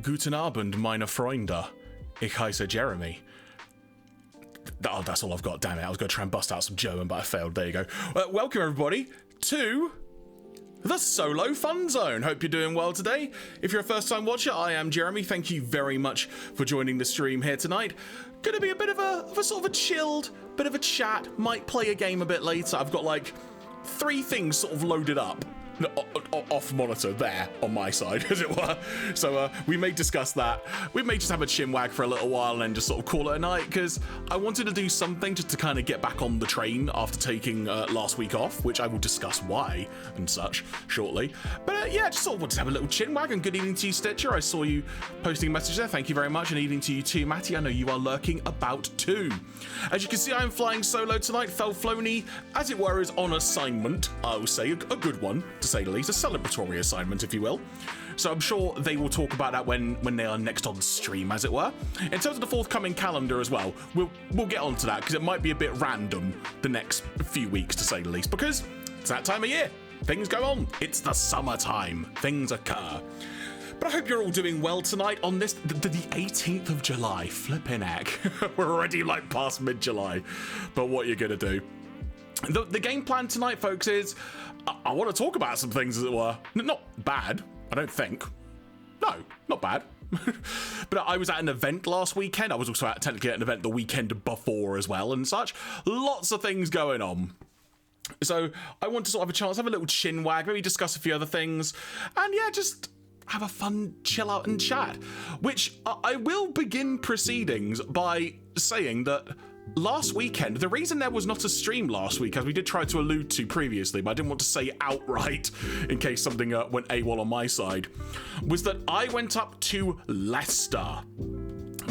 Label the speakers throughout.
Speaker 1: Guten Abend, meine Freunde. Ich heiße Jeremy. Oh, that's all I've got, damn it. I was going to try and bust out some German, but I failed. There you go. Welcome, everybody, to the Solo Fun Zone. Hope you're doing well today. If you're a first-time watcher, I am Jeremy. Thank you very much for joining the stream here tonight. Going to be a bit of a sort of a chilled, bit of a chat. Might play a game a bit later. I've got like 3 things sort of loaded up. Off monitor there on my side, as it were. So we may discuss that. We may just have a chinwag for a little while and then just sort of call it a night, because I wanted to do something just to kind of get back on the train after taking last week off, which I will discuss why and such shortly. But yeah, just sort of want to have a little chinwag. And good evening to you, Stitcher. I saw you posting a message there. Thank you very much. And evening to you too, Matty. I know you are lurking about too. As you can see, I am flying solo tonight. Felflowne, as it were, is on assignment. I will say a good one, to say the least, a celebratory assignment, if you will. So I'm sure they will talk about that when they are next on stream, as it were. In terms of the forthcoming calendar as well, we'll get onto that, because it might be a bit random the next few weeks, to say the least, because it's that time of year. Things go on. It's the summertime. Things occur. But I hope you're all doing well tonight on this, the 18th of July. Flipping heck. We're already like past mid-July. But what you're going to do. The game plan tonight, folks, is I want to talk about some things, as it were. Not bad, I don't think. No, not bad. But I was at an event last weekend. I was also technically at an event the weekend before as well and such. Lots of things going on. So I want to sort of have a chance, have a little chin wag, maybe discuss a few other things. And yeah, just have a fun chill out and chat. Which I will begin proceedings by saying that last weekend, the reason there was not a stream last week, as we did try to allude to previously, but I didn't want to say outright in case something went AWOL on my side, was that I went up to Leicester.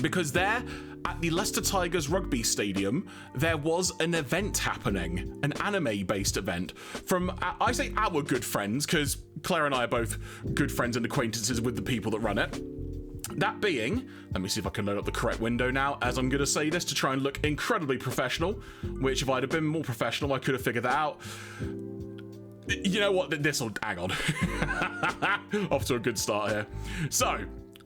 Speaker 1: Because there, at the Leicester Tigers rugby stadium, there was an event happening, an anime-based event from, I say our good friends, because Claire and I are both good friends and acquaintances with the people that run it. That being, let me see if I can load up the correct window now, as I'm going to say this to try and look incredibly professional, which if I'd have been more professional, I could have figured that out. You know what, this'll, hang on. Off to a good start here. So,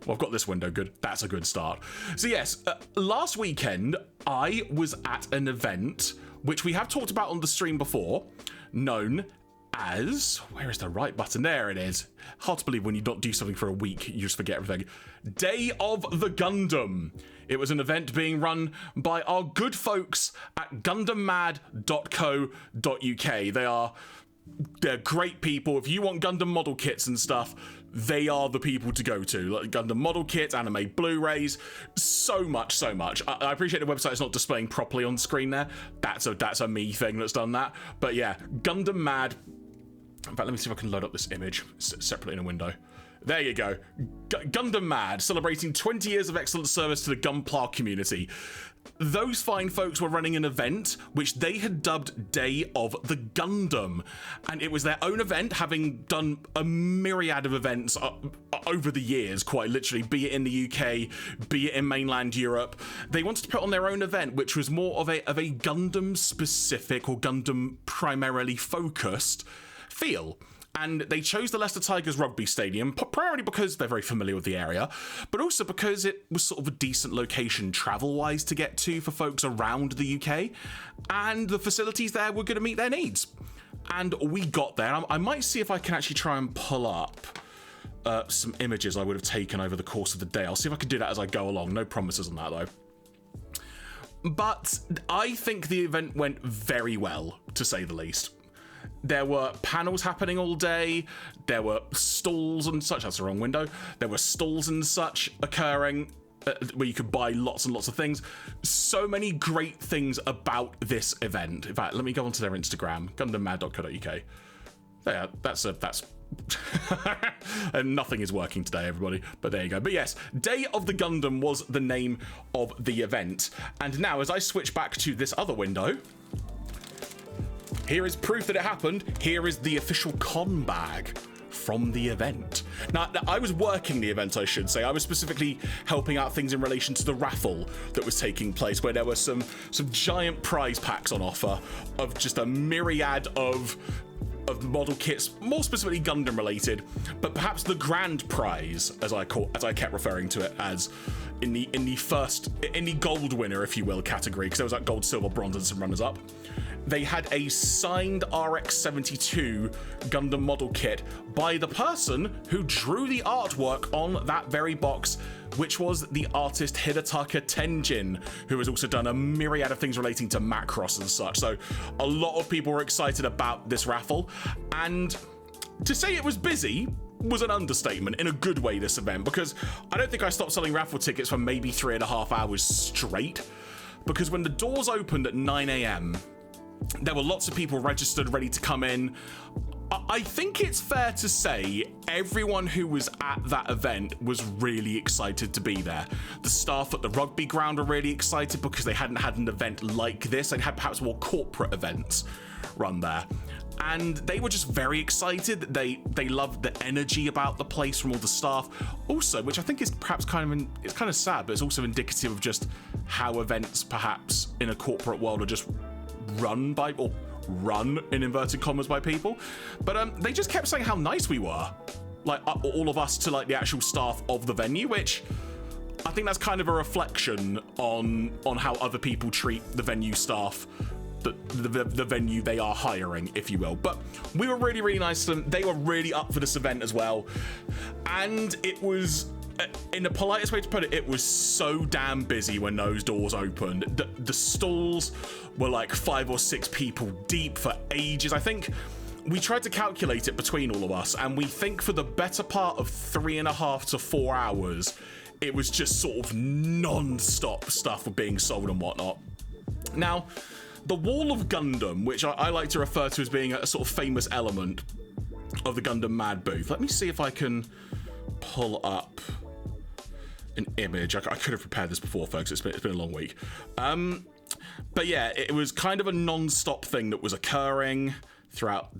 Speaker 1: well, I've got this window good. That's a good start. So yes, last weekend, I was at an event, which we have talked about on the stream before, known as, where is the right button? There it is. Hard to believe when you don't do something for a week, you just forget everything. Day of the Gundam. It was an event being run by our good folks at gundammad.co.uk. They're great people. If you want Gundam model kits and stuff, they are the people to go to. Like Gundam model kits, anime Blu-rays, so much. I appreciate the website is not displaying properly on screen there. That's a me thing that's done that. But yeah, Gundam Mad. In fact, let me see if I can load up this image separately in a window. There you go. Gundam Mad, celebrating 20 years of excellent service to the Gunpla community. Those fine folks were running an event which they had dubbed Day of the Gundam. And it was their own event, having done a myriad of events over the years, quite literally, be it in the UK, be it in mainland Europe. They wanted to put on their own event, which was more of a Gundam specific or Gundam primarily focused feel. And they chose the Leicester Tigers rugby stadium, primarily because they're very familiar with the area, but also because it was sort of a decent location travel-wise to get to for folks around the UK, and the facilities there were going to meet their needs. And we got there. I might see if I can actually try and pull up some images I would have taken over the course of the day. I'll see if I can do that as I go along. No promises on that, though. But I think the event went very well, to say the least. There were panels happening all day. There were stalls and such. That's the wrong window. There were stalls and such occurring where you could buy lots and lots of things. So many great things about this event. In fact, let me go onto their Instagram, gundammad.co.uk. Yeah, that's and nothing is working today, everybody, but there you go. But yes, Day of the Gundam was the name of the event. And now, as I switch back to this other window, here is proof that it happened. Here is the official con bag from the event. Now, I was working the event, I should say. I was specifically helping out things in relation to the raffle that was taking place, where there were some giant prize packs on offer of just a myriad of of model kits, more specifically Gundam related, but perhaps the grand prize, as I kept referring to it as, in the gold winner, if you will, category, because there was like gold, silver, bronze, and some runners up. They had a signed RX-72 Gundam model kit by the person who drew the artwork on that very box, which was the artist Hidetaka Tenjin, who has also done a myriad of things relating to Macross and such. So a lot of people were excited about this raffle, and to say it was busy was an understatement in a good way, this event, because I don't think I stopped selling raffle tickets for maybe 3.5 hours straight, because when the doors opened at 9 a.m, there were lots of people registered, ready to come in. I think it's fair to say everyone who was at that event was really excited to be there. The staff at the rugby ground were really excited because they hadn't had an event like this. They'd had perhaps more corporate events run there. And they were just very excited. They loved the energy about the place from all the staff. Also, which I think is perhaps it's kind of sad, but it's also indicative of just how events perhaps in a corporate world are just run in inverted commas by people. But they just kept saying how nice we were, like all of us, to like the actual staff of the venue, which I think that's kind of a reflection on how other people treat the venue staff, the venue they are hiring, if you will. But we were really, really nice to them. They were really up for this event as well, and it was, in the politest way to put it, it was so damn busy when those doors opened. The stalls were like 5 or 6 people deep for ages. I think we tried to calculate it between all of us, and we think for the better part of 3.5 to 4 hours, it was just sort of non-stop stuff being sold and whatnot. Now, the Wall of Gundam, which I like to refer to as being a sort of famous element of the Gundam Mad booth. Let me see if I can pull up an image. I could have prepared this before, folks. It's been a long week. But yeah, it was kind of a non-stop thing that was occurring throughout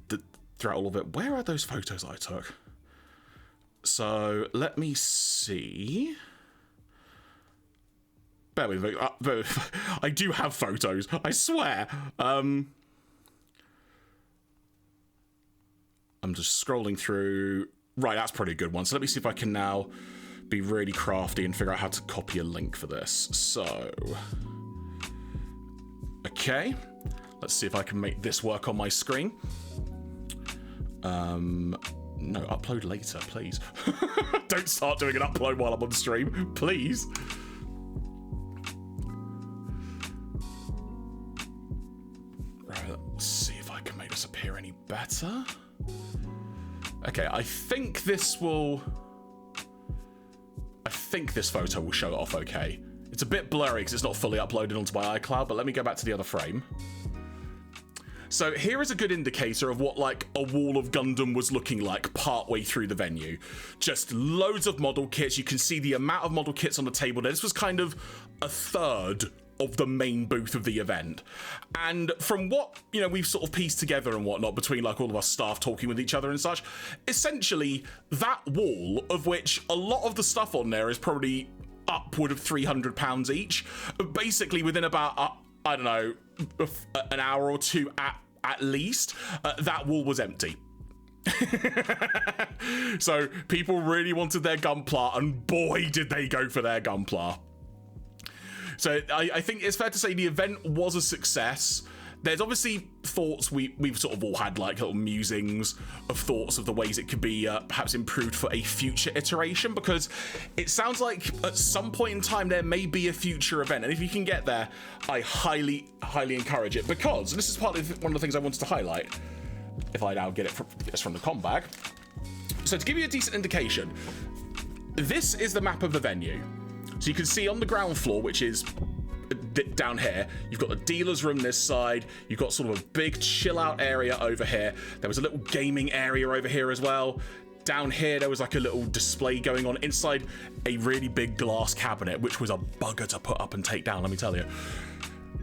Speaker 1: all of it. Where are those photos I took? So let me see. Bear with me. I do have photos, I swear. I'm just scrolling through. Right, that's probably a good one. So let me see if I can now be really crafty and figure out how to copy a link for this. So, okay, let's see if I can make this work on my screen. No, upload later, please. Don't start doing an upload while I'm on stream, please. Right, let's see if I can make this appear any better. Okay, I think this photo will show it off okay. It's a bit blurry because it's not fully uploaded onto my iCloud, but let me go back to the other frame. So here is a good indicator of what like a wall of Gundam was looking like partway through the venue. Just loads of model kits. You can see the amount of model kits on the table there. This was kind of a third of the main booth of the event. And from what, you know, we've sort of pieced together and whatnot between like all of our staff talking with each other and such, essentially that wall, of which a lot of the stuff on there is probably upward of £300 each, basically within about, I don't know, an hour or two at least, that wall was empty. So people really wanted their Gunpla, and boy did they go for their Gunpla. So I think it's fair to say the event was a success. There's obviously thoughts we've sort of all had, like little musings of thoughts of the ways it could be perhaps improved for a future iteration, because it sounds like at some point in time there may be a future event, and if you can get there, I highly encourage it, because and this is partly one of the things I wanted to highlight. If I now get this from the comm bag. So to give you a decent indication, this is the map of the venue. So you can see on the ground floor, which is down here, you've got the dealer's room this side, you've got sort of a big chill out area over here. There was a little gaming area over here as well. Down here, there was like a little display going on inside a really big glass cabinet, which was a bugger to put up and take down, let me tell you.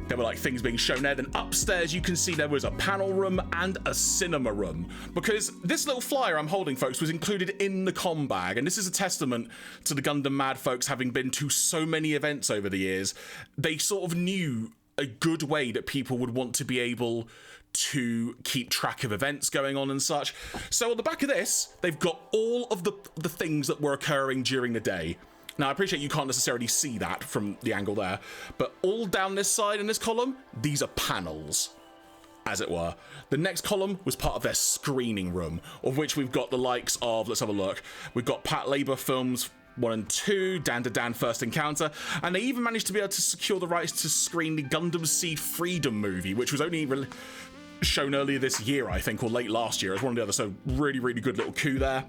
Speaker 1: There were like things being shown there. Then upstairs, you can see there was a panel room and a cinema room, because this little flyer I'm holding, folks, was included in the comm bag. And this is a testament to the Gundam Mad folks having been to so many events over the years. They sort of knew a good way that people would want to be able to keep track of events going on and such. So on the back of this, they've got all of the things that were occurring during the day. Now, I appreciate you can't necessarily see that from the angle there, but all down this side in this column, these are panels, as it were. The next column was part of their screening room, of which we've got the likes of, let's have a look, we've got Pat Labor Films 1 and 2, Dan to Dan First Encounter, and they even managed to be able to secure the rights to screen the Gundam Seed Freedom movie, which was only shown earlier this year, I think, or late last year. It was one or the other, so really, really good little coup there.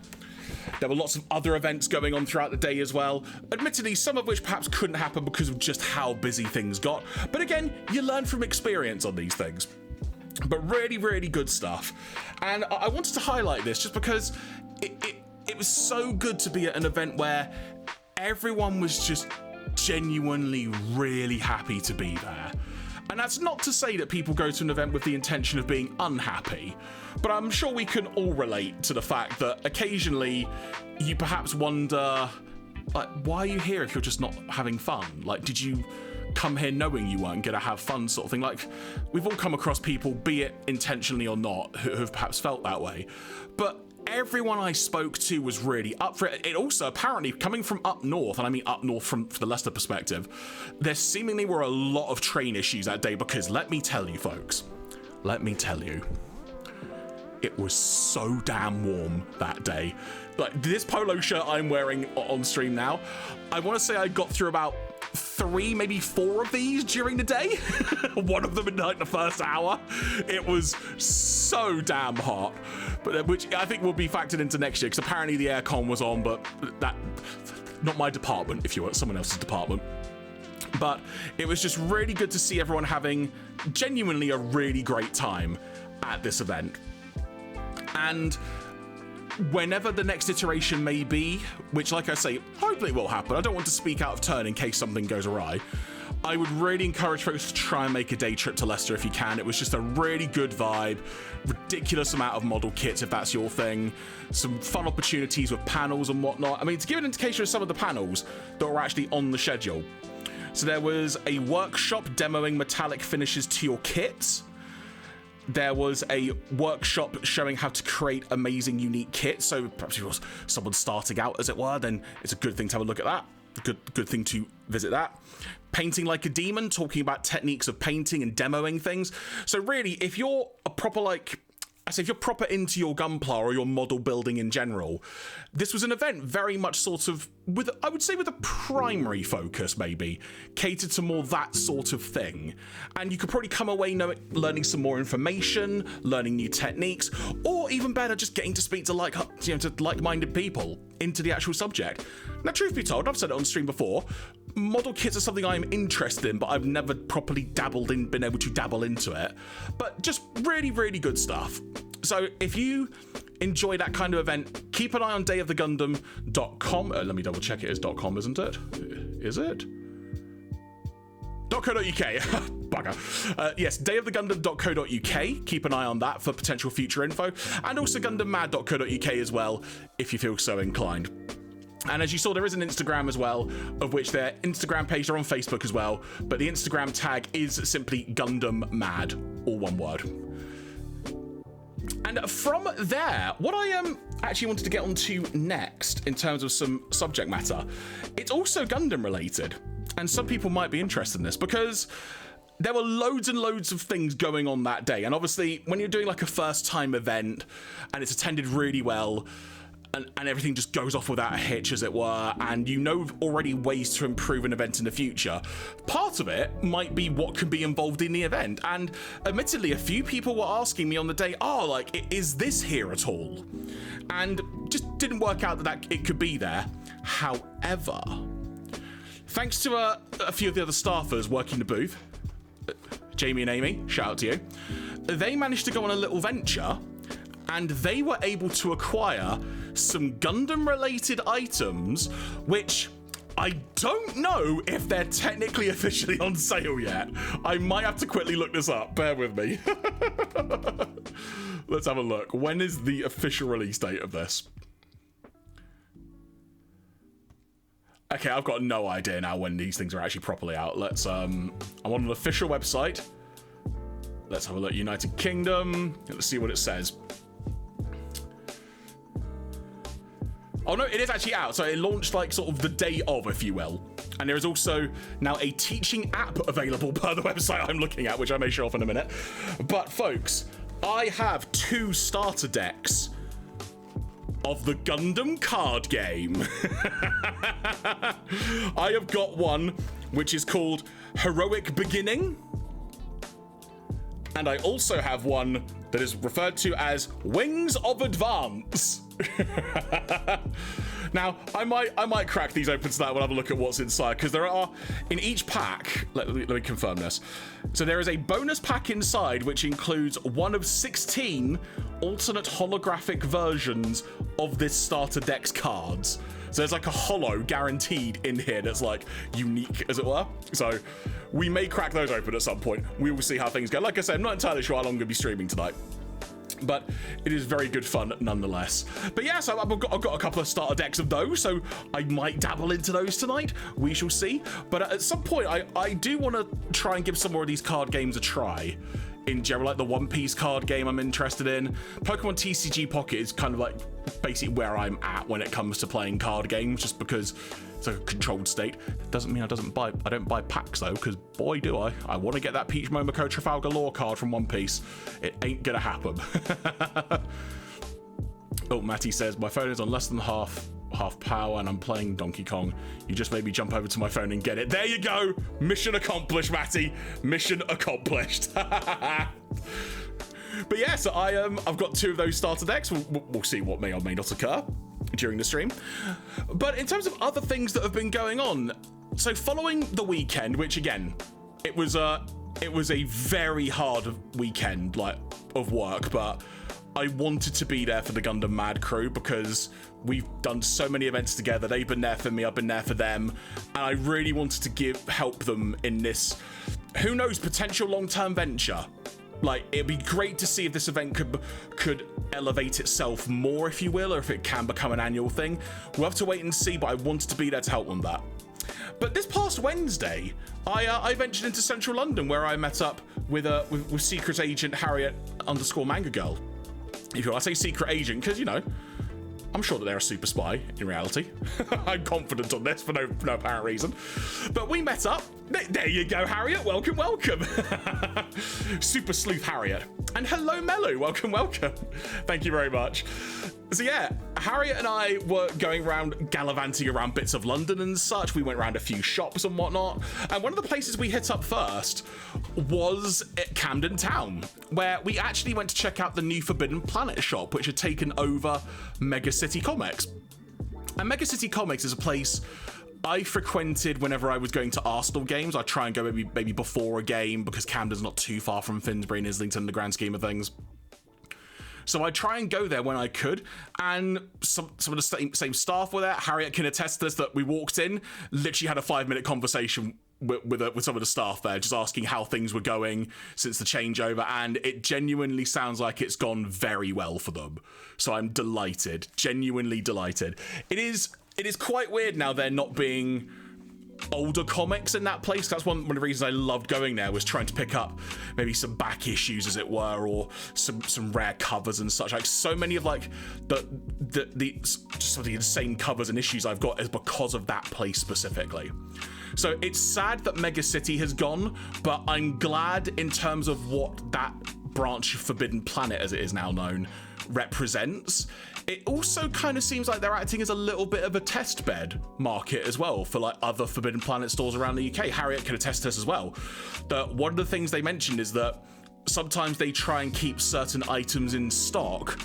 Speaker 1: There were lots of other events going on throughout the day as well, admittedly some of which perhaps couldn't happen because of just how busy things got, but again, you learn from experience on these things. But really, really good stuff. And I wanted to highlight this just because it was so good to be at an event where everyone was just genuinely really happy to be there. And that's not to say that people go to an event with the intention of being unhappy, but I'm sure we can all relate to the fact that occasionally you perhaps wonder, like, why are you here if you're just not having fun? Like, did you come here knowing you weren't going to have fun, sort of thing? Like, we've all come across people, be it intentionally or not, who have perhaps felt that way. But everyone I spoke to was really up for it. It also, apparently, coming from up north, and I mean up north from the Leicester perspective, there seemingly were a lot of train issues that day, because let me tell you, folks, it was so damn warm that day. Like, this polo shirt I'm wearing on stream now, I want to say I got through about 3, maybe 4 of these during the day. One of them in like the first hour. It was so damn hot, but which I think will be factored into next year, because apparently the aircon was on, but that, not my department, if you want, someone else's department. But it was just really good to see everyone having genuinely a really great time at this event. And whenever the next iteration may be, which, like I say, hopefully it will happen, I don't want to speak out of turn in case something goes awry, I would really encourage folks to try and make a day trip to Leicester if you can. It was just a really good vibe, ridiculous amount of model kits if that's your thing, some fun opportunities with panels and whatnot. I mean, to give an indication of some of the panels that were actually on the schedule. So there was a workshop demoing metallic finishes to your kits. There was a workshop showing how to create amazing, unique kits. So perhaps if it was someone starting out, as it were, then it's a good thing to have a look at that. Good thing to visit that. Painting Like a Demon, talking about techniques of painting and demoing things. So really, if you're a proper, if you're proper into your Gunpla or your model building in general, this was an event very much sort of with, I would say, with a primary focus, maybe catered to more that sort of thing. And you could probably come away learning some more information, learning new techniques, or even better, just getting to speak to like-minded people into the actual subject. Now, truth be told, I've said it on stream before, model kits are something I'm interested in, but I've never properly been able to dabble into it. But just really, really good stuff. So if you enjoy that kind of event, keep an eye on dayofthegundam.com. Let me double check, it is .com, isn't it? Is it? .co.uk. Bugger. Yes, dayofthegundam.co.uk. Keep an eye on that for potential future info. And also gundammad.co.uk as well, if you feel so inclined. And as you saw, there is an Instagram as well, of which their Instagram page, they're on Facebook as well, but the Instagram tag is simply Gundam Mad, all one word. And from there, what I actually wanted to get onto next in terms of some subject matter, it's also Gundam related. And some people might be interested in this because there were loads and loads of things going on that day. And obviously, when you're doing like a first time event and it's attended really well, and everything just goes off without a hitch, as it were, and you know already ways to improve an event in the future, part of it might be what can be involved in the event. And admittedly, a few people were asking me on the day, oh, like, is this here at all? And just didn't work out that it could be there. However, thanks to a few of the other staffers working the booth, Jamie and Amy, shout out to you, they managed to go on a little venture, and they were able to acquire some Gundam related items, which I don't know if they're technically officially on sale yet. I might have to quickly look this up, bear with me. Let's have a look. When is the official release date of this? Okay, I've got no idea now when these things are actually properly out. I'm on an official website. Let's have a look. United Kingdom. Let's see what it says. Oh no, it is actually out. So it launched like sort of the day of, if you will. And there is also now a teaching app available per the website I'm looking at, which I may show off in a minute. But folks, I have 2 starter decks of the Gundam card game. I have got one which is called Heroic Beginning. And I also have one that is referred to as Wings of Advance. Now, I might crack these open tonight. We'll have a look at what's inside, because there are, in each pack, let me confirm this. So there is a bonus pack inside, which includes one of 16 alternate holographic versions of this starter deck's cards. So there's like a holo guaranteed in here that's like unique, as it were. So we may crack those open at some point. We will see how things go. Like I said, I'm not entirely sure how long I'm going to be streaming tonight, but it is very good fun nonetheless. But yeah, so I've got a couple of starter decks of those, so I might dabble into those tonight. We shall see. But at some point, I do want to try and give some more of these card games a try. In general, like the One Piece card game I'm interested in. Pokemon TCG Pocket is kind of like basically where I'm at when it comes to playing card games, just because it's a controlled state. Doesn't mean I don't buy packs though, because boy do I want to get that Peach Momoko Trafalgar Law card from One Piece. It ain't gonna happen. Oh, Matty says my phone is on less than half power and I'm playing Donkey Kong. You just made me jump over to my phone and get it. There you go. Mission accomplished, Matty. Mission accomplished. But yeah, so I've got 2 of those starter decks. We'll see what may or may not occur during the stream. But in terms of other things that have been going on, so following the weekend, which again, it was a very hard weekend like of work, but I wanted to be there for the Gundam Mad crew because we've done so many events together. They've been there for me, I've been there for them, and I really wanted to help them in this, who knows, potential long-term venture. Like, it'd be great to see if this event could elevate itself more, if you will, or if it can become an annual thing. We'll have to wait and see, but I wanted to be there to help them with that. But this past Wednesday, I ventured into central London, where I met up with Secret Agent Harriet _Manga Girl. If you will. I say secret agent because, you know, I'm sure that they're a super spy in reality. I'm confident on this for no apparent reason. But we met up. There you go, Harriet. Welcome, welcome. Super sleuth Harriet. And hello, Melu. Welcome, welcome. Thank you very much. So yeah, Harriet and I were going around, gallivanting around bits of London and such. We went around a few shops and whatnot. And one of the places we hit up first was at Camden Town, where we actually went to check out the new Forbidden Planet shop, which had taken over Mega City Comics. And Mega City Comics is a place I frequented whenever I was going to Arsenal games. I'd try and go maybe before a game, because Camden's not too far from Finsbury and Islington in the grand scheme of things. So I try and go there when I could, and some of the same staff were there. Harriet can attest to this, that we walked in, literally had a 5-minute conversation with some of the staff there, just asking how things were going since the changeover, and it genuinely sounds like it's gone very well for them. So I'm delighted, genuinely delighted. It is quite weird now there not being older comics in that place. That's one of the reasons I loved going there, was trying to pick up maybe some back issues, as it were, or some rare covers and such. Like, so many of like the just some of the insane covers and issues I've got is because of that place specifically. So it's sad that Mega City has gone, but I'm glad in terms of what that branch of Forbidden Planet, as it is now known, represents. It also kind of seems like they're acting as a little bit of a test bed market as well for like other Forbidden Planet stores around the UK. Harriet can attest to this as well. That one of the things they mentioned is that sometimes they try and keep certain items in stock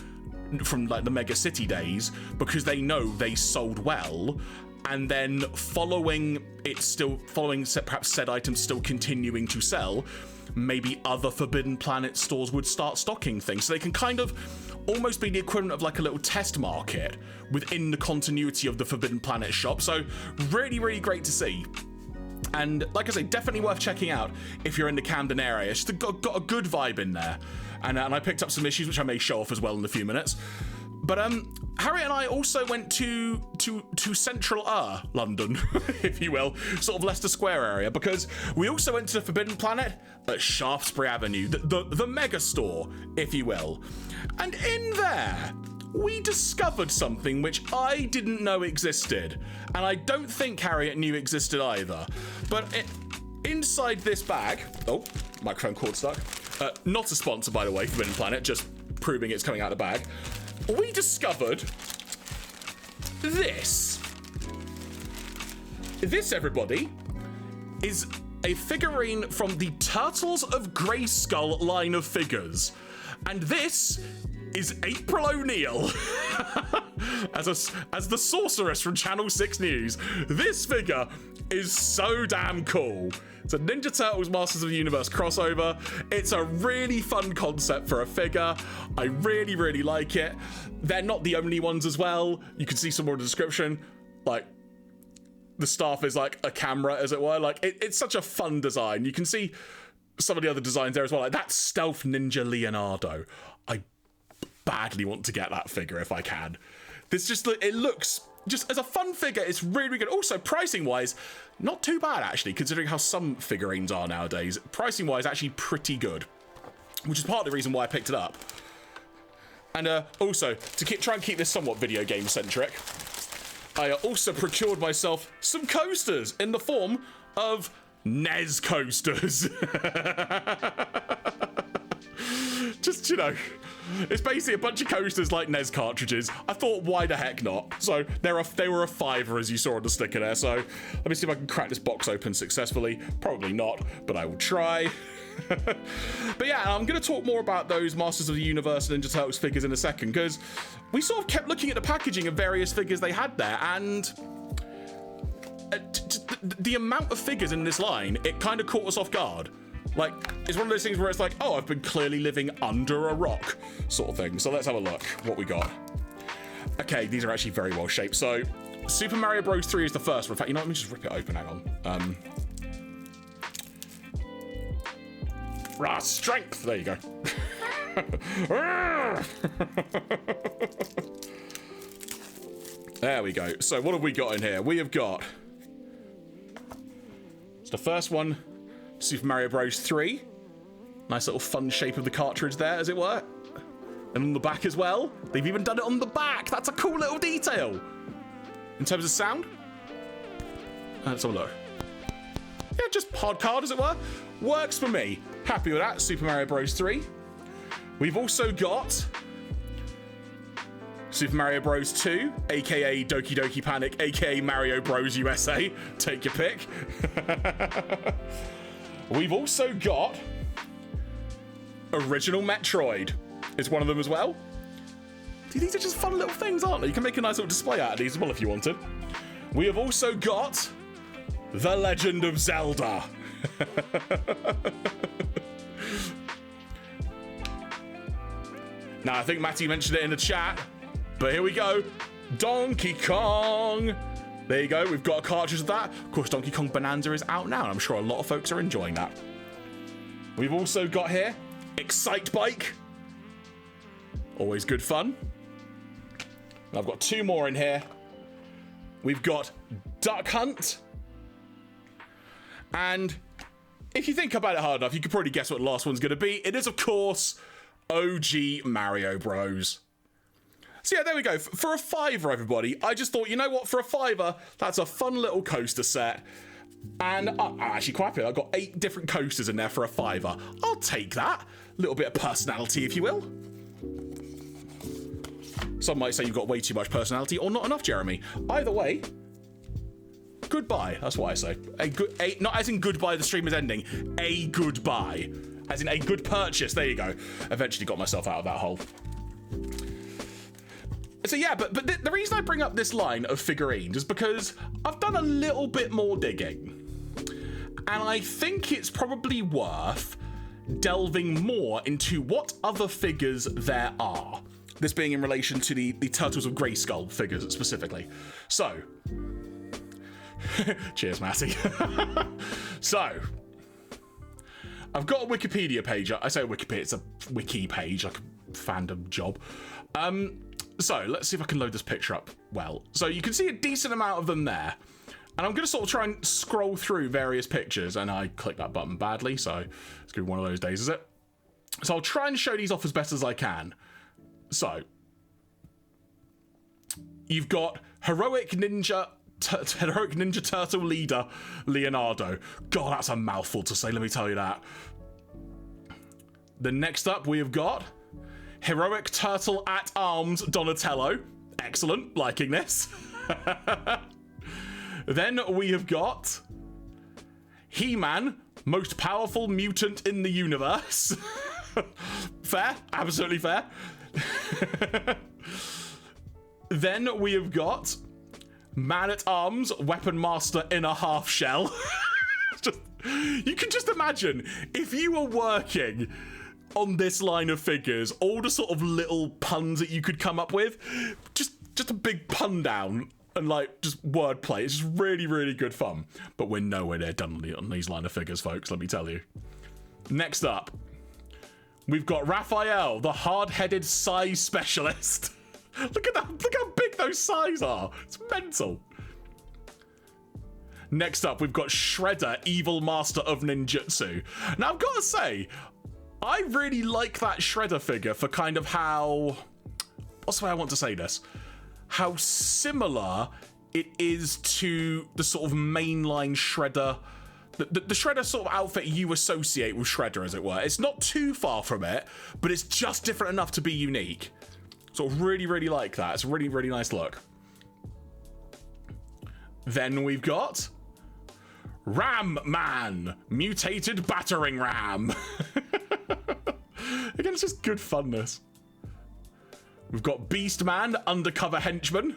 Speaker 1: from like the Mega City days because they know they sold well, and then following perhaps said items still continuing to sell, maybe other Forbidden Planet stores would start stocking things. So they can kind of almost be the equivalent of like a little test market within the continuity of the Forbidden Planet shop. So really, really great to see. And like I say, definitely worth checking out if you're in the Camden area. It's got a good vibe in there. And I picked up some issues, which I may show off as well in a few minutes. But Harriet and I also went to central London, if you will, sort of Leicester Square area, because we also went to the Forbidden Planet at Shaftesbury Avenue, the mega store, if you will. And in there, we discovered something which I didn't know existed, and I don't think Harriet knew existed either. But inside this bag, oh, microphone cord stuck. Not a sponsor, by the way, Forbidden Planet, just proving it's coming out of the bag. We discovered this. This, everybody, is a figurine from the Turtles of Grayskull line of figures. And this is April O'Neil as the sorceress from Channel 6 News. This figure is so damn cool. It's a Ninja Turtles Masters of the Universe crossover. It's a really fun concept for a figure. I really, really like it. They're not the only ones as well. You can see some more in the description. Like, the staff is like a camera, as it were. Like, it's such a fun design. You can see some of the other designs there as well. Like, that Stealth Ninja Leonardo. I badly want to get that figure if I can. This just, it looks, just as a fun figure, it's really, really good. Also, pricing-wise, not too bad, actually, considering how some figurines are nowadays. Pricing-wise, actually pretty good, which is part of the reason why I picked it up. And also, to try and keep this somewhat video game-centric, I also procured myself some coasters in the form of NES coasters. Just, you know, it's basically a bunch of coasters like NES cartridges. I thought, why the heck not? So they were a $5, as you saw on the sticker there. So let me see if I can crack this box open successfully. Probably not, but I will try. But yeah, I'm going to talk more about those Masters of the Universe and Ninja Turtles figures in a second, because we sort of kept looking at the packaging of various figures they had there, and the amount of figures in this line, it kind of caught us off guard. Like, it's one of those things where it's like, oh, I've been clearly living under a rock, sort of thing. So let's have a look what we got. Okay, these are actually very well shaped. So Super Mario Bros. 3 is the first one. In fact, you know, let me just rip it open, hang on. Strength, there you go. There we go. So what have we got in here? We have got, it's the first one, Super Mario Bros. 3. Nice little fun shape of the cartridge there, as it were. And on the back as well. They've even done it on the back. That's a cool little detail. In terms of sound, let's have a look. Yeah, just hard card, as it were. Works for me. Happy with that. Super Mario Bros. 3. We've also got Super Mario Bros. 2, aka Doki Doki Panic, aka Mario Bros. USA. Take your pick. We've also got Original Metroid. Is one of them as well. See, these are just fun little things, aren't they? You can make a nice little display out of these as well if you wanted. We have also got The Legend of Zelda. Now, I think Matty mentioned it in the chat, but here we go. Donkey Kong. There you go. We've got a cartridge of that. Of course, Donkey Kong Bonanza is out now, and I'm sure a lot of folks are enjoying that. We've also got here Excite Bike. Always good fun. I've got two more in here. We've got Duck Hunt. And if you think about it hard enough, you could probably guess what the last one's going to be. It is, of course, OG Mario Bros. So yeah, there we go. For a $5, everybody, I just thought, you know what? For a $5, that's a fun little coaster set. And I'm actually quite happy. I've got 8 different coasters in there for a $5. I'll take that. A little bit of personality, if you will. Some might say you've got way too much personality or not enough, Jeremy. Either way, goodbye. That's what I say. Not as in goodbye, the stream is ending. A goodbye. As in a good purchase. There you go. Eventually got myself out of that hole. So yeah, but the reason I bring up this line of figurines is because I've done a little bit more digging. And I think it's probably worth delving more into what other figures there are. This being in relation to the Turtles of Grayskull figures specifically. So, cheers, Matty. So, I've got a Wikipedia page. I say Wikipedia, it's a wiki page, like a fandom job. So let's see if I can load this picture up well. So you can see a decent amount of them there. And I'm going to sort of try and scroll through various pictures. And I clicked that button badly, so it's going to be one of those days, is it? So I'll try and show these off as best as I can. So you've got Heroic Ninja Turtle leader Leonardo. God, that's a mouthful to say, let me tell you that. Then next up we have got Heroic Turtle at Arms Donatello. Excellent, liking this. Then we have got He-Man, most powerful mutant in the universe. Fair, absolutely fair. Then we have got Man-at-Arms, Weapon Master in a half shell. You can just imagine if you were working on this line of figures, all the sort of little puns that you could come up with, just a big pun down and like just wordplay. It's just really, really good fun. But we're nowhere near done on these line of figures, folks, let me tell you. Next up, we've got Raphael, the hard-headed size specialist. Look at that, look how big those size are. It's mental. Next up, we've got Shredder, evil master of ninjutsu. Now, I've got to say, I really like that Shredder figure for kind of how... What's the way I want to say this? How similar it is to the sort of mainline Shredder... The Shredder sort of outfit you associate with Shredder, as it were. It's not too far from it, but it's just different enough to be unique. So I really, really like that. It's a really, really nice look. Then we've got Ram Man, mutated battering ram. Again, it's just good funness. We've got Beast Man, undercover henchman.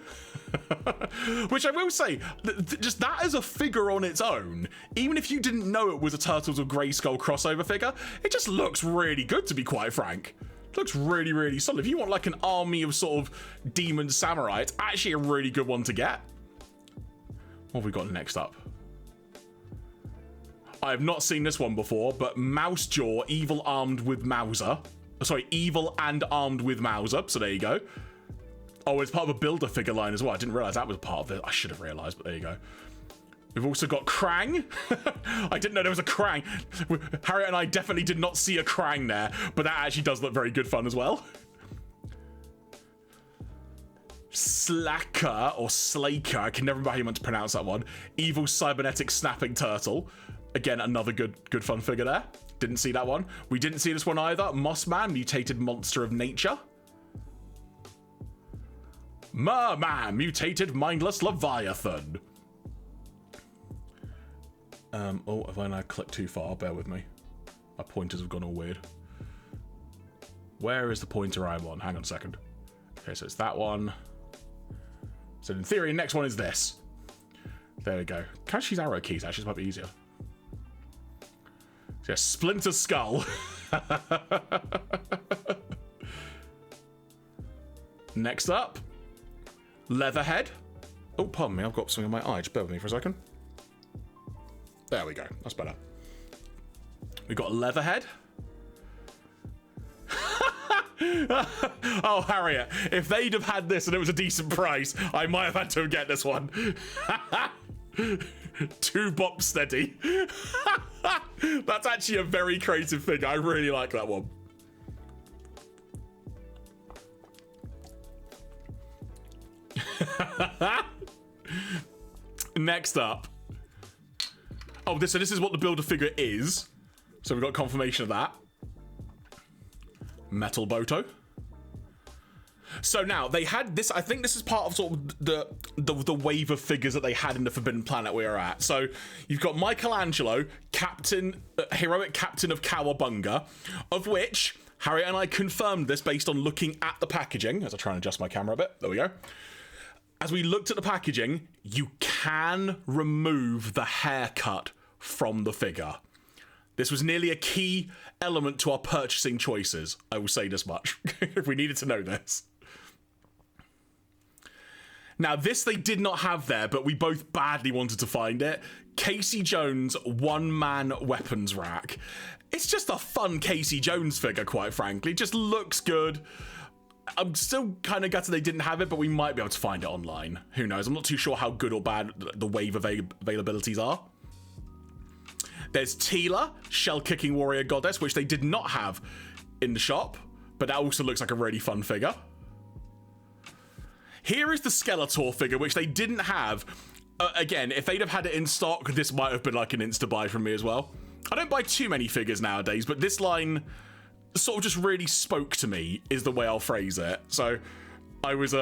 Speaker 1: Which I will say, just that as a figure on its own, even if you didn't know it was a Turtles of Grayskull crossover figure, it just looks really good, to be quite frank. It looks really, really solid. If you want like an army of sort of demon samurai, it's actually a really good one to get. What have we got next up? I have not seen this one before, but Mouse Jaw, evil armed with Mauser. Sorry, evil and armed with Mauser. So there you go. Oh, it's part of a Builder figure line as well. I didn't realize that was part of it. I should have realized, but there you go. We've also got Krang. I didn't know there was a Krang. Harriet and I definitely did not see a Krang there, but that actually does look very good fun as well. Slacker, or Slaker, I can never remember how you meant to pronounce that one. Evil cybernetic snapping turtle. Again, another good fun figure there. Didn't see that one. We didn't see this one either. Mossman, mutated monster of nature. Merman, mutated mindless leviathan. Oh, have I now clicked too far? Bear with me. My pointers have gone all weird. Where is the pointer I'm on? Hang on a second. Okay, so it's that one. So in theory, next one is this. There we go. Can I choose arrow keys? Actually, this might be easier. So yeah, Splinter Skull. Next up, Leatherhead. Oh, pardon me, I've got something in my eye. Just bear with me for a second. There we go. That's better. We've got Leatherhead. Oh, Harriet, if they'd have had this and it was a decent price, I might have had to get this one. 2 bop steady. That's actually a very creative figure. I really like that one. Next up. Oh, so this is what the Builder figure is. So we've got confirmation of that. Metal Boto. So now they had this. I think this is part of sort of the wave of figures that they had in the Forbidden Planet we are at. So you've got Michelangelo, heroic captain of Cowabunga, of which Harriet and I confirmed this based on looking at the packaging. As I try and adjust my camera a bit, there we go. As we looked at the packaging, you can remove the haircut from the figure. This was nearly a key element to our purchasing choices. I will say this much, if we needed to know this. Now, this they did not have there, but we both badly wanted to find it. Casey Jones one-man weapons rack. It's just a fun Casey Jones figure, quite frankly. Just looks good. I'm still kind of gutted they didn't have it, but we might be able to find it online. Who knows? I'm not too sure how good or bad the wave availabilities are. There's Teela, shell-kicking warrior goddess, which they did not have in the shop, but that also looks like a really fun figure. Here is the Skeletor figure, which they didn't have. Again, if they'd have had it in stock, this might have been like an insta-buy from me as well. I don't buy too many figures nowadays, but this line sort of just really spoke to me, is the way I'll phrase it. So I was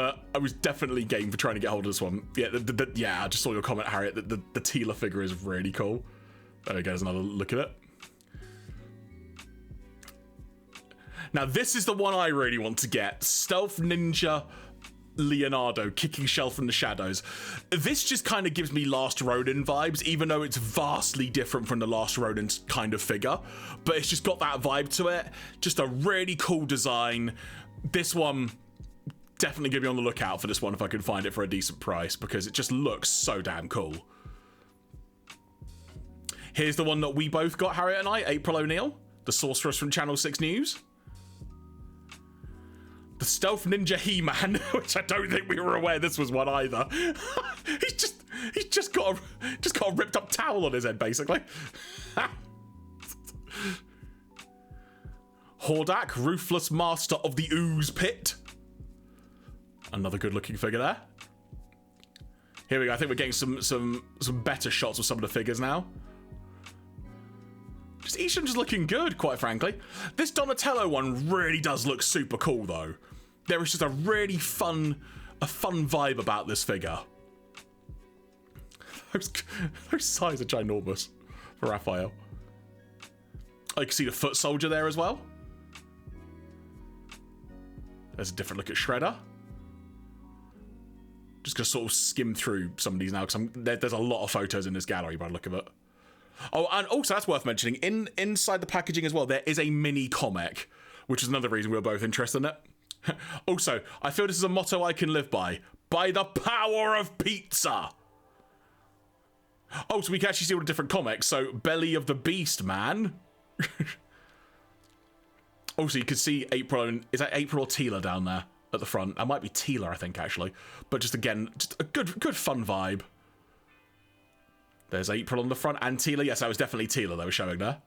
Speaker 1: definitely game for trying to get hold of this one. Yeah, yeah, I just saw your comment, Harriet. The Teela figure is really cool. There we go, there's another look at it. Now, this is the one I really want to get. Stealth Ninja Leonardo, kicking shell from the shadows. This just kind of gives me Last Ronin vibes, even though it's vastly different from the Last Ronin kind of figure. But it's just got that vibe to it. Just a really cool design. This one, definitely gonna be on the lookout for this one if I can find it for a decent price, because it just looks so damn cool. Here's the one that we both got, Harriet and I, April O'Neil, the sorceress from Channel 6 News. The Stealth Ninja He-Man, which I don't think we were aware this was one either. he's just got a ripped up towel on his head, basically. Hordak, ruthless master of the ooze pit. Another good looking figure there. Here we go. I think we're getting some better shots of some of the figures now. Just each of them just looking good, quite frankly. This Donatello one really does look super cool, though. There is just a really fun vibe about this figure. Those size are ginormous for Raphael. Oh, you can see the foot soldier there as well. There's a different look at Shredder. Just gonna sort of skim through some of these now, because there's a lot of photos in this gallery by the look of it. Oh, and also that's worth mentioning, inside the packaging as well, there is a mini comic, which is another reason we were both interested in it. Also, I feel this is a motto I can live by the power of pizza. Oh, so we can actually see all the different comics. So, Belly of the Beast, man. Also, you can see April, is that April or Teela down there at the front? That might be Teela, I think, actually. But just again, just a good fun vibe. There's April on the front, and Teela. Yes, that was definitely Teela they were showing there.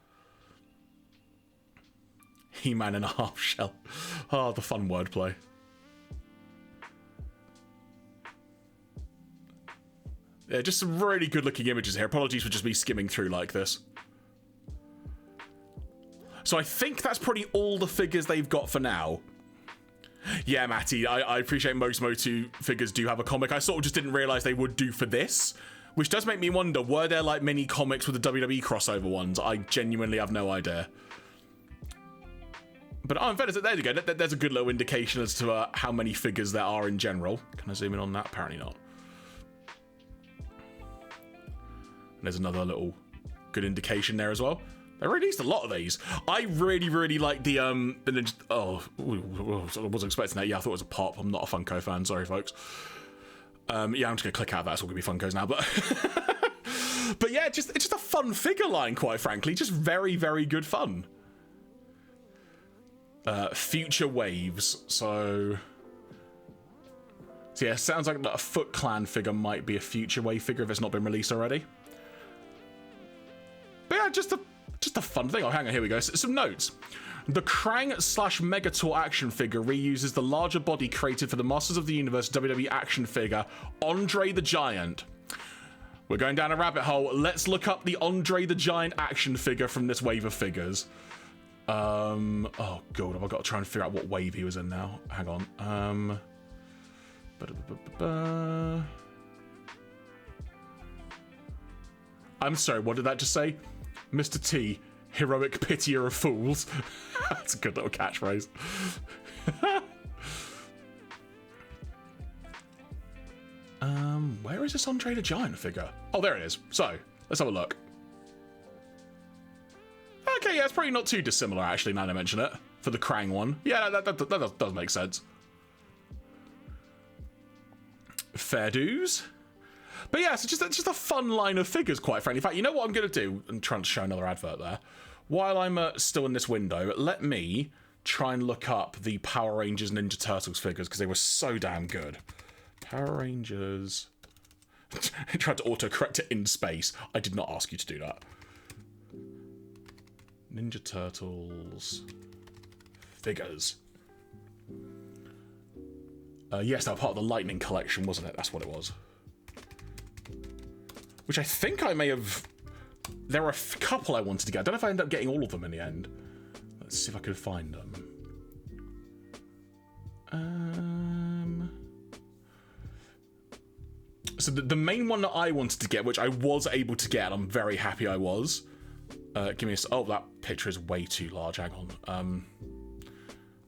Speaker 1: He-Man in a half shell. Oh, the fun wordplay. Yeah, just some really good looking images here. Apologies for just me skimming through like this. So I think that's probably all the figures they've got for now. Yeah, Matty, I appreciate most Motu figures do have a comic. I sort of just didn't realise they would do for this. Which does make me wonder, were there like mini comics with the WWE crossover ones? I genuinely have no idea. But in fairness, there you go. There's a good little indication as to how many figures there are in general. Can I zoom in on that? Apparently not. And there's another little good indication there as well. They released a lot of these. I really like the Ninja... Oh, I wasn't expecting that. Yeah, I thought it was a pop. I'm not a Funko fan. Sorry, folks. Yeah, I'm just going to click out of that. It's all going to be Funkos now. But but yeah, it's just a fun figure line, quite frankly. Just very good fun. Future waves. So yeah, sounds like a Foot Clan figure might be a future wave figure if it's not been released already. But yeah, just a fun thing. Oh, hang on, here we go. Some notes. The Krang/Megator action figure reuses the larger body created for the Masters of the Universe WWE action figure, Andre the Giant. We're going down a rabbit hole. Let's look up the Andre the Giant action figure from this wave of figures. Oh god, have I got to try and figure out what wave he was in now? Hang on. I'm sorry, what did that just say? Mr. T, heroic pitier of fools. That's a good little catchphrase. Where is this Andre the Giant figure? Oh, there it is. So, let's have a look. Okay, yeah, it's probably not too dissimilar, actually, now that I mention it. For the Krang one. Yeah, that does make sense. Fair dues. But yeah, it's just a fun line of figures, quite frankly. In fact, you know what I'm going to do? I'm trying to show another advert there. While I'm still in this window, let me try and look up the Power Rangers Ninja Turtles figures because they were so damn good. Power Rangers. I tried to autocorrect it in space. I did not ask you to do that. Ninja Turtles figures. Yes, that was part of the Lightning collection, wasn't it? That's what it was. Which I think I may have... There were a couple I wanted to get. I don't know if I ended up getting all of them in the end. Let's see if I could find them. So the main one that I wanted to get, which I was able to get, I'm very happy I was. Give me a... Oh, that picture is way too large. Hang on.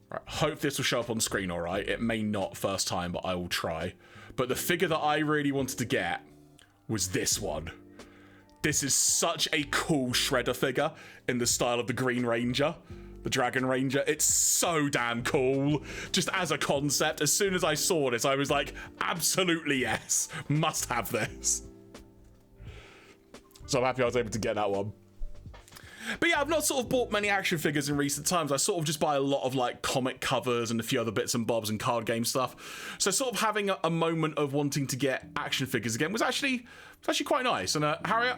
Speaker 1: Right, hope this will show up on screen all right. It may not first time, but I will try. But the figure that I really wanted to get was this one. This is such a cool Shredder figure in the style of the Green Ranger, the Dragon Ranger. It's so damn cool. Just as a concept, as soon as I saw this, I was like, absolutely yes, must have this. So I'm happy I was able to get that one. But yeah, I've not sort of bought many action figures in recent times. I sort of just buy a lot of like comic covers and a few other bits and bobs and card game stuff. So sort of having a moment of wanting to get action figures again was actually quite nice. And Harriet,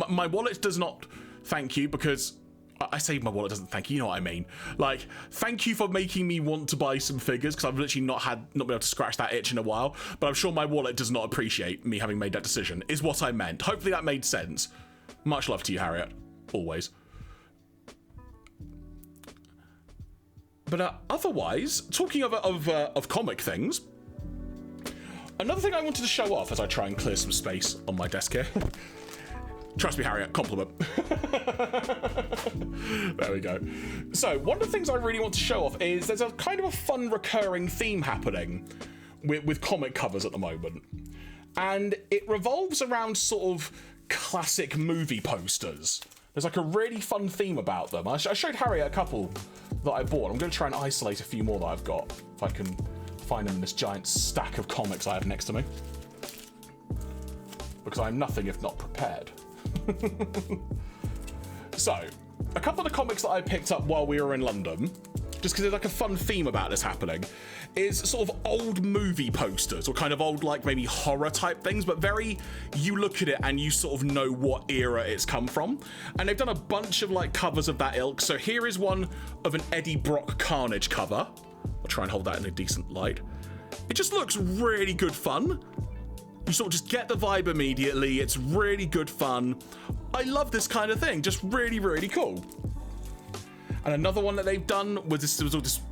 Speaker 1: my wallet does not thank you because I say my wallet doesn't thank you. You know what I mean? Like, thank you for making me want to buy some figures because I've literally not been able to scratch that itch in a while. But I'm sure my wallet does not appreciate me having made that decision. Is what I meant. Hopefully that made sense. Much love to you, Harriet. Always. But otherwise, talking of comic things, another thing I wanted to show off as I try and clear some space on my desk here. Trust me, Harriet, compliment. There we go. So, one of the things I really want to show off is there's a kind of a fun recurring theme happening with comic covers at the moment. And it revolves around sort of classic movie posters. There's like a really fun theme about them. I showed Harriet a couple that I bought. I'm going to try and isolate a few more that I've got, if I can find them in this giant stack of comics I have next to me. Because I'm nothing if not prepared. So, a couple of the comics that I picked up while we were in London, just because there's like a fun theme about this happening, is sort of old movie posters, or kind of old like maybe horror type things, but very, you look at it and you sort of know what era it's come from. And they've done a bunch of like covers of that ilk. So here is one of an Eddie Brock Carnage cover. I'll try and hold that in a decent light. It just looks really good fun. You sort of just get the vibe immediately. It's really good fun. I love this kind of thing. Just really, really cool. And another one that they've done was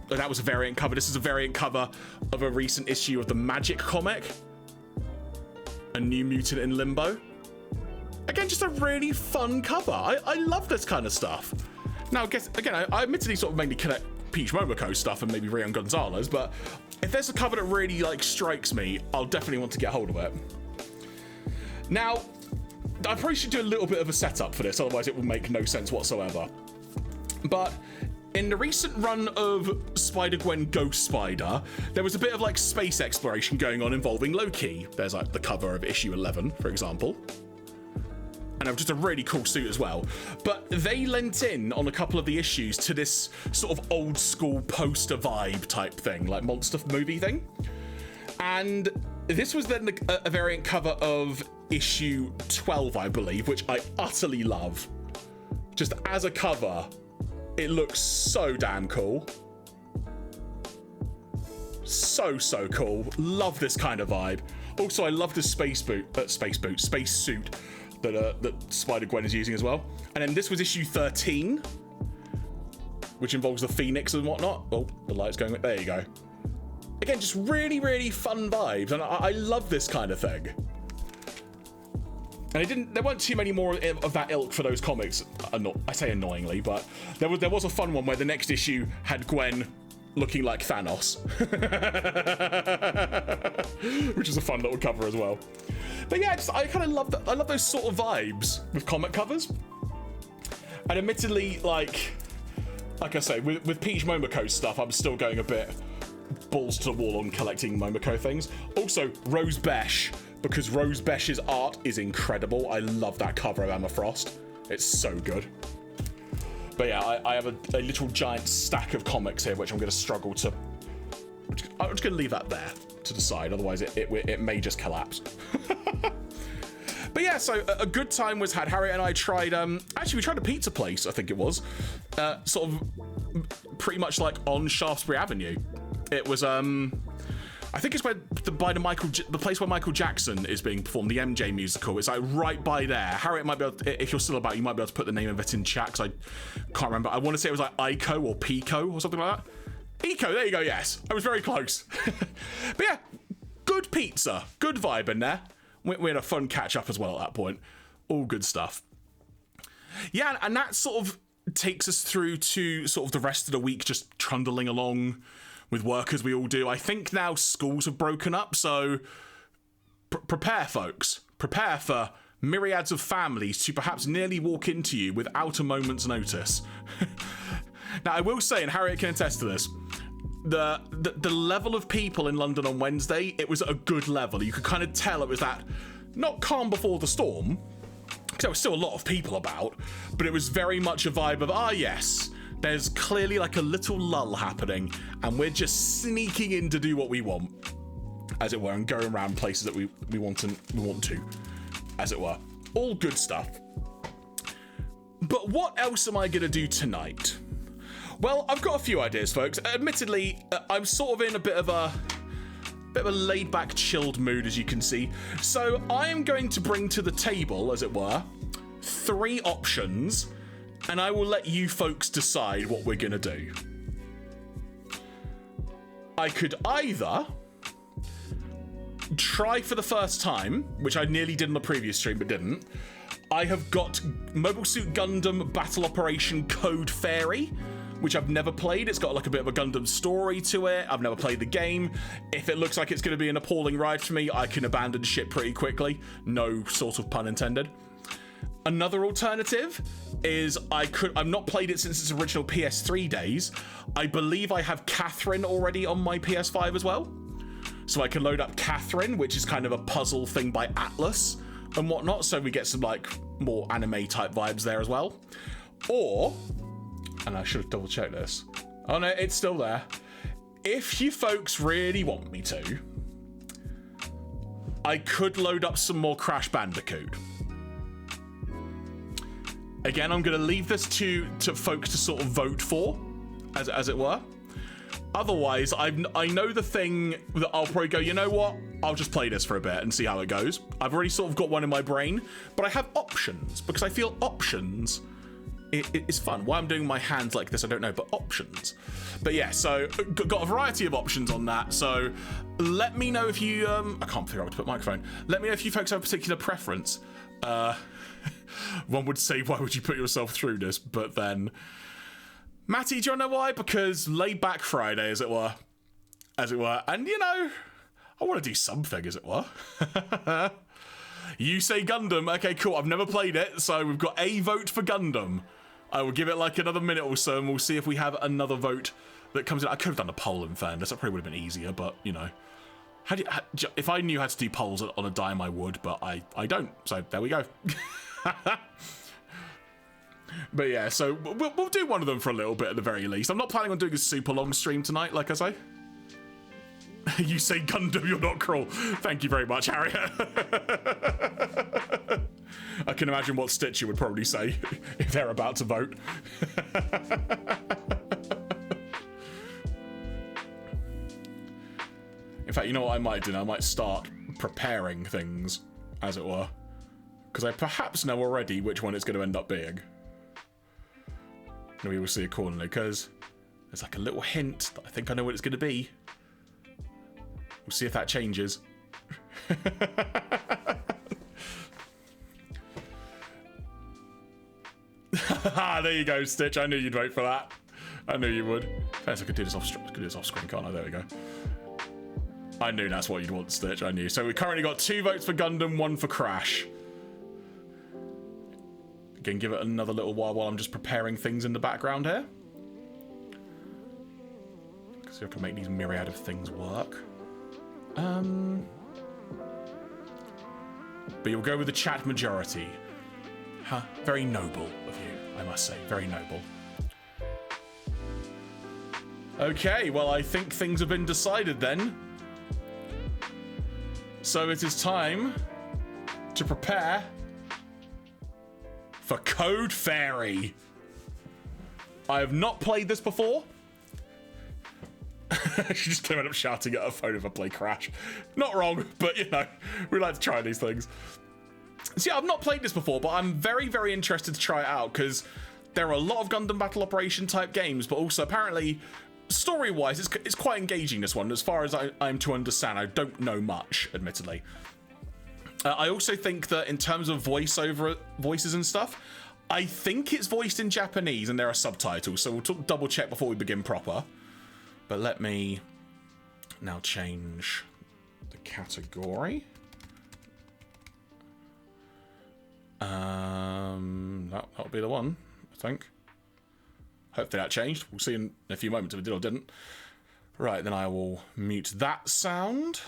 Speaker 1: that was a variant cover. This is a variant cover of a recent issue of the Magic comic, A New Mutant in Limbo. Again, just a really fun cover. I love this kind of stuff. Now, I admittedly sort of mainly collect Peach Momoko stuff and maybe Rayon Gonzalez, but if there's a cover that really like strikes me, I'll definitely want to get hold of it. Now, I probably should do a little bit of a setup for this, otherwise it will make no sense whatsoever. But in the recent run of Spider-Gwen Ghost Spider, there was a bit of like space exploration going on involving Loki. There's like the cover of issue 11, for example. And it was just a really cool suit as well. But they lent in on a couple of the issues to this sort of old school poster vibe type thing, like monster movie thing. And this was then a variant cover of issue 12, I believe, which I utterly love. Just as a cover, it looks so damn cool. So cool. Love this kind of vibe. Also, I love the space suit that Spider-Gwen is using as well. And then this was issue 13, which involves the Phoenix and whatnot. Oh, the light's going. There you go. Again, just really, really fun vibes, and I love this kind of thing. And there weren't too many more of that ilk for those comics. I say annoyingly, but there was a fun one where the next issue had Gwen looking like Thanos, which is a fun little cover as well. But yeah, I kind of love that. I love those sort of vibes with comic covers. And admittedly, like I say, with Peach Momoko stuff, I'm still going a bit balls to the wall on collecting Momoko things. Also, Rose Besh, because Rose Besh's art is incredible. I love that cover of Emma Frost. It's so good. But yeah, I have a little giant stack of comics here, which I'm going to struggle to... I'm just going to leave that there to the side, otherwise it may just collapse. But yeah, so a good time was had. Harriet and I tried, actually we tried a pizza place, I think it was, sort of pretty much like on Shaftesbury Avenue. It was, I think it's where the place where Michael Jackson is being performed, the MJ musical. It's like right by there. Harriet might be able to, if you're still about, you might be able to put the name of it in chat, because I can't remember. I want to say it was like Ico or Pico or something like that. Eco, there you go, yes. I was very close. But yeah, good pizza, good vibe in there. We had a fun catch up as well at that point. All good stuff. Yeah, and that sort of takes us through to sort of the rest of the week, just trundling along with work as we all do. I think now schools have broken up, so prepare, folks. Prepare for myriads of families to perhaps nearly walk into you without a moment's notice. Now, I will say, and Harriet can attest to this, the level of people in London on Wednesday, it was at a good level. You could kind of tell it was that, not calm before the storm, because there was still a lot of people about, but it was very much a vibe of, yes, there's clearly like a little lull happening, and we're just sneaking in to do what we want, as it were, and going around places that we want to, as it were. All good stuff. But what else am I going to do tonight? Well, I've got a few ideas, folks. Admittedly, I'm sort of in a bit of a laid-back, chilled mood, as you can see. So I am going to bring to the table, as it were, 3 options, and I will let you folks decide what we're going to do. I could either try for the first time, which I nearly did in the previous stream but didn't. I have got Mobile Suit Gundam Battle Operation Code Fairy, which I've never played. It's got like a bit of a Gundam story to it. I've never played the game. If it looks like it's going to be an appalling ride for me, I can abandon ship pretty quickly. No sort of pun intended. Another alternative is I've not played it since its original PS3 days. I believe I have Catherine already on my PS5 as well. So I can load up Catherine, which is kind of a puzzle thing by Atlas and whatnot. So we get some like more anime type vibes there as well. Or, and I should have double checked this. Oh no, it's still there. If you folks really want me to, I could load up some more Crash Bandicoot. Again, I'm going to leave this to folks to sort of vote for, as it were. Otherwise, I know the thing that I'll probably go, you know what? I'll just play this for a bit and see how it goes. I've already sort of got one in my brain, but I have options because I feel options it's fun. Why I'm doing my hands like this, I don't know, but options. But yeah, so got a variety of options on that. So let me know if you, I can't figure out where to put microphone. Let me know if you folks have a particular preference. One would say, why would you put yourself through this? But then, Matty, do you know why? Because laid back Friday, as it were. And you know, I want to do something, as it were. You say Gundam. Okay, cool. I've never played it, so we've got a vote for Gundam. I will give it like another minute or so, and we'll see if we have another vote that comes in. I could have done a poll in fairness. That probably would have been easier, but, you know. If I knew how to do polls on a dime, I would, but I don't. So there we go. But yeah, so we'll do one of them for a little bit at the very least. I'm not planning on doing a super long stream tonight, like I say. You say Gundam, you're not cruel. Thank you very much, Harriet. I can imagine what Stitcher would probably say if they're about to vote. In fact, you know what I might do? I might start preparing things, as it were. Because I perhaps know already which one it's going to end up being. And we will see accordingly, because there's like a little hint that I think I know what it's going to be. We'll see if that changes. There you go, Stitch. I knew you'd vote for that. I knew you would. First, I could do this off screen, can't I? There we go. I knew that's what you'd want, Stitch. I knew. So we currently got 2 votes for Gundam, 1 for Crash. Again, give it another little while I'm just preparing things in the background here. See if I can make these myriad of things work. But you'll go with the chat majority. Huh? Very noble of you, I must say. Very noble. Okay, well, I think things have been decided then. So it is time to prepare for Code Fairy. I have not played this before. She just came up shouting at her phone if I play Crash. Not wrong, but you know, we like to try these things. So yeah, I've not played this before, but I'm very, very interested to try it out because there are a lot of Gundam Battle Operation type games, but also apparently story-wise, it's quite engaging, this one, as far as I'm to understand. I don't know much, admittedly. I also think that in terms of voices and stuff, I think it's voiced in Japanese and there are subtitles, so we'll double check before we begin proper. But let me now change the category. That'll be the one, I think. Hopefully that changed. We'll see in a few moments if it did or didn't. Right, then I will mute that sound.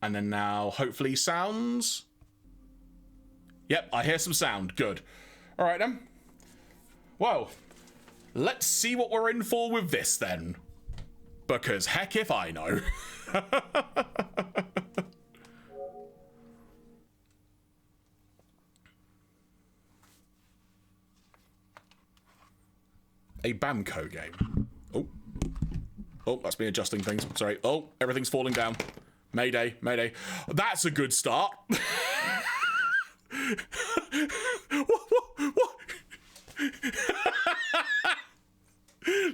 Speaker 1: And then now, hopefully, sounds. Yep, I hear some sound. Good. All right, then. Well, let's see what we're in for with this, then. Because heck if I know. A Bamco game. Oh, that's me adjusting things. Sorry. Oh, everything's falling down. Mayday, mayday. That's a good start. What?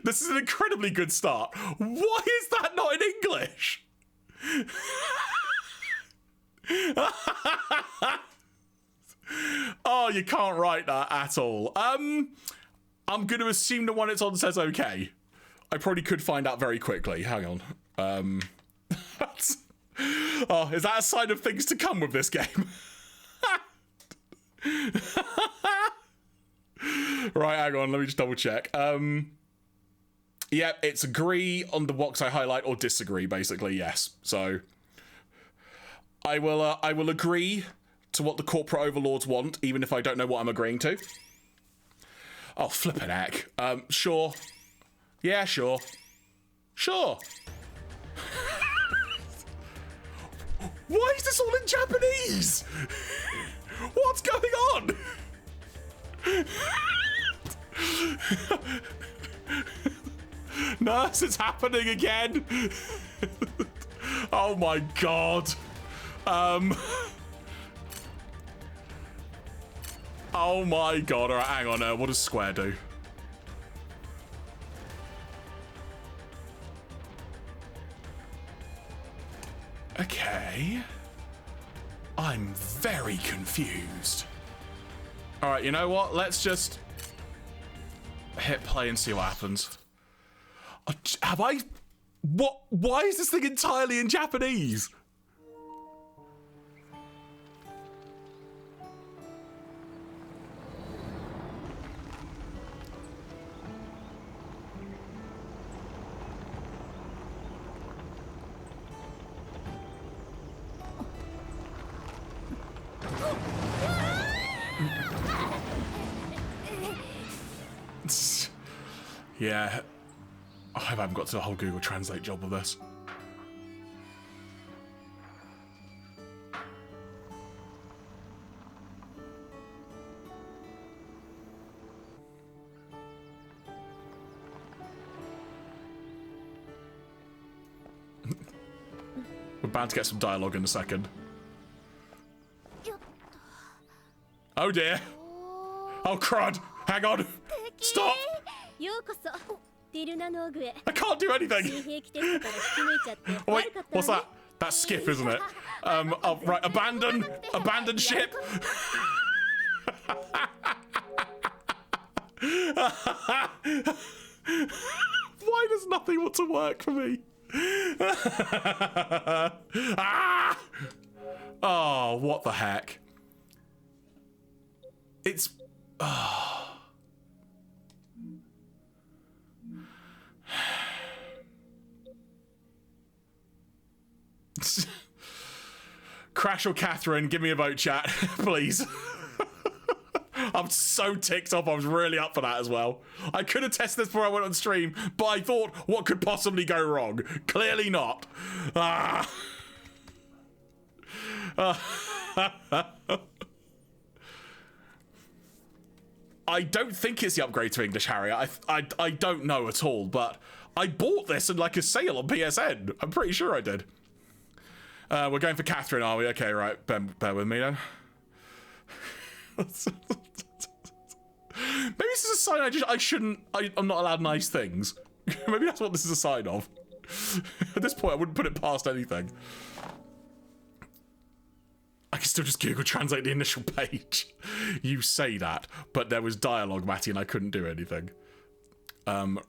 Speaker 1: This is an incredibly good start. Why is that not in English? Oh, you can't write that at all. I'm going to assume the one it's on says okay. I probably could find out very quickly. Hang on. Oh, is that a sign of things to come with this game? Right, hang on. Let me just double check. Yeah, it's agree on the box I highlight or disagree, basically, yes. So I will agree to what the corporate overlords want, even if I don't know what I'm agreeing to. Oh, flippin' heck. Sure. Yeah, sure. Sure. Why is this all in Japanese? What's going on? Nurse, it's happening again. Oh my god. Oh my god. All right, hang on. What does Square do? Okay. I'm very confused. All right, you know what? Let's just hit play and see what happens. Have I... What? Why is this thing entirely in Japanese? Yeah, I haven't got to the whole Google Translate job of this. We're bound to get some dialogue in a second. Oh dear. Oh crud. Hang on. Stop. I can't do anything. Oh, wait, what's that? That's skip, isn't it? Oh, right, abandon ship. Why does nothing want to work for me? Ah! Oh, what the heck? It's... Oh. Crash or Catherine, give me a vote, chat, please. I'm so ticked off. I was really up for that as well. I could have tested this before I went on stream, but I thought, what could possibly go wrong? Clearly not. Ah. I don't think it's the upgrade to English Harrier. I don't know at all, but I bought this in like a sale on PSN. I'm pretty sure I did. We're going for Catherine, are we? Okay, right. Bear with me then. Maybe this is a sign I'm not allowed nice things. Maybe that's what this is a sign of. At this point, I wouldn't put it past anything. I can still just Google Translate the initial page. You say that, but there was dialogue, Matty, and I couldn't do anything.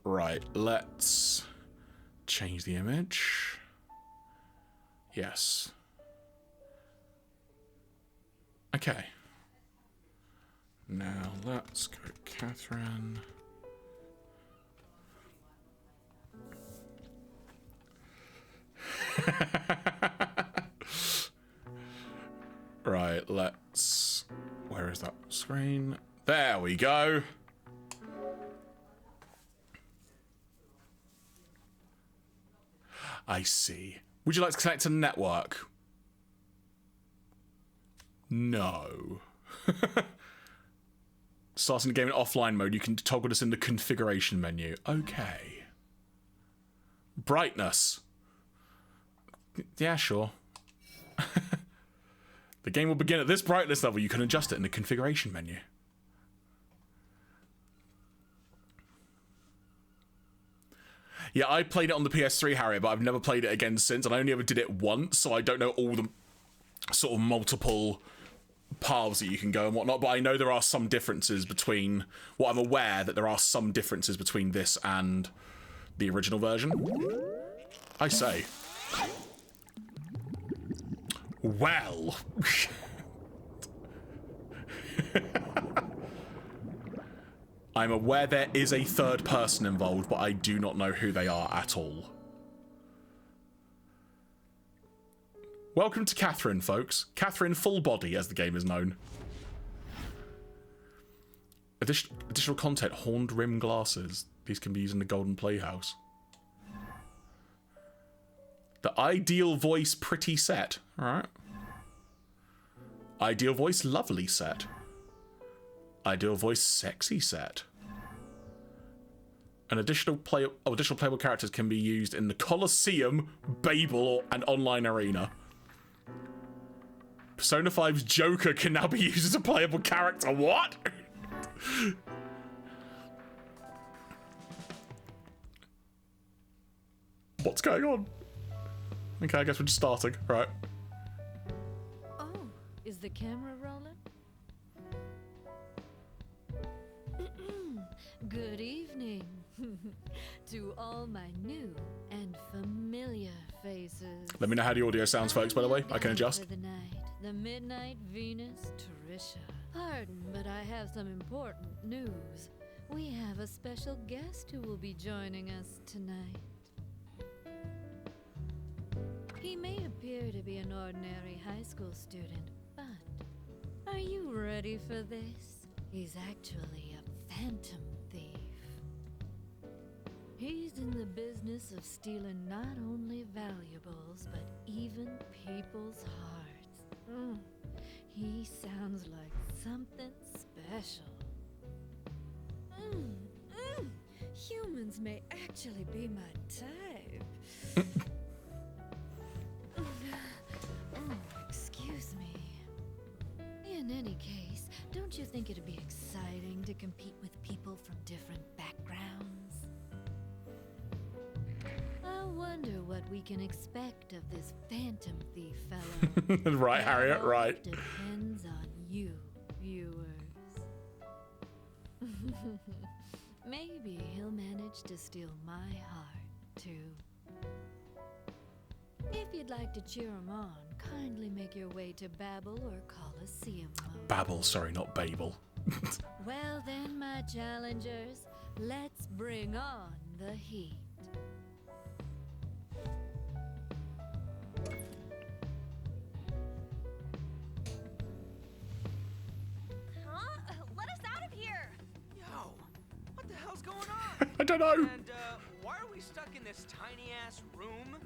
Speaker 1: Right, let's change the image. Yes. Okay. Now let's go Catherine. Right, let's... Where is that screen? There we go. I see. Would you like to connect to the network? No. Starting the game in offline mode, you can toggle this in the configuration menu. Okay. Brightness. Yeah, sure. The game will begin at this brightness level. You can adjust it in the configuration menu. Yeah, I played it on the PS3, Harriet, but I've never played it again since, and I only ever did it once, so I don't know all the sort of multiple paths that you can go and whatnot, but I know there are some differences between... Well, I'm aware that there are some differences between this and the original version. I say. Well... I'm aware there is a third person involved, but I do not know who they are at all. Welcome to Catherine, folks. Catherine Full Body, as the game is known. Additional content, horned rim glasses. These can be used in the Golden Playhouse. The ideal voice pretty set. Alright. Ideal voice lovely set. Ideal voice sexy set. And additional playable characters can be used in the Colosseum, Babel, and online arena. Persona 5's Joker can now be used as a playable character. What? What's going on? Okay, I guess we're just starting. Right.
Speaker 2: Oh, is the camera rolling? Good evening to all my new and familiar faces.
Speaker 1: Let me know how the audio sounds, folks, by the way. I can adjust.
Speaker 2: For the night, the Midnight Venus Trisha. Pardon, but I have some important news. We have a special guest who will be joining us tonight. He may appear to be an ordinary high school student, but are you ready for this? He's actually a phantom thief. He's in the business of stealing not only valuables, but even people's hearts. He sounds like something special. Humans may actually be my type. Excuse me. In any case, don't you think it'd be exciting to compete with people from different backgrounds? I wonder what we can expect of this phantom thief fellow.
Speaker 1: Right, Harriet, right.
Speaker 2: Depends on you, viewers. Maybe he'll manage to steal my heart, too. If you'd like to cheer him on, kindly make your way to Babel or Colosseum mode.
Speaker 1: Babel, sorry, not Babel.
Speaker 2: Well then, my challengers, let's bring on the heat.
Speaker 3: Huh?
Speaker 1: don't know.
Speaker 3: And, why are we stuck in this tiny-ass room?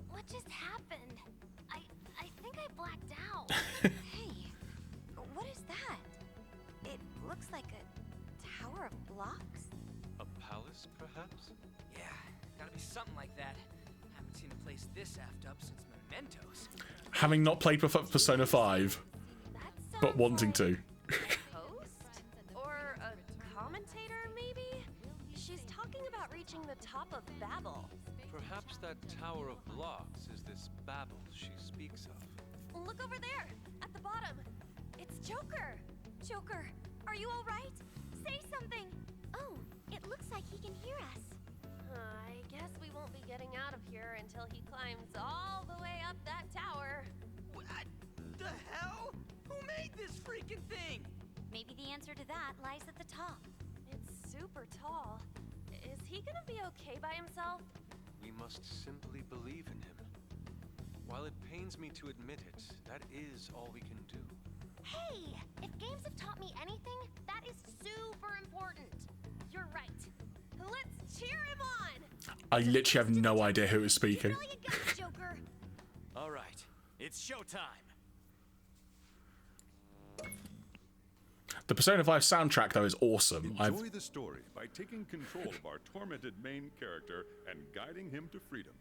Speaker 4: What just happened? I think I blacked out. Hey, what is that? It looks like a tower of blocks.
Speaker 5: A palace, perhaps?
Speaker 3: Yeah, gotta be something like that. Haven't seen a place this effed up since Mementos.
Speaker 1: Having not played Persona 5,
Speaker 4: That
Speaker 1: but
Speaker 4: sounds
Speaker 1: wanting
Speaker 4: like
Speaker 1: to.
Speaker 4: a host? Or a commentator, maybe? She's talking about reaching the top of Babel.
Speaker 5: Perhaps that tower of blocks is this Babel she speaks of.
Speaker 4: Look over there, at the bottom. It's Joker. Joker, are you all right? Say something. Oh, it looks like he can hear us. I guess we won't be getting out of here until he climbs all the way up that tower.
Speaker 3: What the hell? Who made this freaking thing?
Speaker 4: Maybe the answer to that lies at the top. It's super tall. Is he gonna be okay by himself?
Speaker 5: We must simply believe in him. While it pains me to admit it, that is all we can do.
Speaker 4: Hey, if games have taught me anything, that is super important. You're right. Let's cheer him on.
Speaker 1: I literally have no idea who is speaking.
Speaker 4: You really got it, Joker.
Speaker 3: All right, it's showtime.
Speaker 1: The Persona 5 soundtrack, though, is awesome.
Speaker 6: Enjoy the story by taking control of our tormented main character and guiding him to freedom.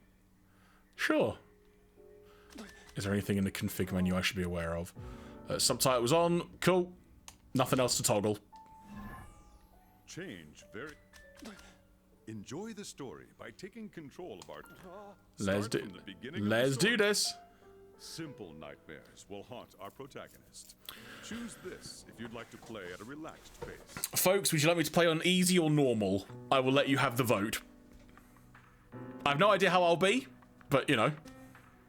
Speaker 1: Sure. Is there anything in the config menu I should be aware of? Subtitles on. Cool. Nothing else to toggle.
Speaker 6: Change very... Enjoy the story by taking control of our...
Speaker 1: Let's
Speaker 6: Start
Speaker 1: do.
Speaker 6: from the beginning of the
Speaker 1: Let's do
Speaker 6: story.
Speaker 1: this.
Speaker 6: Simple nightmares will haunt our protagonist. Choose this if you'd like to play at a relaxed pace.
Speaker 1: Folks, would you like me to play on easy or normal? I will let you have the vote. I have no idea how I'll be, but you know.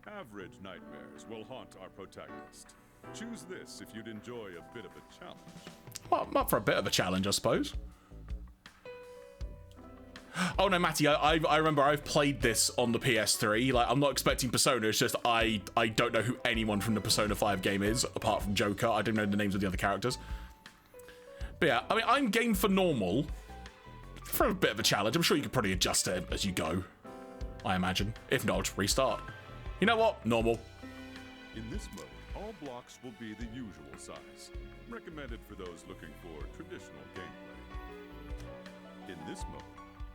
Speaker 6: Average nightmares will haunt our protagonist. Choose this if you'd enjoy a bit of a challenge.
Speaker 1: Well, I'm up for a bit of a challenge, I suppose. Oh no, Matty, I remember I've played this on the PS3. Like, I'm not expecting Persona, it's just I don't know who anyone from the Persona 5 game is, apart from Joker. I don't know the names of the other characters. But yeah, I mean, I'm game for normal. For a bit of a challenge. I'm sure you could probably adjust it as you go, I imagine. If not, just restart. You know what? Normal.
Speaker 6: In this mode, all blocks will be the usual size, recommended for those looking for traditional gameplay. In this mode,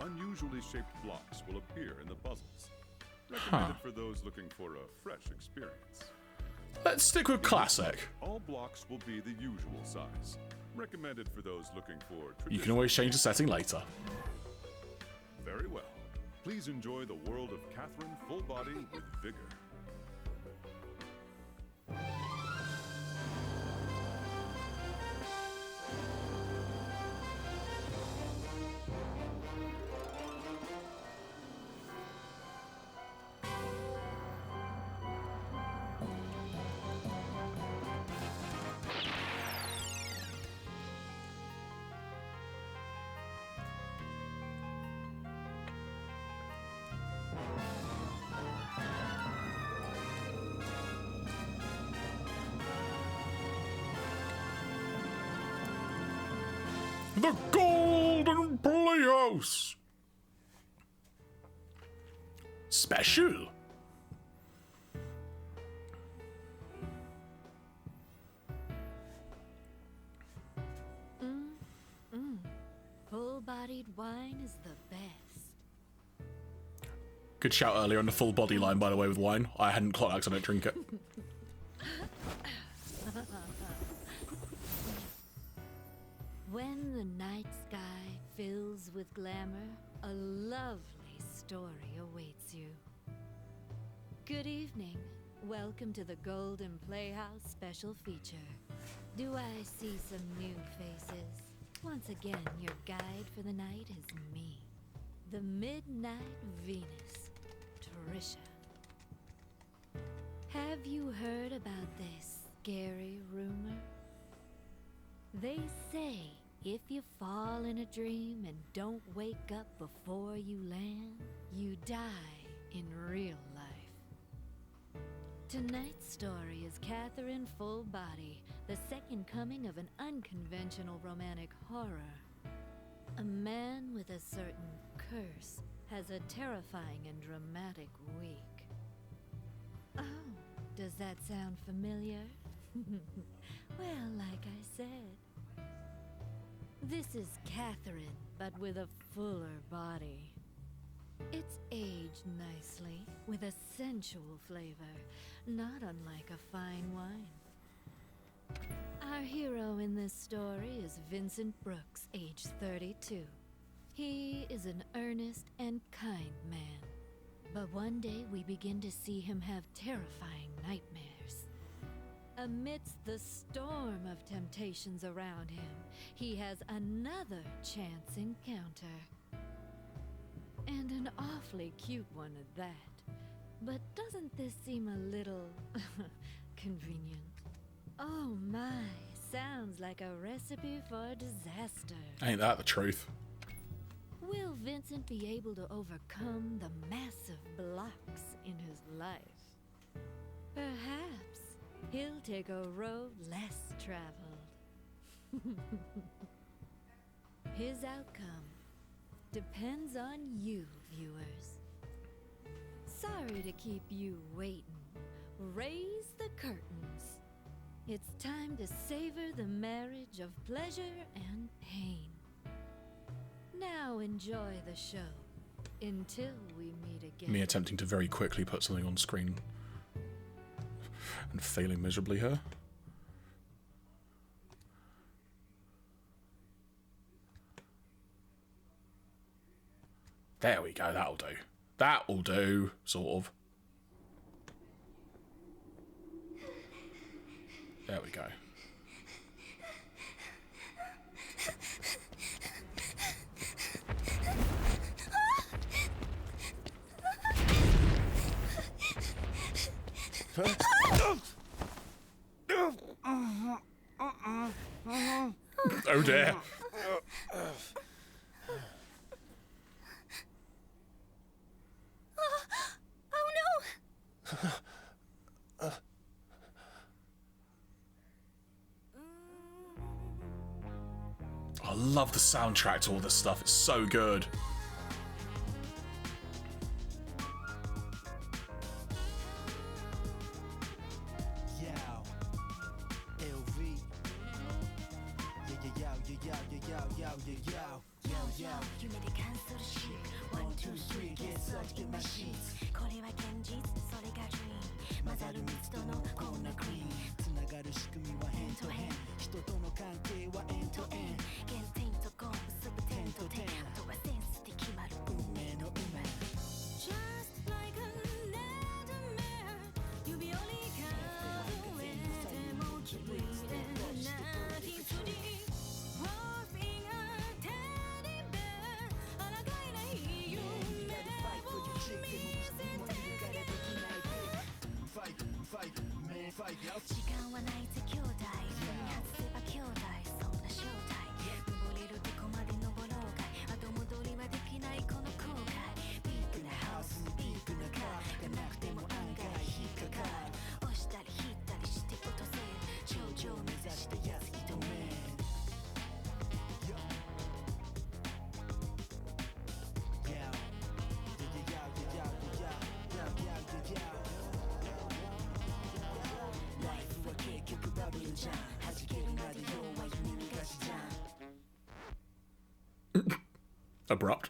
Speaker 6: unusually shaped blocks will appear in the puzzles, recommended for those looking for a fresh experience.
Speaker 1: Let's stick with classic.
Speaker 6: All blocks will be the usual size, recommended for those looking for traditional...
Speaker 1: You can always change the setting later.
Speaker 6: Very well. Please enjoy the world of Catherine Full Body with vigor.
Speaker 1: The Golden Playhouse! Special!
Speaker 2: Full-bodied wine is the best.
Speaker 1: Good shout earlier on the full body line, by the way, with wine. I hadn't clocked that because I don't drink it.
Speaker 2: When the night sky fills with glamour, a lovely story awaits you. Good evening. Welcome to the Golden Playhouse special feature. Do I see some new faces? Once again, your guide for the night is me, the Midnight Venus, Trisha. Have you heard about this scary rumor? They say if you fall in a dream and don't wake up before you land, you die in real life. Tonight's story is Catherine Full Body, the second coming of an unconventional romantic horror. A man with a certain curse has a terrifying and dramatic week. Oh, does that sound familiar? Well, like I said, this is Catherine, but with a fuller body. It's aged nicely, with a sensual flavor, not unlike a fine wine. Our hero in this story is Vincent Brooks, age 32. He is an earnest and kind man. But one day we begin to see him have terrifying nightmares. Amidst the storm of temptations around him, he has another chance encounter. And an awfully cute one at that. But doesn't this seem a little convenient? Oh my, sounds like a recipe for disaster.
Speaker 1: Ain't that the truth?
Speaker 2: Will Vincent be able to overcome the massive blocks in his life? Perhaps he'll take a road less traveled. His outcome depends on you, viewers. Sorry to keep you waiting. Raise the curtains. It's time to savor the marriage of pleasure and pain. Now enjoy the show, until we meet again.
Speaker 1: Me attempting to very quickly put something on screen and failing miserably here. There we go, that'll do. That'll do, sort of. There we go. Oh dear.
Speaker 4: Oh no!
Speaker 1: I love the soundtrack to all this stuff. It's so good. Abrupt.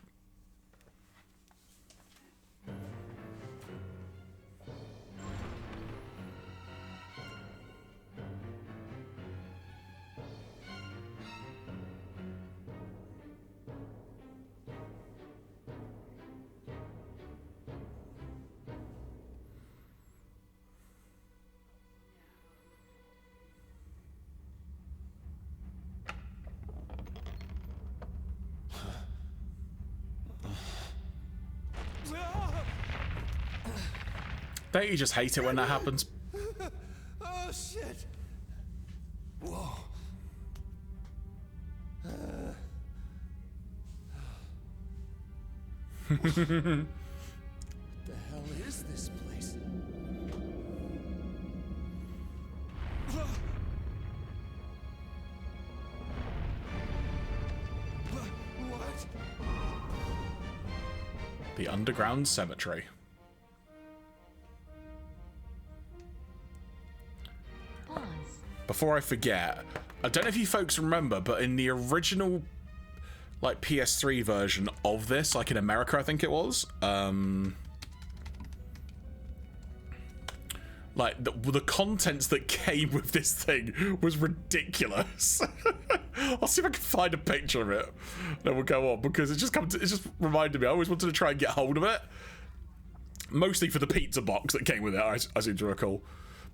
Speaker 1: Don't you just hate it when that happens?
Speaker 7: Oh shit! Whoa. What the hell is this place? What?
Speaker 1: The underground cemetery.
Speaker 2: Pause.
Speaker 1: Before I forget, I don't know if you folks remember, but in the original, like, PS3 version of this, like in America, I think it was, like, the contents that came with this thing was ridiculous. I'll see if I can find a picture of it, then we'll go on, because it just reminded me, I always wanted to try and get hold of it. Mostly for the pizza box that came with it, I seem to recall.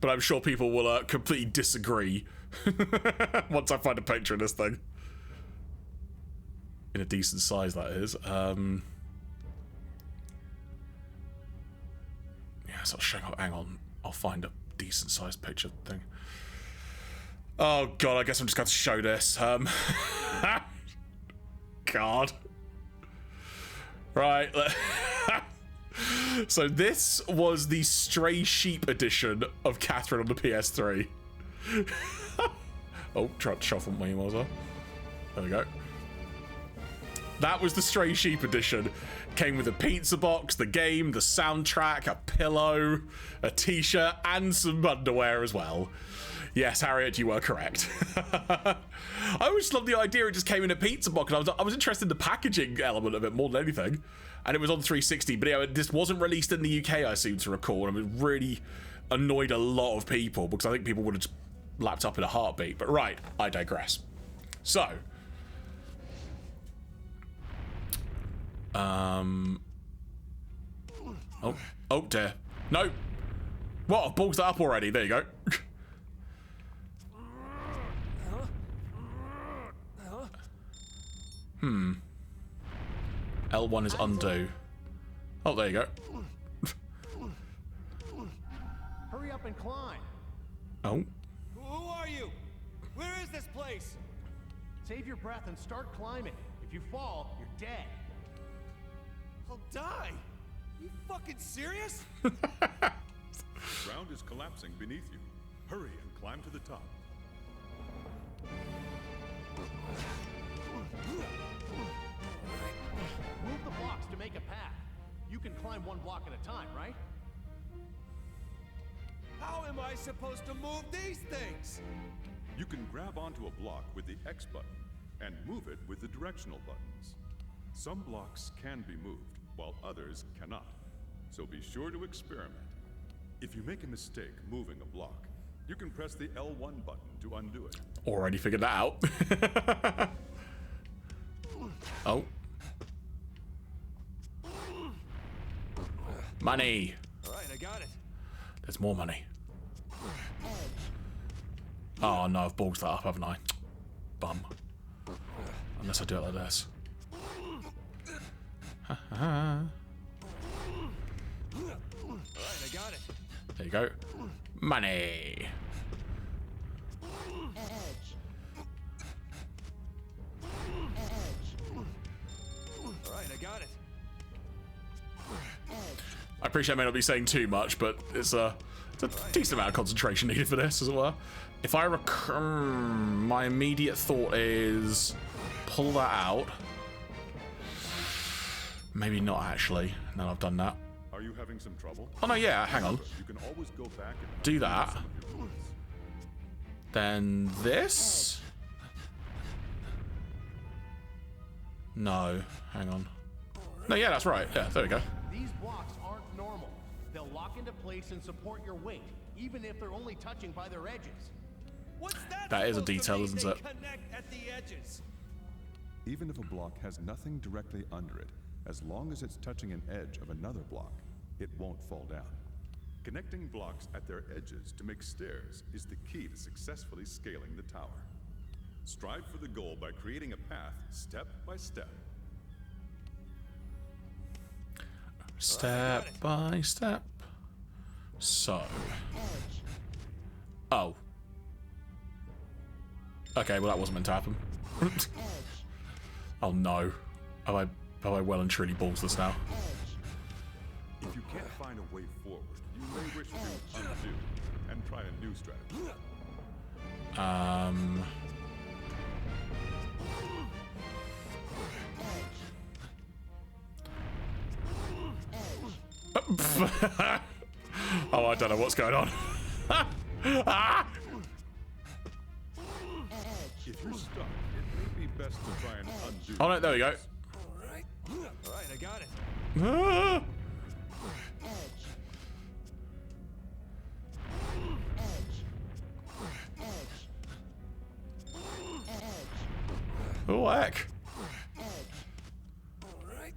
Speaker 1: But I'm sure people will completely disagree once I find a picture of this thing. In a decent size, that is. Yeah, so hang on. I'll find a decent sized picture thing. Oh god, I guess I'm just going to show this. God. Right. So this was the Stray Sheep edition of Catherine on the PS3. Oh, tried to shuffle my emails up. There we go. That was the Stray Sheep edition. Came with a pizza box, the game, the soundtrack, a pillow, a t-shirt, and some underwear as well. Yes, Harriet, you were correct. I always loved the idea it just came in a pizza box, and I was interested in the packaging element of it more than anything. And it was on 360, but yeah, this wasn't released in the UK, I seem to recall, and it really annoyed a lot of people, because I think people would have just lapped up in a heartbeat. But right, I digress. So, oh dear. No. What? I've ballsed that up already. There you go. L1 is undo. Oh, there you go.
Speaker 8: Hurry up and climb.
Speaker 1: Oh.
Speaker 8: Who are you? Where is this place? Save your breath and start climbing. If you fall, you're dead. I'll die. You fucking serious?
Speaker 6: The ground is collapsing beneath you. Hurry and climb to the top.
Speaker 8: Move the blocks to make a path. You can climb one block at a time, right? How am I supposed to move these things?
Speaker 6: You can grab onto a block with the X button and move it with the directional buttons. Some blocks can be moved, while others cannot. So be sure to experiment. If you make a mistake moving a block, you can press the L1 button to undo it.
Speaker 1: Already figured that out. Oh. Money.
Speaker 8: All right, I got it.
Speaker 1: There's more money. Oh no, I've ballsed that up, haven't I? Bum. Unless I do it like this.
Speaker 8: All right, I got it.
Speaker 1: There you go. Money.
Speaker 8: All right, I got it.
Speaker 1: I appreciate I may not be saying too much, but it's a decent amount of concentration needed for this, as it were. If I my immediate thought is pull that out. Maybe not actually. Now I've done that.
Speaker 6: Are you having some trouble?
Speaker 1: Oh no, yeah. Hang on.
Speaker 6: You can always go back and
Speaker 1: Do that.
Speaker 6: some of your moves.
Speaker 1: Then this. No, hang on. No, yeah, that's right. Yeah, there we go.
Speaker 8: These blocks aren't normal. They'll lock into place and support your weight, even if they're only touching by their edges. What's that?
Speaker 1: That is a
Speaker 8: supposed to
Speaker 1: detail,
Speaker 8: mean?
Speaker 1: isn't
Speaker 8: They
Speaker 1: it?
Speaker 8: connect at the edges.
Speaker 6: Even if a block has nothing directly under it, as long as it's touching an edge of another block, it won't fall down. Connecting blocks at their edges to make stairs is the key to successfully scaling the tower. Strive for the goal by creating a path step by step.
Speaker 1: Step by step. So. Oh. Okay, well that wasn't meant to happen. Oh no. Have I well and truly balls this now?
Speaker 6: If you can't find a way forward, you may wish to undo and try a new strategy.
Speaker 1: Oh, I don't know what's going on. Ah!
Speaker 6: If you're stuck, it may be best to try and undo.
Speaker 1: Oh no, there we go.
Speaker 8: Alright, I got it.
Speaker 1: Ah! Oh, heck.
Speaker 8: Alright,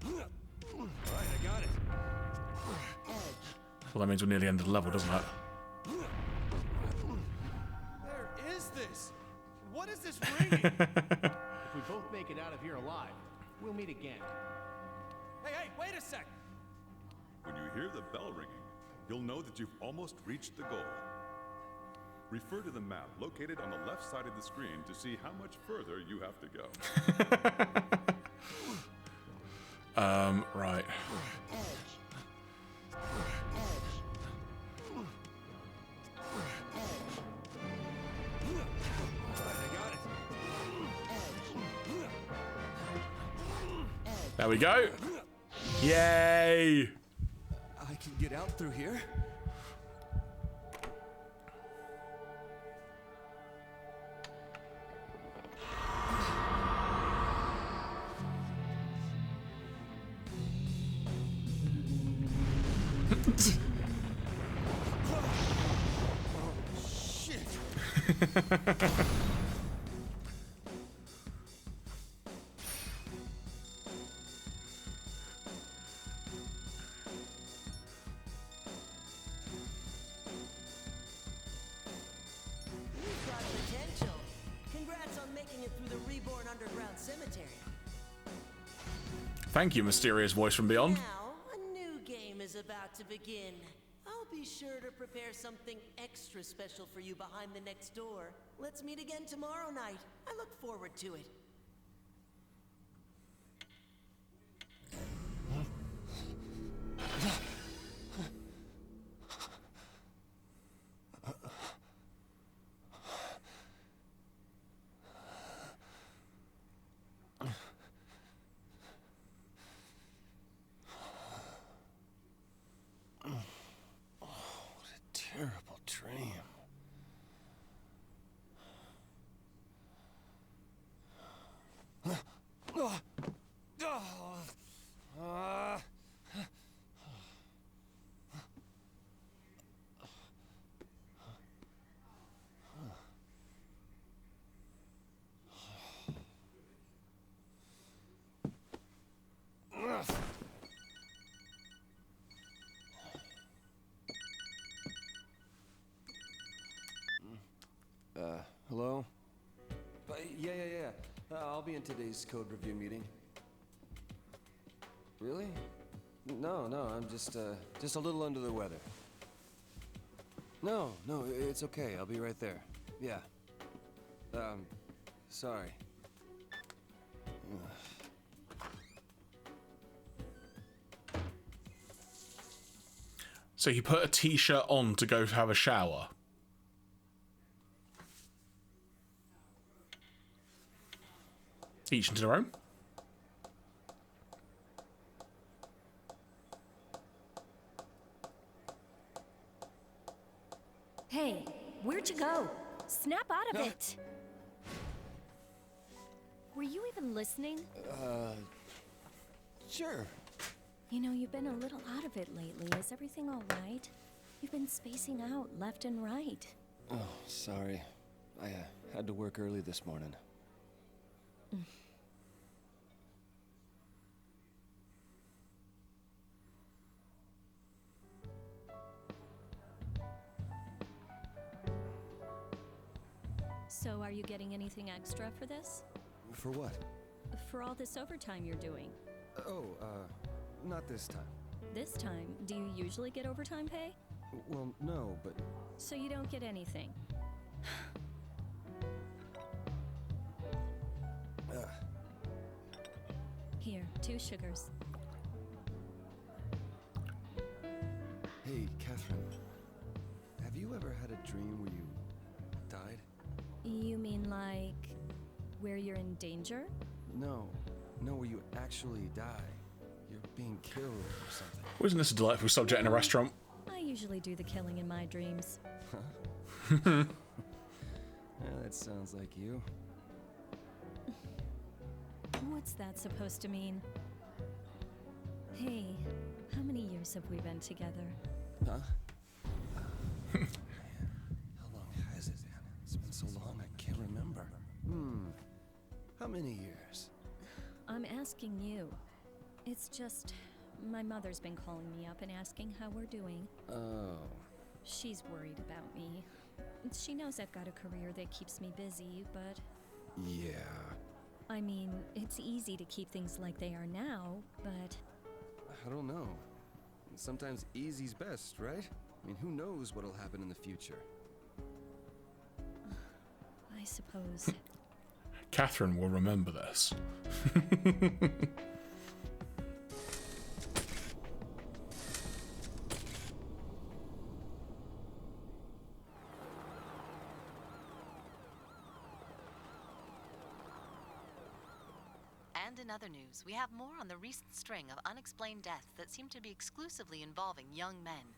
Speaker 8: I got it.
Speaker 1: Well, that means we're near the end of the level, doesn't it?
Speaker 8: Where is this? What is this ringing? If we both make it out of here alive, we'll meet again. Hey, wait a sec!
Speaker 6: When you hear the bell ringing, you'll know that you've almost reached the goal. Refer to the map located on the left side of the screen to see how much further you have to go.
Speaker 1: Right. There we go. Yay!
Speaker 8: I can get out through here?
Speaker 1: Thank you, mysterious voice from beyond.
Speaker 9: Now, a new game is about to begin. I'll be sure to prepare something extra special for you behind the next door. Let's meet again tomorrow night. I look forward to it.
Speaker 8: Terrible dream. Hello? Yeah. I'll be in today's code review meeting. Really? No, I'm just a little under the weather. No, it's okay. I'll be right there. Yeah. Sorry.
Speaker 1: So he put a t-shirt on to go have a shower. Each into their own.
Speaker 2: Hey, where'd you go? Snap out of it! Were you even listening?
Speaker 8: Sure.
Speaker 2: You know, you've been a little out of it lately. Is everything all right? You've been spacing out left and right.
Speaker 8: Oh, sorry. I had to work early this morning.
Speaker 2: So are you getting anything extra for this?
Speaker 8: For what?
Speaker 2: For all this overtime you're doing.
Speaker 8: Not this time.
Speaker 2: This time, do you usually get overtime pay?
Speaker 8: Well, no, but...
Speaker 2: So you don't get anything. Here, 2 sugars.
Speaker 8: Hey, Catherine. Have you ever had a dream where you died?
Speaker 2: You mean like where you're in danger?
Speaker 8: No, where you actually die.
Speaker 10: you're being killed or something.
Speaker 1: Wasn't this a delightful subject in a restaurant?
Speaker 11: I usually do the killing in my dreams.
Speaker 10: Yeah, that sounds like you.
Speaker 11: What's that supposed to mean? Hey, how many years have we been together?
Speaker 10: Huh? Man, how long has it? It's been so long I can't remember. How many years?
Speaker 11: I'm asking you. It's just, my mother's been calling me up and asking how we're doing.
Speaker 10: Oh.
Speaker 11: She's worried about me. She knows I've got a career that keeps me busy, but...
Speaker 10: Yeah.
Speaker 11: I mean, it's easy to keep things like they are now, but...
Speaker 10: I don't know. Sometimes easy's best, right? I mean, who knows what'll happen in the future?
Speaker 11: I suppose.
Speaker 1: Catherine will remember this.
Speaker 12: And in other news, we have more on the recent string of unexplained deaths that seem to be exclusively involving young men.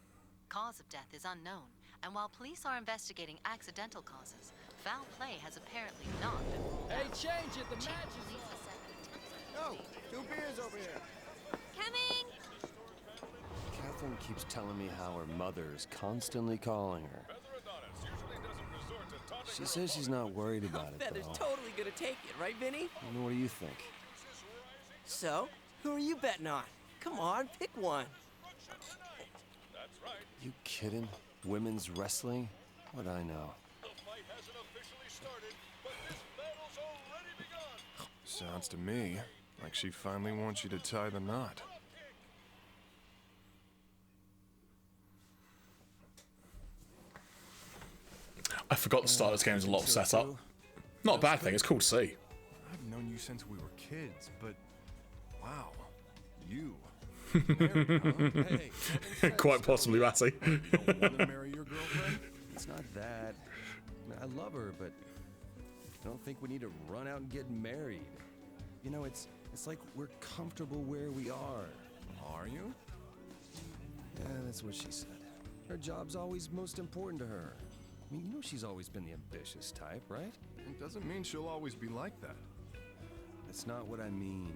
Speaker 12: Cause of death is unknown, and while police are investigating accidental causes, foul play has apparently not been ruled out.
Speaker 8: Change it, the match is on. No, 2 beers over here.
Speaker 4: Coming!
Speaker 10: Catherine keeps telling me how her mother's constantly calling her. She says she's not worried about it,
Speaker 9: Feather's
Speaker 10: though.
Speaker 9: totally gonna take it, right, Vinny?
Speaker 10: And what do you think?
Speaker 9: So, who are you betting on? Come on, pick one.
Speaker 10: You kidding? Women's wrestling? What I know.
Speaker 5: Sounds to me like she finally wants you to tie the knot.
Speaker 1: I forgot the start of this game is a lot of setup. Not a bad thing, it's cool to see.
Speaker 5: I've known you since we were kids, but wow, you. Married, huh? Hey,
Speaker 1: Quite possibly, Ratty.
Speaker 5: You don't want to marry your girlfriend?
Speaker 10: It's not that. I mean, I love her, but I don't think we need to run out and get married. You know, it's like we're comfortable where we are.
Speaker 5: Are you?
Speaker 10: Yeah, that's what she said. Her job's always most important to her. I mean, you know she's always been the ambitious type, right?
Speaker 5: It doesn't mean she'll always be like that.
Speaker 10: That's not what I mean.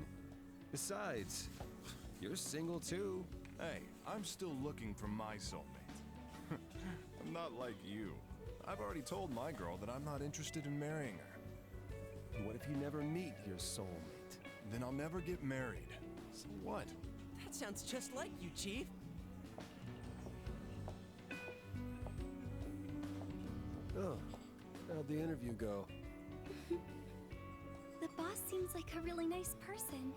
Speaker 10: Besides, you're single too.
Speaker 5: Hey, I'm still looking for my soulmate. I'm not like you. I've already told my girl that I'm not interested in marrying her.
Speaker 10: What if you never meet your soulmate?
Speaker 5: Then I'll never get married. So what?
Speaker 9: That sounds just like you, Chief.
Speaker 10: Oh, how'd the interview go?
Speaker 4: The boss seems like a really nice person.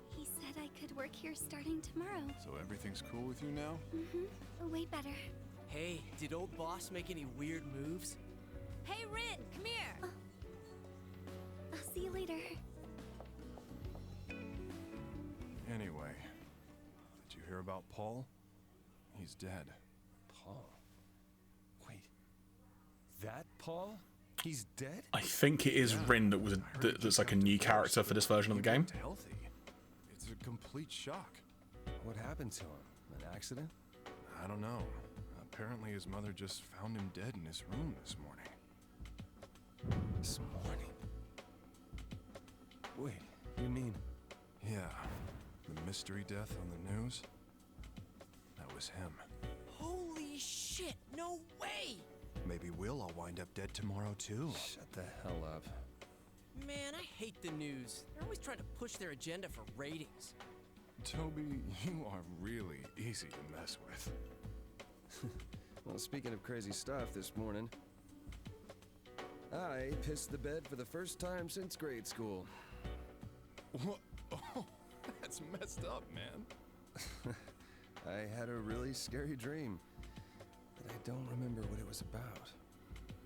Speaker 4: He said I could work here starting tomorrow.
Speaker 5: So everything's cool with you now?
Speaker 4: Way better.
Speaker 9: Hey, did old boss make any weird moves?
Speaker 2: Hey, Rin, come here!
Speaker 4: I'll see you later.
Speaker 5: Anyway, did you hear about Paul? He's dead.
Speaker 10: Paul? Wait, that Paul? He's dead?
Speaker 1: I think it is Rin that was that's like a new character for this version of the game.
Speaker 5: Healthy. It's a complete shock.
Speaker 10: What happened to him? An accident?
Speaker 5: I don't know. Apparently his mother just found him dead in his room this morning.
Speaker 10: This morning? Wait, you mean?
Speaker 5: Yeah, the mystery death on the news. That was him.
Speaker 9: Holy shit, no way!
Speaker 5: Maybe we'll all wind up dead tomorrow too.
Speaker 10: Shut the hell up.
Speaker 9: Man, I hate the news. They're always trying to push their agenda for ratings.
Speaker 5: Toby, you are really easy to mess with.
Speaker 10: Well, speaking of crazy stuff, this morning, I pissed the bed for the first time since grade school.
Speaker 5: What? Oh, that's messed up, man.
Speaker 10: I had a really scary dream, but I don't remember what it was about.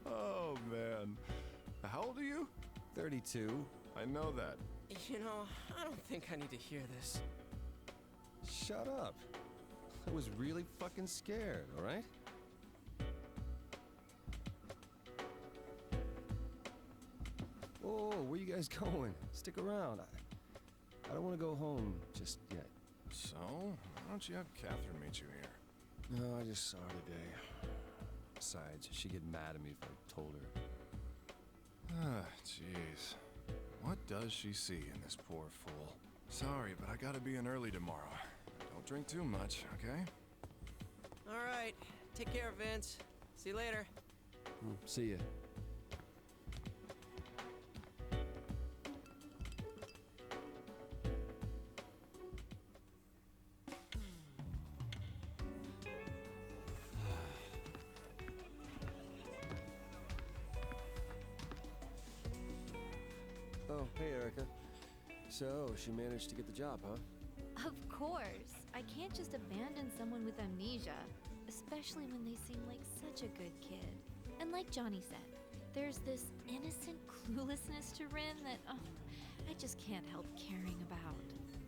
Speaker 5: Oh, man. How old are you?
Speaker 10: 32.
Speaker 5: I know that.
Speaker 9: You know, I don't think I need to hear this.
Speaker 10: Shut up. I was really fucking scared, all right? Oh, where you guys going? Stick around. I don't want to go home just yet.
Speaker 5: So, why don't you have Catherine meet you here?
Speaker 10: No, I just saw her today. Besides, she'd get mad at me if I told her.
Speaker 5: Ah, jeez. What does she see in this poor fool? Sorry, but I gotta be in early tomorrow. Don't drink too much, okay?
Speaker 9: All right. Take care, Vince. See you later.
Speaker 10: See ya. Oh, hey, Erica. So, she managed to get the job, huh?
Speaker 2: Of course. I can't just abandon someone with amnesia, especially when they seem like such a good kid. And like Johnny said, there's this innocent cluelessness to Rin that, I just can't help caring about.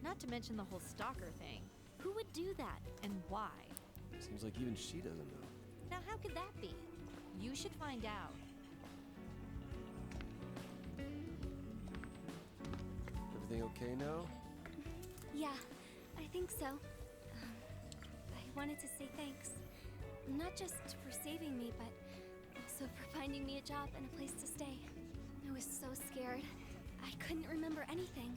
Speaker 2: Not to mention the whole stalker thing. Who would do that, and why?
Speaker 10: Seems like even she doesn't know.
Speaker 2: Now how could that be? You should find out.
Speaker 10: Everything okay now?
Speaker 4: Yeah, I think so. I wanted to say thanks. Not just for saving me, but also for finding me a job and a place to stay. I was so scared. I couldn't remember anything.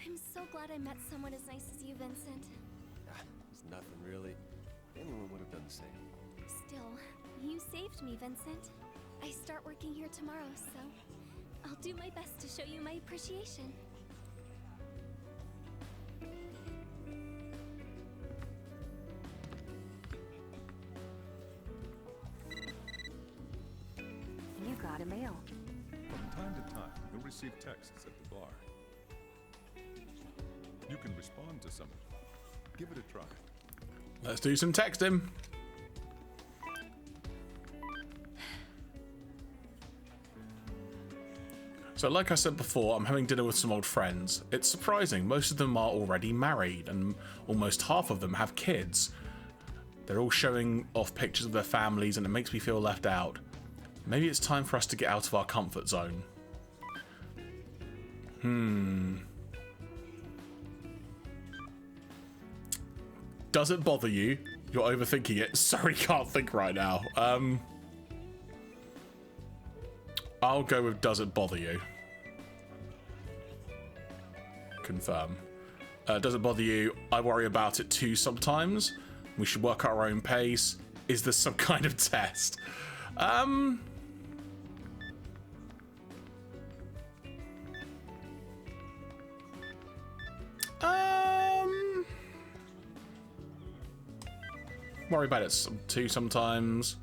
Speaker 4: I'm so glad I met someone as nice as you, Vincent.
Speaker 10: It's nothing really. Anyone would have done the same.
Speaker 4: Still, you saved me, Vincent. I start working here tomorrow, so I'll do my best to show you my appreciation.
Speaker 13: You got a mail.
Speaker 6: From time to time, you'll receive texts at the bar. You can respond to some of them. Give it a try.
Speaker 1: Let's do some texting. So like I said before, I'm having dinner with some old friends. It's surprising, most of them are already married and almost half of them have kids. They're all showing off pictures of their families and it makes me feel left out. Maybe it's time for us to get out of our comfort zone. Does it bother you? You're overthinking it. Sorry, can't think right now. I'll go with does it bother you? Confirm. Does it bother you? I worry about it too sometimes. We should work at our own pace. Is this some kind of test? Worry about it too sometimes.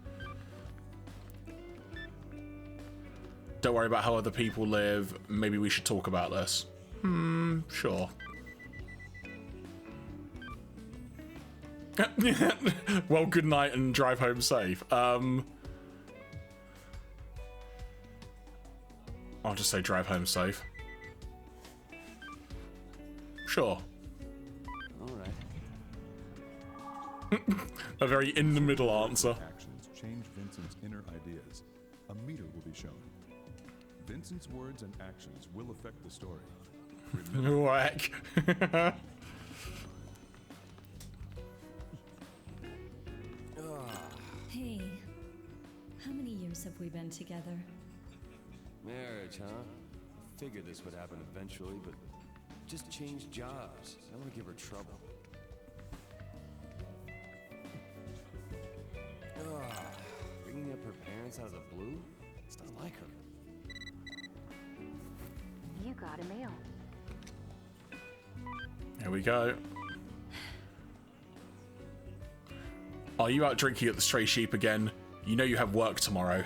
Speaker 1: Don't worry about how other people live. Maybe we should talk about this. Sure. Well, good night and drive home safe. I'll just say drive home safe. Sure.
Speaker 10: All right.
Speaker 1: A very in the middle answer.
Speaker 6: Actions change Vincent's inner ideas. A meter will be shown. Vincent's words and actions will affect the story.
Speaker 1: Whack.
Speaker 11: Hey, how many years have we been together?
Speaker 10: Marriage, huh? I figured this would happen eventually, but just change jobs. I don't want to give her trouble. Bringing up her parents out of the blue? It's not like her.
Speaker 13: You got a mail.
Speaker 1: Here we go. Are you out drinking at the Stray Sheep again? You know you have work tomorrow.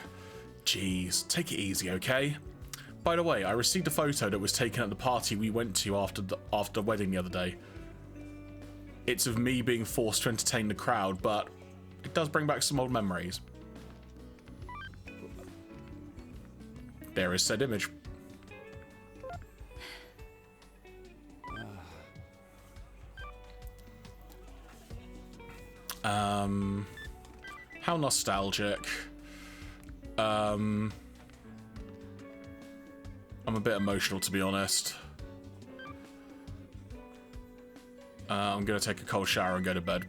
Speaker 1: Jeez, take it easy, okay? By the way, I received a photo that was taken at the party we went to after the wedding the other day. It's of me being forced to entertain the crowd, but it does bring back some old memories. There is said image. How nostalgic. I'm a bit emotional, to be honest. I'm gonna take a cold shower and go to bed.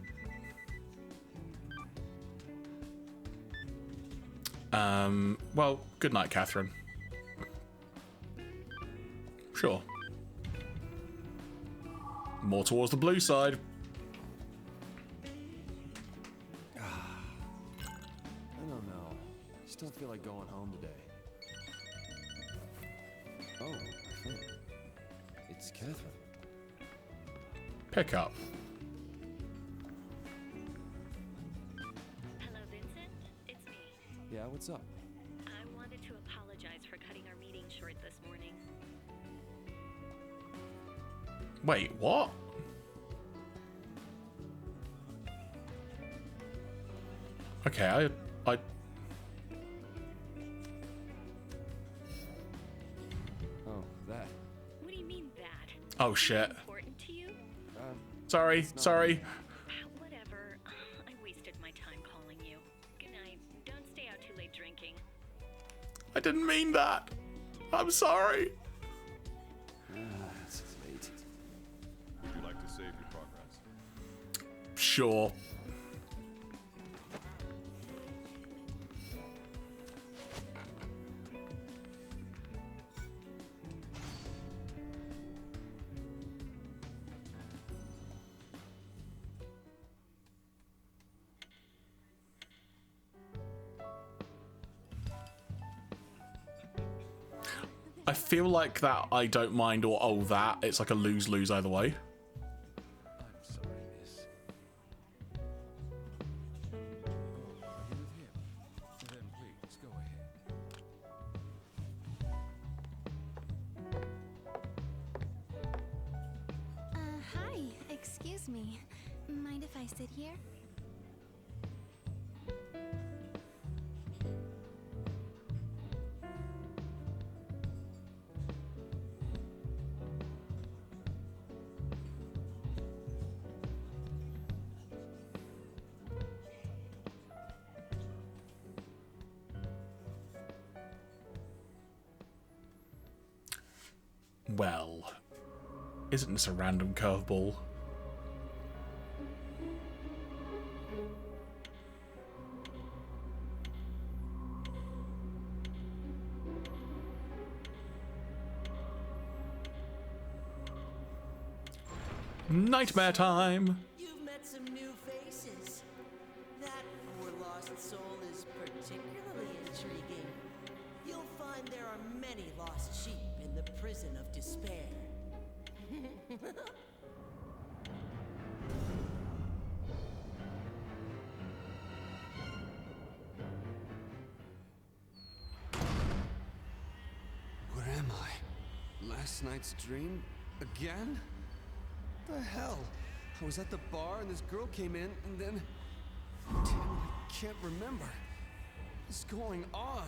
Speaker 1: Well, good night, Catherine. Sure. More towards the blue side.
Speaker 10: I don't know. Just don't feel like going home today. Oh, I think it's Catherine.
Speaker 1: Pick up.
Speaker 13: Hello, Vincent. It's me.
Speaker 10: Yeah, what's up?
Speaker 13: I wanted to apologize for cutting our meeting short this morning.
Speaker 1: Wait, what? Okay, I
Speaker 10: Oh, that.
Speaker 13: What do you mean that?
Speaker 1: Oh shit.
Speaker 13: Important to you?
Speaker 1: Sorry.
Speaker 13: Whatever. I wasted my time calling you. Good night. Don't stay out too late drinking.
Speaker 1: I didn't mean that. I'm sorry.
Speaker 10: It's late.
Speaker 6: Would you like to save your progress?
Speaker 1: Sure. I feel like that I don't mind or oh that. It's like a lose-lose either way.
Speaker 10: I'm sorry, miss. Oh, are you with him? Then please, go ahead.
Speaker 4: Hi. Excuse me. Mind if I sit here?
Speaker 1: Well, isn't this a random curveball? Nightmare time!
Speaker 9: You've met some new faces. That poor lost soul is particularly intriguing. You'll find there are many lost sheep in the prison of despair.
Speaker 10: Where am I? Last night's dream? Again? The hell? I was at the bar and this girl came in and then... Damn, I can't remember. What's going on?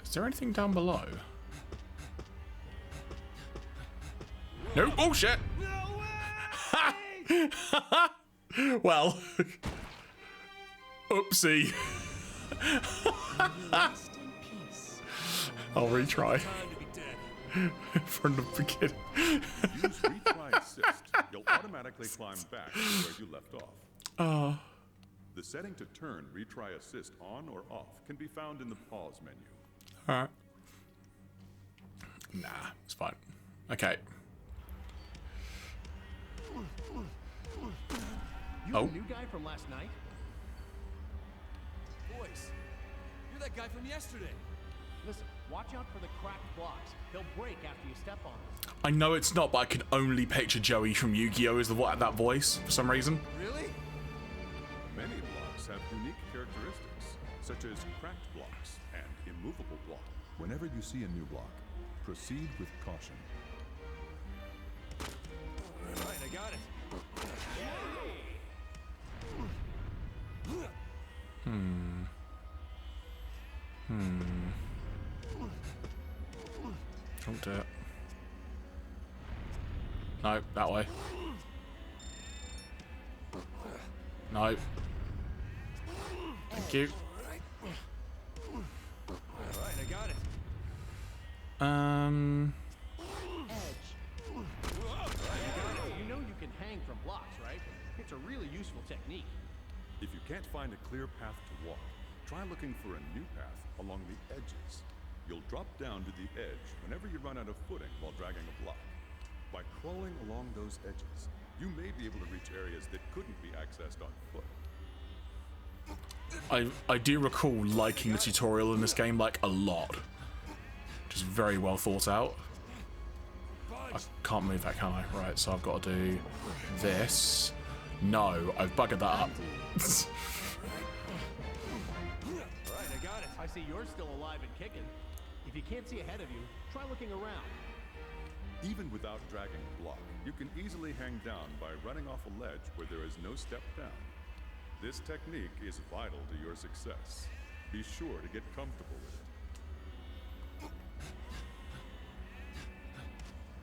Speaker 1: Is there anything down below? No. Oh shit! Well, oopsie. I'll retry. From the beginning.
Speaker 6: Use retry assist. You'll automatically climb back to where you left off. The setting to turn retry assist on or off can be found in the pause menu.
Speaker 1: Alright. Nah, it's fine. Okay.
Speaker 8: You the new guy from last night?
Speaker 10: Boys, you're that guy from yesterday.
Speaker 8: Listen, watch out for the cracked blocks. They'll break after you step on them.
Speaker 1: I know it's not, but I can only picture Joey from Yu-Gi-Oh! As that voice for some reason.
Speaker 10: Really?
Speaker 6: Many blocks have unique characteristics, such as cracked blocks and immovable blocks. Whenever you see a new block, proceed with caution.
Speaker 10: All right, I got it.
Speaker 1: Don't do it. No, that way. No. Thank you.
Speaker 10: All right, I got it.
Speaker 8: It's a really useful technique.
Speaker 6: If you can't find a clear path to walk, try looking for a new path along the edges. You'll drop down to the edge whenever you run out of footing while dragging a block. By crawling along those edges, you may be able to reach areas that couldn't be accessed on foot.
Speaker 1: I do recall liking the tutorial in this game like a lot. Just very well thought out. I can't move that, can I? Right, so I've got to do this. No, I've buggered that up.
Speaker 8: Alright, I got it. I see you're still alive and kicking. If you can't see ahead of you, try looking around.
Speaker 6: Even without dragging a block, you can easily hang down by running off a ledge where there is no step down. This technique is vital to your success. Be sure to get comfortable with it.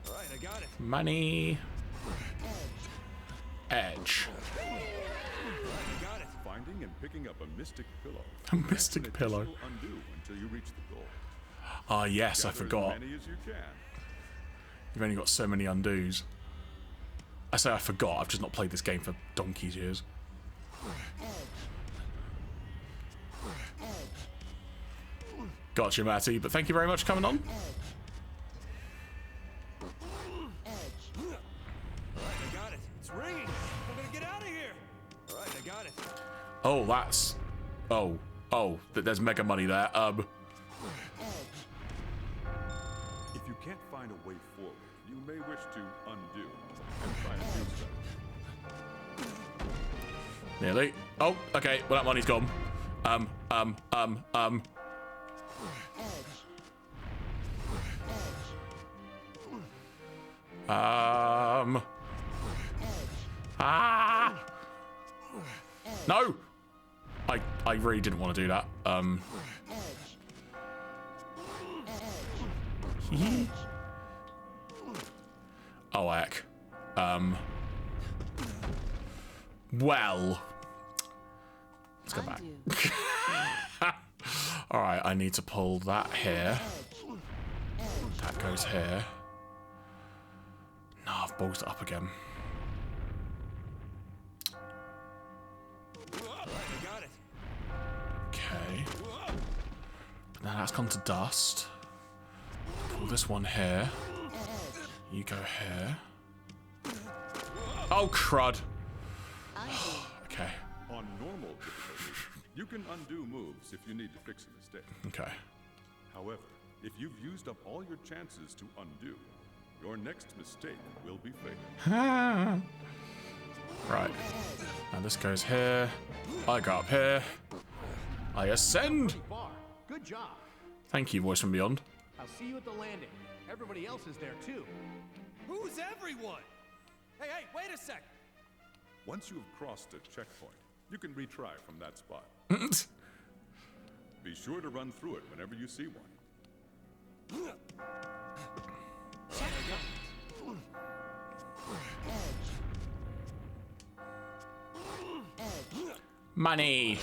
Speaker 8: Alright, I got it.
Speaker 1: Money. Edge.
Speaker 8: I got it.
Speaker 6: Finding and picking up a mystic pillow.
Speaker 1: A mystic pillow.
Speaker 6: Undo until you reach the goal.
Speaker 1: Ah, yes, I forgot.
Speaker 6: As many as you can.
Speaker 1: You've only got so many undos. I say I forgot, I've just not played this game for donkey's years. Gotcha, Matty, but thank you very much for coming on.
Speaker 8: Alright, I got it. It's ringing. I'm gonna get out of here. Alright, I got it.
Speaker 1: Oh, that's... Oh, there's mega money there.
Speaker 6: If you can't find a way forward, you may wish to undo and try and do so.
Speaker 1: Nearly. Oh, okay, well that money's gone. No! I really didn't want to do that. Oh, heck. Well. Let's go back. Alright, I need to pull that here. That goes here. No, I've ballsed it up again. Okay. But now that's gone to dust. Pull this one here. You go here. Oh, crud. Okay.
Speaker 6: On normal difficulty, you can undo moves if you need to fix a mistake.
Speaker 1: Okay.
Speaker 6: However, if you've used up all your chances to undo, your next mistake will be fatal.
Speaker 1: Right. Now this goes here. I go up here. I ascend.
Speaker 8: Good job.
Speaker 1: Thank you, voice from beyond.
Speaker 8: I'll see you at the landing. Everybody else is there too. Who's everyone? Hey, wait a sec.
Speaker 6: Once you have crossed a checkpoint, you can retry from that spot. Be sure to run through it whenever you see one.
Speaker 1: Money.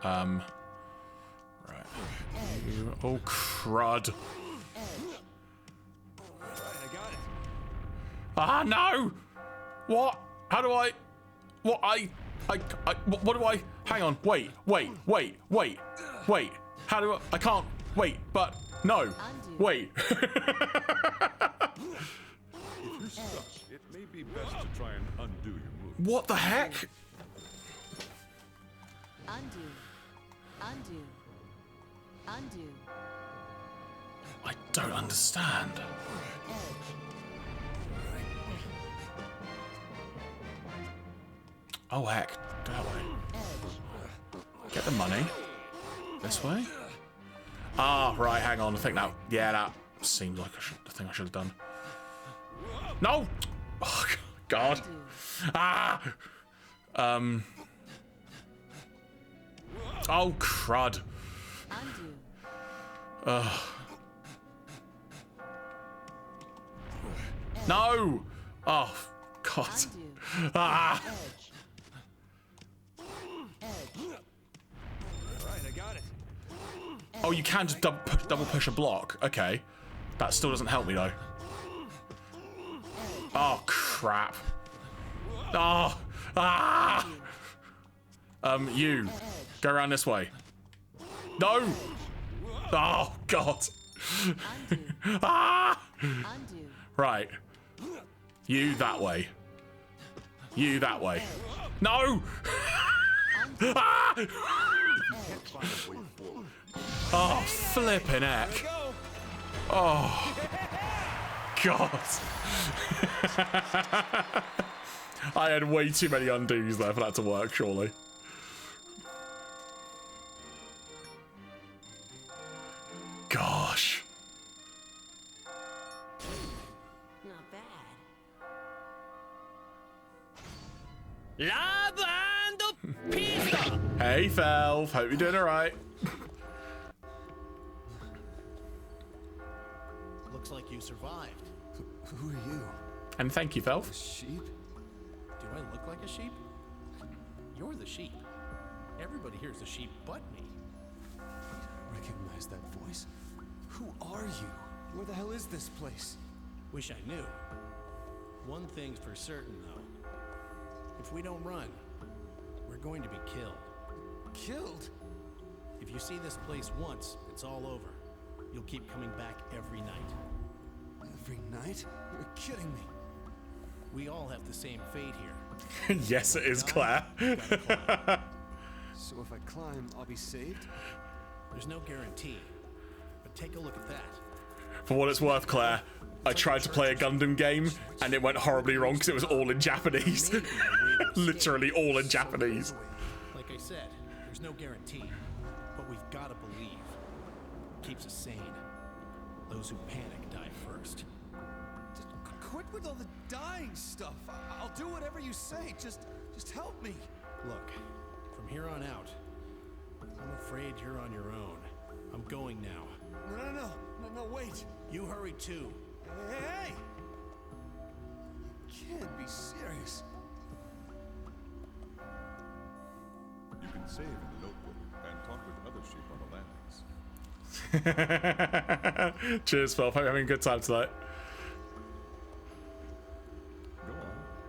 Speaker 1: Right. Oh, crud. Ah, no! What? How do I... What? What do I... Hang on. Wait. How do I can't... Wait, but... No. Wait.
Speaker 6: If you're stuck, it may be best to try and undo your move.
Speaker 1: What the heck?
Speaker 12: Undo.
Speaker 1: I don't understand. Oh, heck. Go that way. Get the money. This way? Ah, right, hang on. I think that... Yeah, that seems like the thing I should have done. No! Oh, God. Ah! Oh, crud. No! Oh, God. Ah! Oh, you can just double push a block. Okay. That still doesn't help me, though. Oh, crud. crap. Oh. Ah. You. Go around this way. No. Oh, God. Ah. Right. You that way. You that way. No. Ah. Oh, flipping heck. Oh. God. I had way too many undos there for that to work, surely. Gosh.
Speaker 9: Not bad.
Speaker 8: Lavando pizza!
Speaker 1: Hey, Felf. Hope you're doing alright.
Speaker 8: Looks like you survived.
Speaker 10: Who are you?
Speaker 1: And thank you, Felf.
Speaker 10: Sheep?
Speaker 8: Do I look like a sheep? You're the sheep. Everybody here's a sheep but me.
Speaker 10: I recognize that voice. Who are you? Where the hell is this place?
Speaker 8: Wish I knew. One thing's for certain, though. If we don't run, we're going to be killed.
Speaker 10: Killed?
Speaker 8: If you see this place once, it's all over. You'll keep coming back every night.
Speaker 10: Every night? You're kidding me.
Speaker 8: We all have the same fate here.
Speaker 1: Yes, it is, Claire.
Speaker 10: So if I climb, I'll be saved?
Speaker 8: There's no guarantee. But take a look at that.
Speaker 1: For what it's worth, Claire, I tried to play a Gundam game and it went horribly wrong because it was all in Japanese. Literally all in Japanese.
Speaker 8: Like I said, there's no guarantee. But we've got to believe. It keeps us sane. Those who panic die first.
Speaker 10: Quit with all the dying stuff. I'll do whatever you say. Just help me.
Speaker 8: Look, from here on out, I'm afraid you're on your own. I'm going now.
Speaker 10: No, wait.
Speaker 8: You hurry too.
Speaker 10: Hey! You can't be serious.
Speaker 6: You can save in the notebook and talk with other sheep on the landings.
Speaker 1: Cheers, Felf. Hope you're having a good time tonight.
Speaker 6: Go on,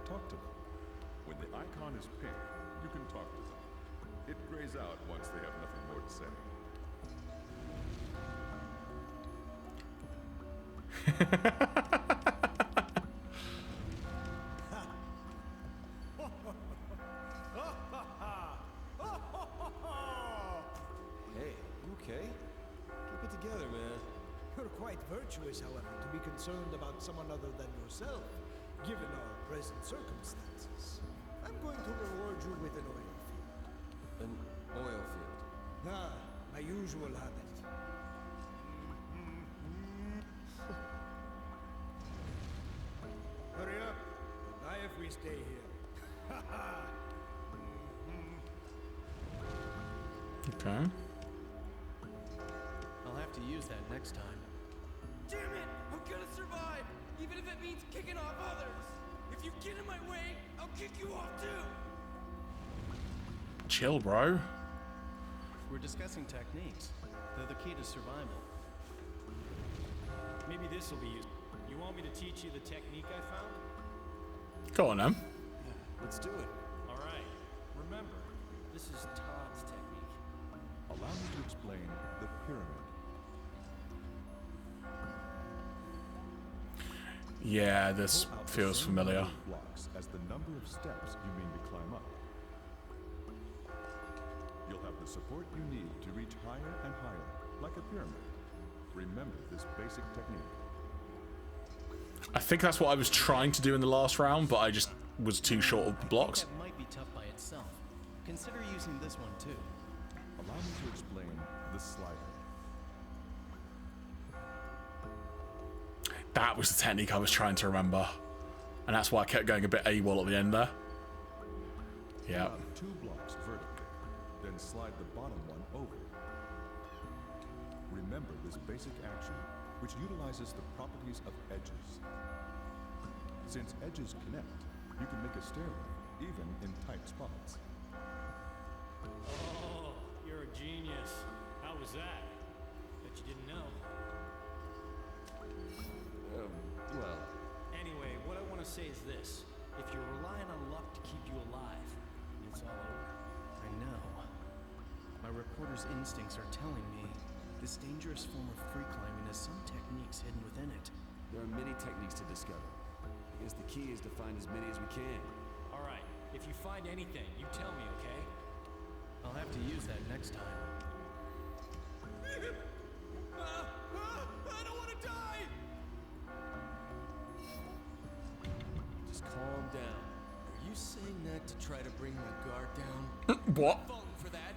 Speaker 6: talk to them. When the icon is pink, you can talk to them. It grays out once they have nothing more to say.
Speaker 10: Hey, you okay? Keep it together, man.
Speaker 14: You're quite virtuous, however, to be concerned about someone other than yourself, given our present circumstances. I'm going to reward you with an oil field.
Speaker 10: An oil field.
Speaker 14: Ah, my usual habit. Hurry up. Die if we stay here.
Speaker 1: Okay.
Speaker 8: I'll have to use that next time.
Speaker 15: Damn it! I'm gonna survive, even if it means kicking off others. If you get in my way, I'll kick you off too.
Speaker 1: Chill, bro.
Speaker 8: We're discussing techniques. They're the key to survival.
Speaker 16: Maybe this will be useful. You want me to teach you the technique I found?
Speaker 1: Go on, then.
Speaker 10: Yeah, let's do it.
Speaker 16: All right. Remember, this is Todd's technique.
Speaker 6: Allow me to explain the pyramid.
Speaker 1: Yeah, this feels familiar.
Speaker 6: Blocks as the number of steps you mean to climb up. You'll have the support you need to reach higher and higher, like a pyramid. Remember this basic technique.
Speaker 1: I think that's what I was trying to do in the last round, but I just was too short of the blocks.
Speaker 8: That might be tough by itself. Consider using this one too.
Speaker 6: Allow me to explain the slider.
Speaker 1: That was the technique I was trying to remember. And that's why I kept going a bit AWOL at the end there. Yeah.
Speaker 6: Drop 2 blocks vertically, then slide the bottom one over. Remember this basic action, which utilizes the properties of edges. Since edges connect, you can make a stairway, even in tight spots.
Speaker 16: Oh, you're a genius. How was that? Bet you didn't know.
Speaker 10: Well...
Speaker 16: Anyway, what I want to say is this.
Speaker 17: Joker's instincts are telling me this dangerous form of free climbing has some techniques hidden within it.
Speaker 10: There are many techniques to discover. I guess the key is to find as many as we can.
Speaker 16: All right, if you find anything, you tell me, okay?
Speaker 17: I'll have to use that next time.
Speaker 8: I don't want to die!
Speaker 15: Just calm down. Are you saying that to try to bring my guard down?
Speaker 1: What?
Speaker 15: I'm falling for that.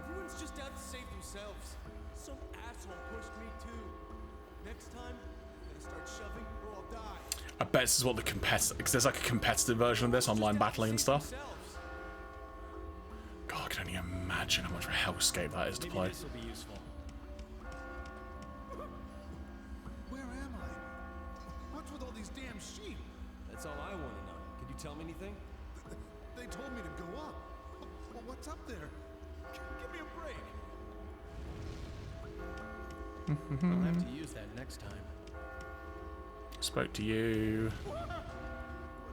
Speaker 15: Everyone's just out to save themselves. Some asshole pushed me too. Next time, I'm gonna start shoving or I'll die.
Speaker 1: I bet this is what the because there's like a competitive version of this, online battling and stuff. God, I can only imagine how much of a hellscape that is to play.
Speaker 16: This will be useful.
Speaker 8: Where am I? What's with all these damn sheep?
Speaker 15: That's all I want to know. Can you tell me anything?
Speaker 8: They told me to go up. Well, what's up there? Give me a break.
Speaker 17: I'll have to use that next time.
Speaker 1: Spoke to you.
Speaker 15: What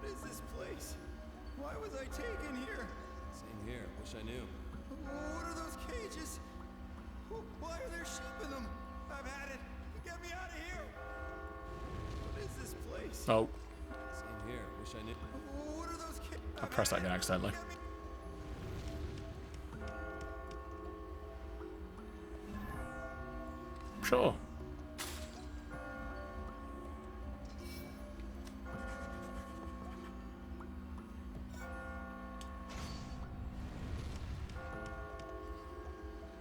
Speaker 15: is this place? Why was I taken here? Same here. Wish I knew. What are those cages? Why are there sheep in them? I've had it. Get me out of here. What is this place?
Speaker 1: Oh.
Speaker 15: Same here. Wish I knew. What are those cages?
Speaker 1: I pressed that again accidentally. Sure.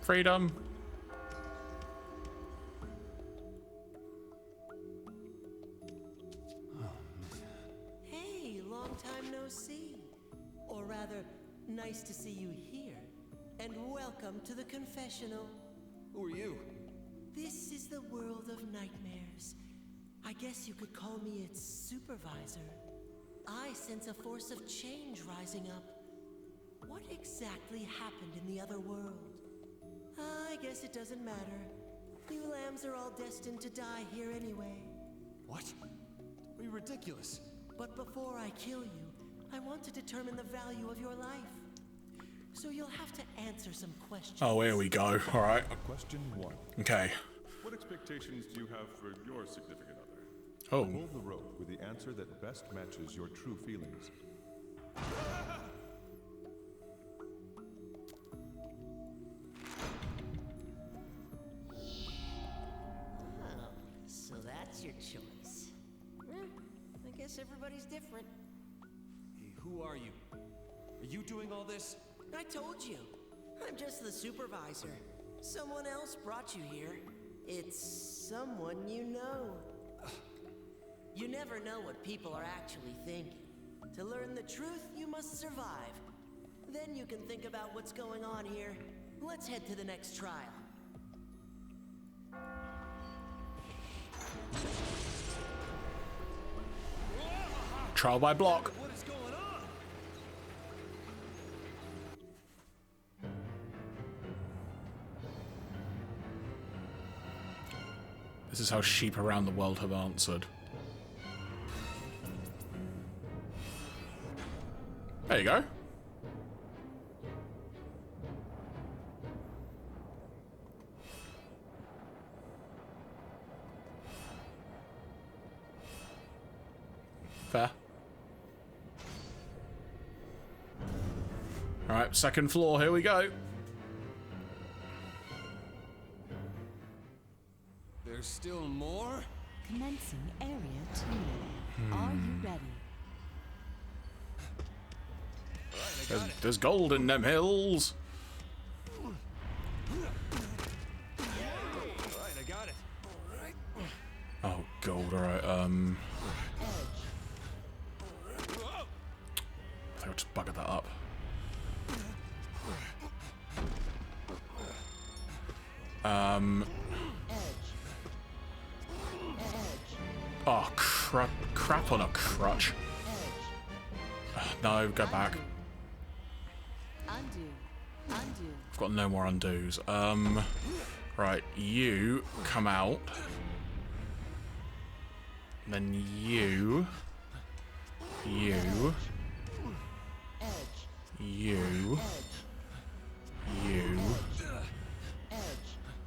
Speaker 1: Freedom.
Speaker 9: Hey, long time no see. Or rather, nice to see you here. And welcome to the confessional.
Speaker 15: Who are you?
Speaker 9: This is the world of nightmares. I guess you could call me its supervisor. I sense a force of change rising up. What exactly happened in the other world? I guess it doesn't matter. You lambs are all destined to die here anyway.
Speaker 15: What? Are you ridiculous?
Speaker 9: But before I kill you, I want to determine the value of your life. So you'll have to answer some questions.
Speaker 1: Oh, here we go. All right.
Speaker 6: Question 1.
Speaker 1: Okay.
Speaker 6: What expectations do you have for your significant other?
Speaker 1: Oh.
Speaker 6: Pull the rope with the answer that best matches your true feelings.
Speaker 9: So that's your choice. I guess everybody's different.
Speaker 15: Hey, who are you? Are you doing all this?
Speaker 9: I told you. I'm just the supervisor. Someone else brought you here. It's someone you know. You never know what people are actually thinking. To learn the truth, you must survive. Then you can think about what's going on here. Let's head to the next trial.
Speaker 1: Trial by block.
Speaker 15: What is going on?
Speaker 1: This is how sheep around the world have answered. There you go. Fair. Alright, second floor, here we go.
Speaker 15: There's still more?
Speaker 18: Commencing Area 2. Are you ready?
Speaker 1: There's gold in them hills.
Speaker 15: Alright, I got it.
Speaker 1: Oh, gold, alright, I'll just bugger that up. Oh, crap on a crutch. No, go back.
Speaker 18: Undo.
Speaker 1: I've got no more undos. Right, you come out. Then you.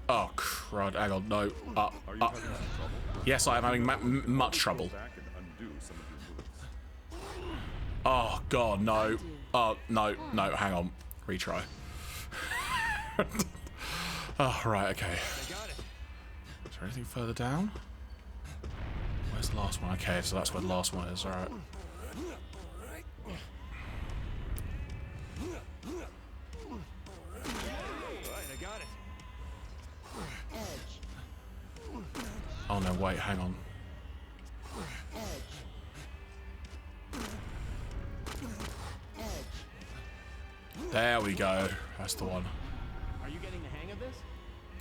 Speaker 1: Oh, crud. Hang on. No. Up. Yes, I am having much trouble. Oh, God, no. Oh, no. No, hang on. Retry. Oh, right, okay. Is there anything further down? Where's the last one? Okay, so that's where the last one is. Alright. Oh no, wait, hang on. There we go. That's the one.
Speaker 8: Are you getting the hang of this?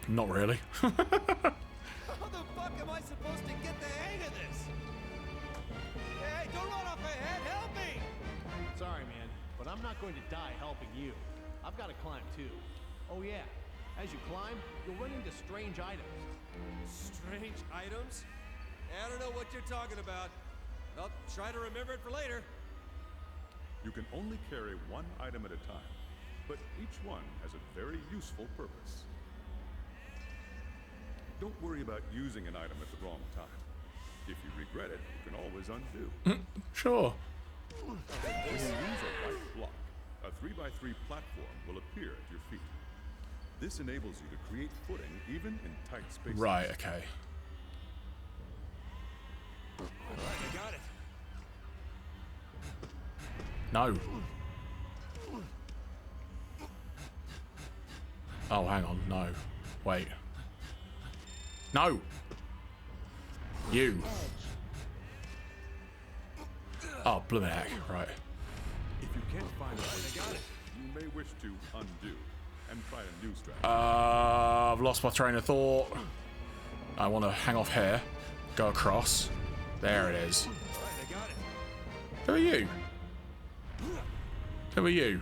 Speaker 1: Not really.
Speaker 15: How the fuck am I supposed to get the hang of this? Hey, don't run off ahead. Help me!
Speaker 8: Sorry, man, but I'm not going to die helping you. I've got to climb too. Oh yeah, as you climb, you'll run into strange items.
Speaker 15: Strange items? I don't know what you're talking about. I'll try to remember it for later.
Speaker 6: You can only carry one item at a time, but each one has a very useful purpose. Don't worry about using an item at the wrong time. If you regret it, you can always undo.
Speaker 1: Sure.
Speaker 6: When you use a white block, a 3x3 platform will appear at your feet. This enables you to create footing even in tight spaces.
Speaker 1: Right, okay.
Speaker 15: I got it.
Speaker 1: No. Oh, hang on. No. Wait. No! You. Oh, blooming heck. Right.
Speaker 6: If you can't find a way, you may wish to undo and try a new strategy.
Speaker 1: I've lost my train of thought. I want to hang off here. Go across. There it is. Who are you? Who are you?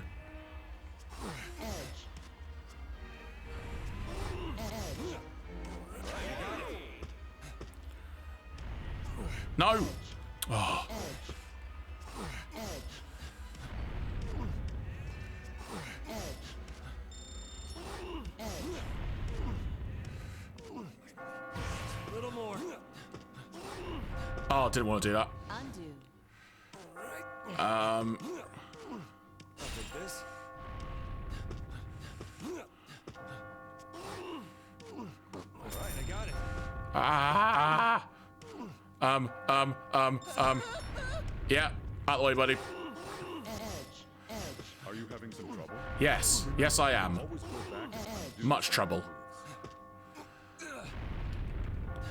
Speaker 1: No! Oh.
Speaker 15: A little more.
Speaker 1: Oh, I didn't want to do that.
Speaker 15: Undo. I'll take this. Alright, I got it.
Speaker 1: Ah! Yeah, out of the way, buddy.
Speaker 6: Are you having some trouble?
Speaker 1: Yes. Yes, I am. Much trouble.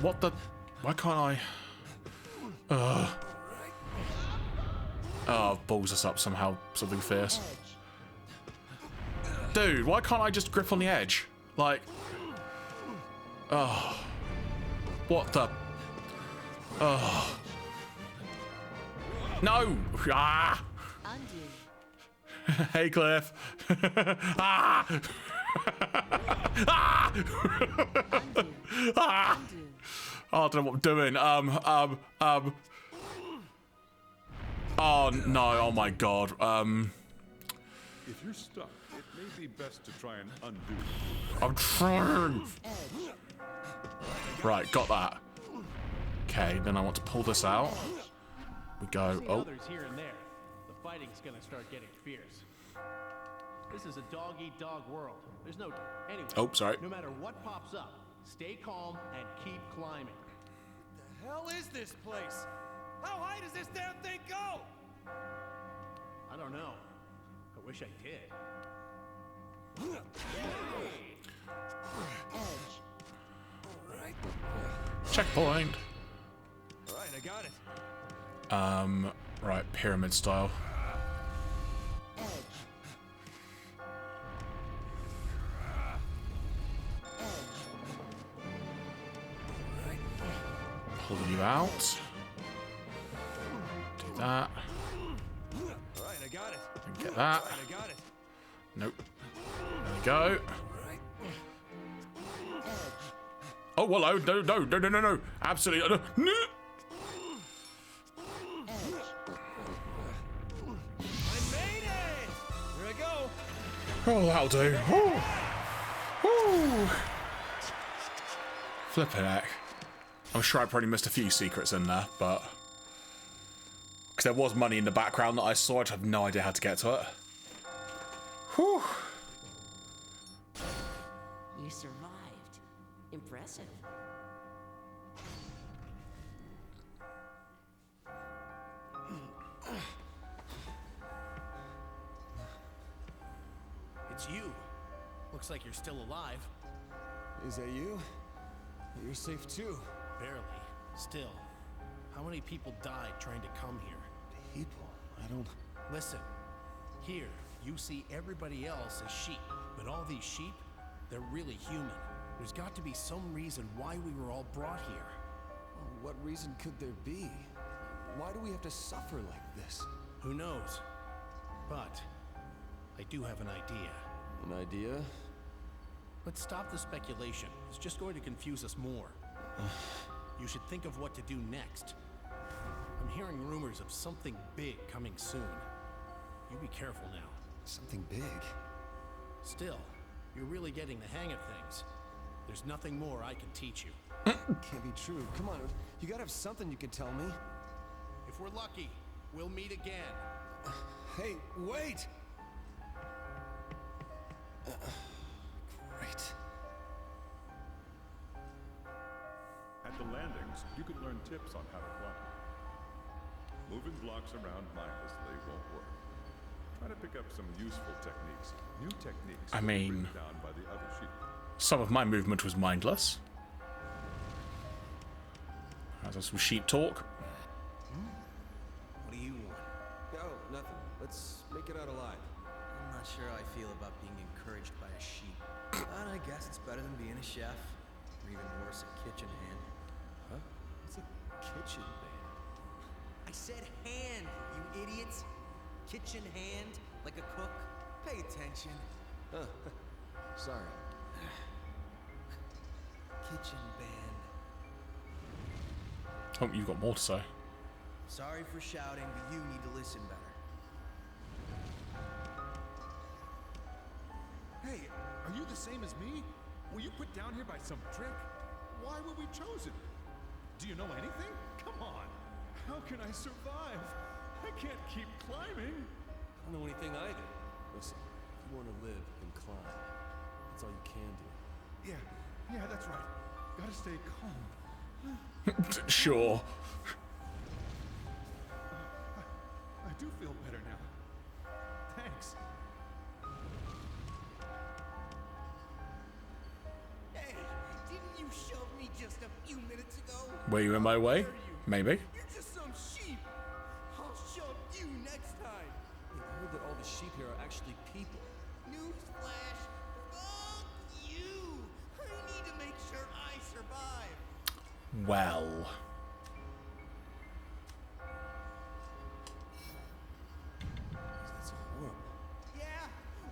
Speaker 1: What the? Why can't I? Oh, balls us up somehow. Something fierce. Dude, why can't I just grip on the edge? Like... Oh. What the... Oh. No! Ah! Hey, Cliff. Ah! Ah! Ah! Oh, I don't know what I'm doing. Oh, no. Oh, my God.
Speaker 6: If you're stuck, it may be best to try and undo.
Speaker 1: I'm trying. Right, got that. Okay, then I want to pull this out. We go. Oh.
Speaker 8: Others here and there. The fighting's gonna start getting fierce. This is a dog-eat-dog world. There's no... Anyway,
Speaker 1: oh, sorry.
Speaker 8: No matter what pops up, stay calm and keep climbing.
Speaker 15: The hell is this place? How high does this damn thing go?
Speaker 8: I don't know. I wish I did.
Speaker 1: Checkpoint.
Speaker 15: Alright, I got it.
Speaker 1: Right, pyramid style. Pull you out. Do that.
Speaker 15: Alright, I got it.
Speaker 1: And get that.
Speaker 15: Alright, I got it.
Speaker 1: Nope. There we go. Oh, well, no. Absolutely. No.
Speaker 15: I made it! Here I go.
Speaker 1: Oh, that'll do. Ooh. Ooh. Flippin' heck. I'm sure I probably missed a few secrets in there, but... Because there was money in the background that I saw, I just have no idea how to get to it. Whew.
Speaker 9: You survived. Impressive.
Speaker 8: It's you. Looks like you're still alive.
Speaker 10: Is that you? You're safe too.
Speaker 8: Barely. Still. How many people died trying to come here?
Speaker 10: People? I don't...
Speaker 8: Listen. Here, you see everybody else as sheep. But all these sheep, they're really human. There's got to be some reason why we were all brought here.
Speaker 10: Well, what reason could there be? Why do we have to suffer like this?
Speaker 8: Who knows? But I do have an idea.
Speaker 10: An idea?
Speaker 8: Let's stop the speculation. It's just going to confuse us more. You should think of what to do next. I'm hearing rumors of something big coming soon. You be careful now.
Speaker 10: Something big?
Speaker 8: Still, you're really getting the hang of things. There's nothing more I can teach you.
Speaker 10: Can't be true. Come on, you gotta have something you can tell me.
Speaker 8: If we're lucky, we'll meet again.
Speaker 10: Hey, wait! Great.
Speaker 6: At the landings, you can learn tips on how to climb. Moving blocks around mindlessly won't work. Try to pick up some useful techniques. New techniques
Speaker 1: I mean,
Speaker 6: down by the other sheep.
Speaker 1: Some of my movement was mindless. That's some sheep talk.
Speaker 8: What do you want?
Speaker 10: Oh, nothing. Let's make it out alive.
Speaker 17: I'm not sure how I feel about being encouraged by a sheep. But I guess it's better than being a chef. Or even worse, a kitchen hand.
Speaker 10: Huh? What's a kitchen band?
Speaker 17: I said hand, you idiots! Kitchen hand, like a cook. Pay attention.
Speaker 10: Huh. Sorry.
Speaker 17: Kitchen band.
Speaker 1: Oh, you've got more to say.
Speaker 17: Sorry for shouting, but you need to listen better.
Speaker 5: Hey, are you the same as me? Were you put down here by some trick? Why were we chosen? Do you know anything? Come on. How can I survive? I can't keep climbing.
Speaker 10: I don't know anything either. Listen, if you want to live, then climb. That's all you can do.
Speaker 5: Yeah, that's right. Gotta stay calm.
Speaker 1: Sure.
Speaker 5: I do feel better now. Thanks.
Speaker 17: Hey, didn't you shove me just a few minutes ago?
Speaker 1: Were you in my way? Maybe.
Speaker 17: You're just some sheep. I'll shove you next time.
Speaker 10: I heard that all the sheep here are actually people.
Speaker 17: Newsflash. Fuck you. I need to make sure I survive.
Speaker 1: Well.
Speaker 10: That's horrible.
Speaker 17: Yeah?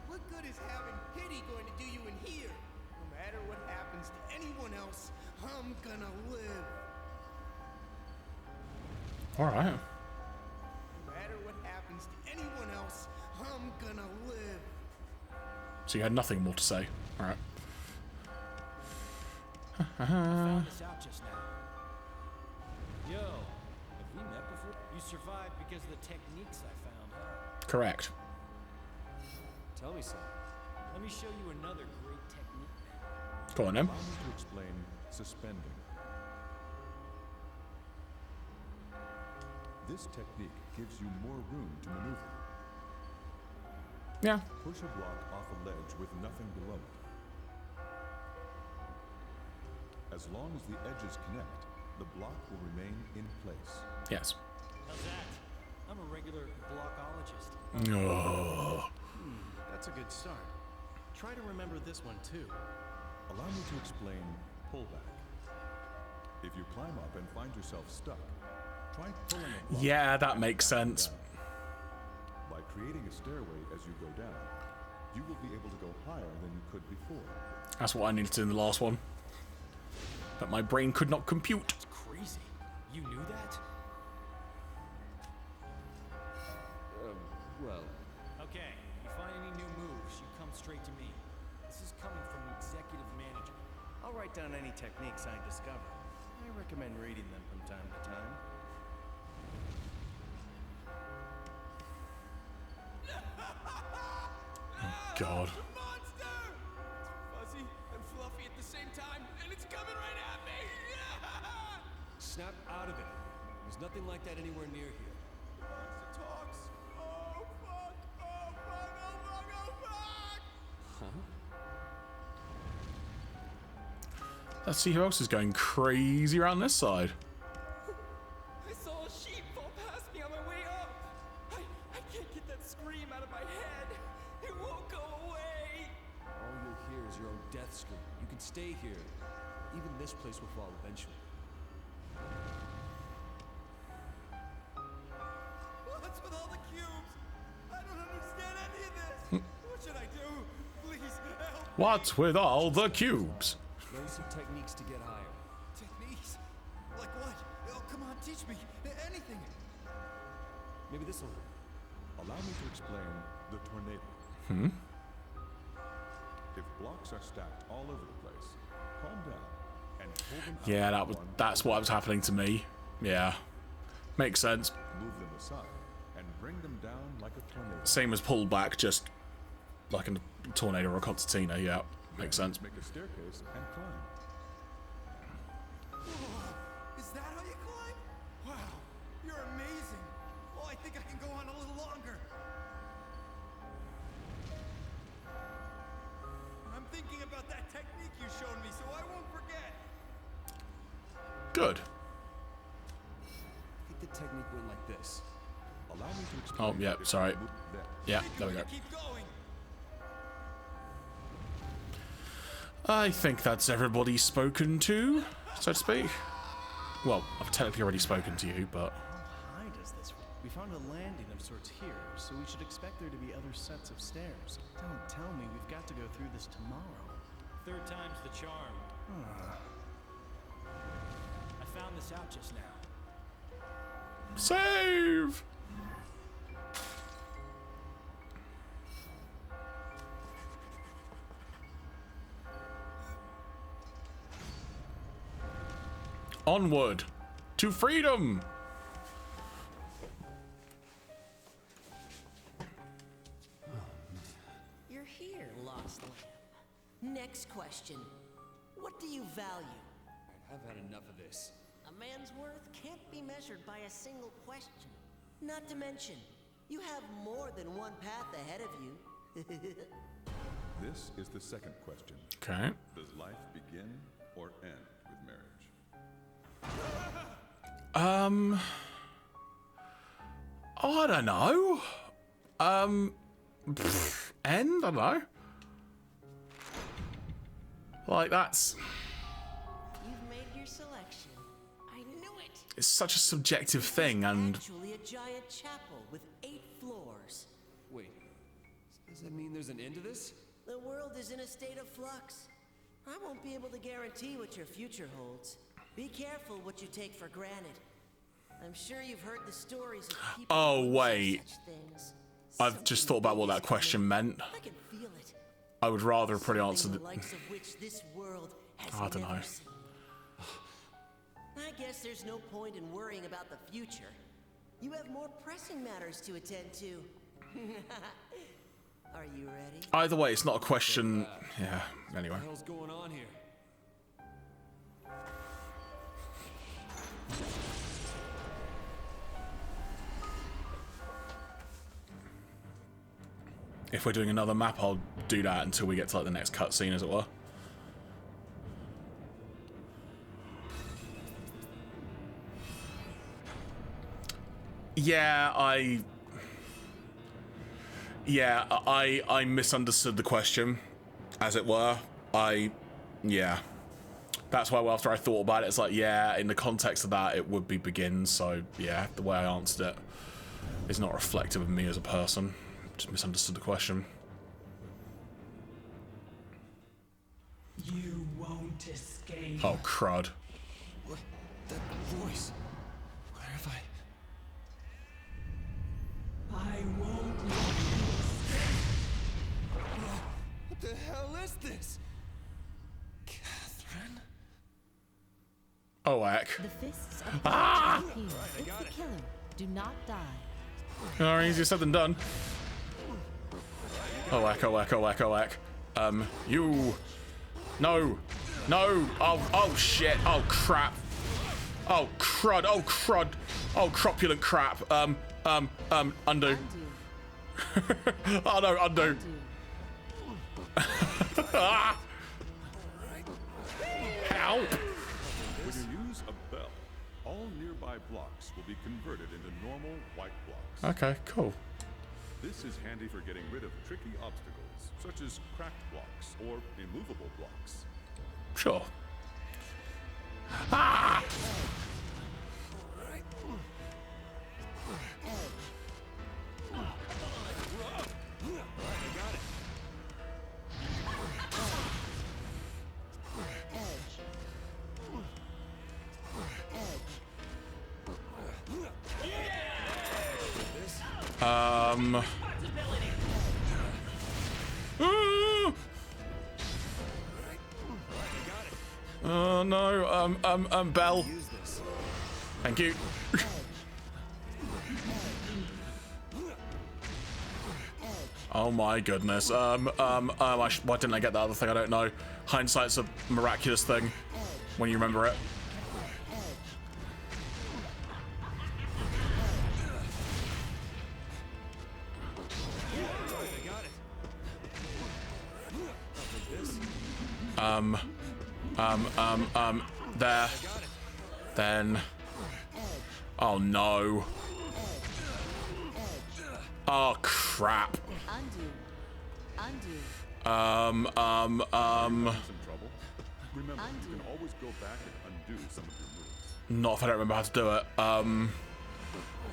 Speaker 17: What good is having pity going to do you in here? No matter what happens to anyone else, I'm gonna live.
Speaker 1: Alright.
Speaker 17: No matter what happens to anyone else, I'm gonna live.
Speaker 1: So you had nothing more to say. Alright.
Speaker 16: I found this out just now. Yo, have we met before? You survived because of the techniques I found, huh?
Speaker 1: Correct.
Speaker 10: Tell me something.
Speaker 16: Let me show you another great technique.
Speaker 1: Go on then.
Speaker 6: Allow me to explain suspending. This technique gives you more room to maneuver.
Speaker 1: Yeah.
Speaker 6: Push a block off a ledge with nothing below it. As long as the edges connect, the block will remain in place.
Speaker 1: Yes.
Speaker 16: How's that? I'm a regular blockologist.
Speaker 1: Oh.
Speaker 8: That's a good start. Try to remember this one too.
Speaker 6: Allow me to explain pullback. If you climb up and find yourself stuck, try pulling a block.
Speaker 1: Yeah, that makes sense.
Speaker 6: By creating a stairway as you go down, you will be able to go higher than you could before.
Speaker 1: That's what I needed to do in the last one. But my brain could not compute.
Speaker 16: That's crazy. You knew that?
Speaker 10: Well.
Speaker 16: Okay, you find any new moves, you come straight to me. This is coming from the executive manager.
Speaker 17: All
Speaker 16: write down any techniques I discover. I recommend reading them from time to time.
Speaker 1: God.
Speaker 15: Monster! It's fuzzy and fluffy at the same time, and it's coming right at me!
Speaker 10: Snap out of it. There's nothing like that anywhere near here.
Speaker 15: The monster talks. Oh, fuck! Oh, fuck! Oh, fuck! Oh, fuck!
Speaker 10: Huh?
Speaker 1: Let's see who else is going crazy around this side.
Speaker 15: I saw a sheep fall past me on my way up. I can't get that scream out of my head. It won't go away.
Speaker 10: All you'll hear is your own death scream. You can stay here. Even this place will fall eventually.
Speaker 15: What's with all the cubes? I don't understand any of this. What should I do? Please help.
Speaker 1: What with all the cubes?
Speaker 10: Learn some techniques to get higher.
Speaker 15: Techniques? Like what? Oh, come on, teach me. Anything.
Speaker 10: Maybe this will.
Speaker 6: Allow me to explain the tornado. If blocks are stacked all over the place, calm down and pull them out.
Speaker 1: Yeah, that's what was happening to me. Yeah. Makes sense.
Speaker 6: Move them aside and bring them down like a tornado.
Speaker 1: Same as pull back, just like a tornado or a concertina. Yeah, makes sense.
Speaker 6: Make a staircase and climb.
Speaker 15: Whoa, is that how you climb? Wow, you're amazing. Oh, I think I can go on a little longer. I'm thinking about that technique you showed me, so I won't forget.
Speaker 1: Good.
Speaker 10: I think the technique went like this.
Speaker 6: Allow me to explain.
Speaker 1: Oh, yeah, sorry. Yeah, there we go.
Speaker 15: Keep going.
Speaker 1: I think that's everybody spoken to, so to speak. Well, I've technically already spoken to you, but...
Speaker 16: How high does this... We found a landing of sorts here, so we should expect there to be other sets of stairs. Don't tell me we've got to go through this tomorrow.
Speaker 19: Third time's the charm. I found this out just now.
Speaker 1: Save! Onward to freedom!
Speaker 9: You're here, Lost Lamb. Next question. What do you value?
Speaker 10: I've had enough of this.
Speaker 9: A man's worth can't be measured by a single question. Not to mention, you have more than one path ahead of you.
Speaker 6: This is the second question.
Speaker 1: Okay.
Speaker 6: Does life begin or end with marriage?
Speaker 1: I don't know. End? I don't know. Like, that's...
Speaker 9: You've made your selection. I knew it.
Speaker 1: It's such a subjective thing, and...
Speaker 9: Actually, a giant chapel with 8 floors.
Speaker 10: Wait, does that mean there's an end to this?
Speaker 9: The world is in a state of flux. I won't be able to guarantee what your future holds. Be careful what you take for granted. I'm sure you've heard the stories of people
Speaker 1: Oh,
Speaker 9: who
Speaker 1: wait.
Speaker 9: such things.
Speaker 1: I've just thought about what that question meant.
Speaker 9: I can feel it.
Speaker 1: I would rather have probably answered
Speaker 9: The
Speaker 1: it.
Speaker 9: likes of which this world has
Speaker 1: I don't
Speaker 9: never
Speaker 1: know.
Speaker 9: seen. I guess there's no point in worrying about the future. You have more pressing matters to attend to. Are you ready?
Speaker 1: Either way, it's not a question. Yeah, anyway.
Speaker 10: What the hell's going on here?
Speaker 1: If we're doing another map, I'll do that until we get to like the next cutscene, as it were. Yeah, I misunderstood the question, as it were. Yeah. That's why after I thought about it, it's like, yeah, in the context of that, it would be begin. So, yeah, the way I answered it is not reflective of me as a person. Just misunderstood the question.
Speaker 20: You won't escape.
Speaker 1: Oh, crud.
Speaker 10: What? That voice. Where have
Speaker 20: I won't let you escape.
Speaker 10: What the hell is this? Catherine?
Speaker 1: Oh, heck.
Speaker 18: The fists of
Speaker 1: Ah!
Speaker 18: appear. It's the killer. Do not die.
Speaker 1: Oh, easier said than done. Oh, heck, oh, heck, oh, heck, oh, heck. You. No. No. Oh, shit. Oh, crap. Oh, crud. Oh, crud. Oh, cropulent crap. Undo. Oh, no, undo. Ah! Help!
Speaker 6: When you use a bell, all nearby blocks will be converted into normal white blocks.
Speaker 1: Okay, cool.
Speaker 6: This is handy for getting rid of tricky obstacles, such as cracked blocks or immovable blocks.
Speaker 1: Sure. Ah! Oh no, Bell. Thank you. Oh my goodness. Why didn't I get that other thing? I don't know. Hindsight's a miraculous thing when you remember it. There. Then. Oh no. Oh crap.
Speaker 6: Undo. Some trouble? Remember, you can always go back and undo some of your moves.
Speaker 1: Not if I don't remember how to do it.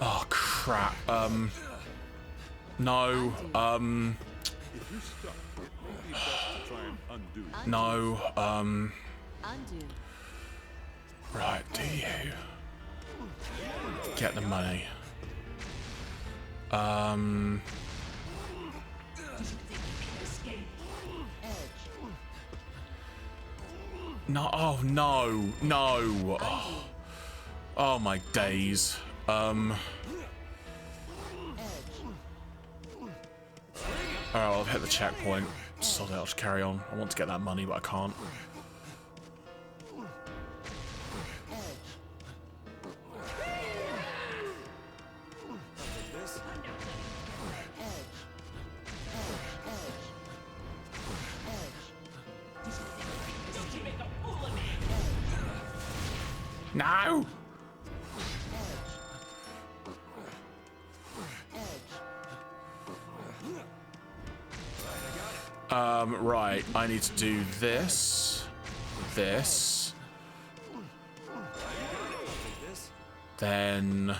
Speaker 1: Oh crap. No.
Speaker 6: If you're stuck, it may be best to try and undo.
Speaker 1: No.
Speaker 12: Undo.
Speaker 1: Right, do you get the money? No, oh no, no. Oh my days. Alright, I'll hit the checkpoint. So I'll just carry on. I want to get that money, but I can't. No! Right, I need to do this, then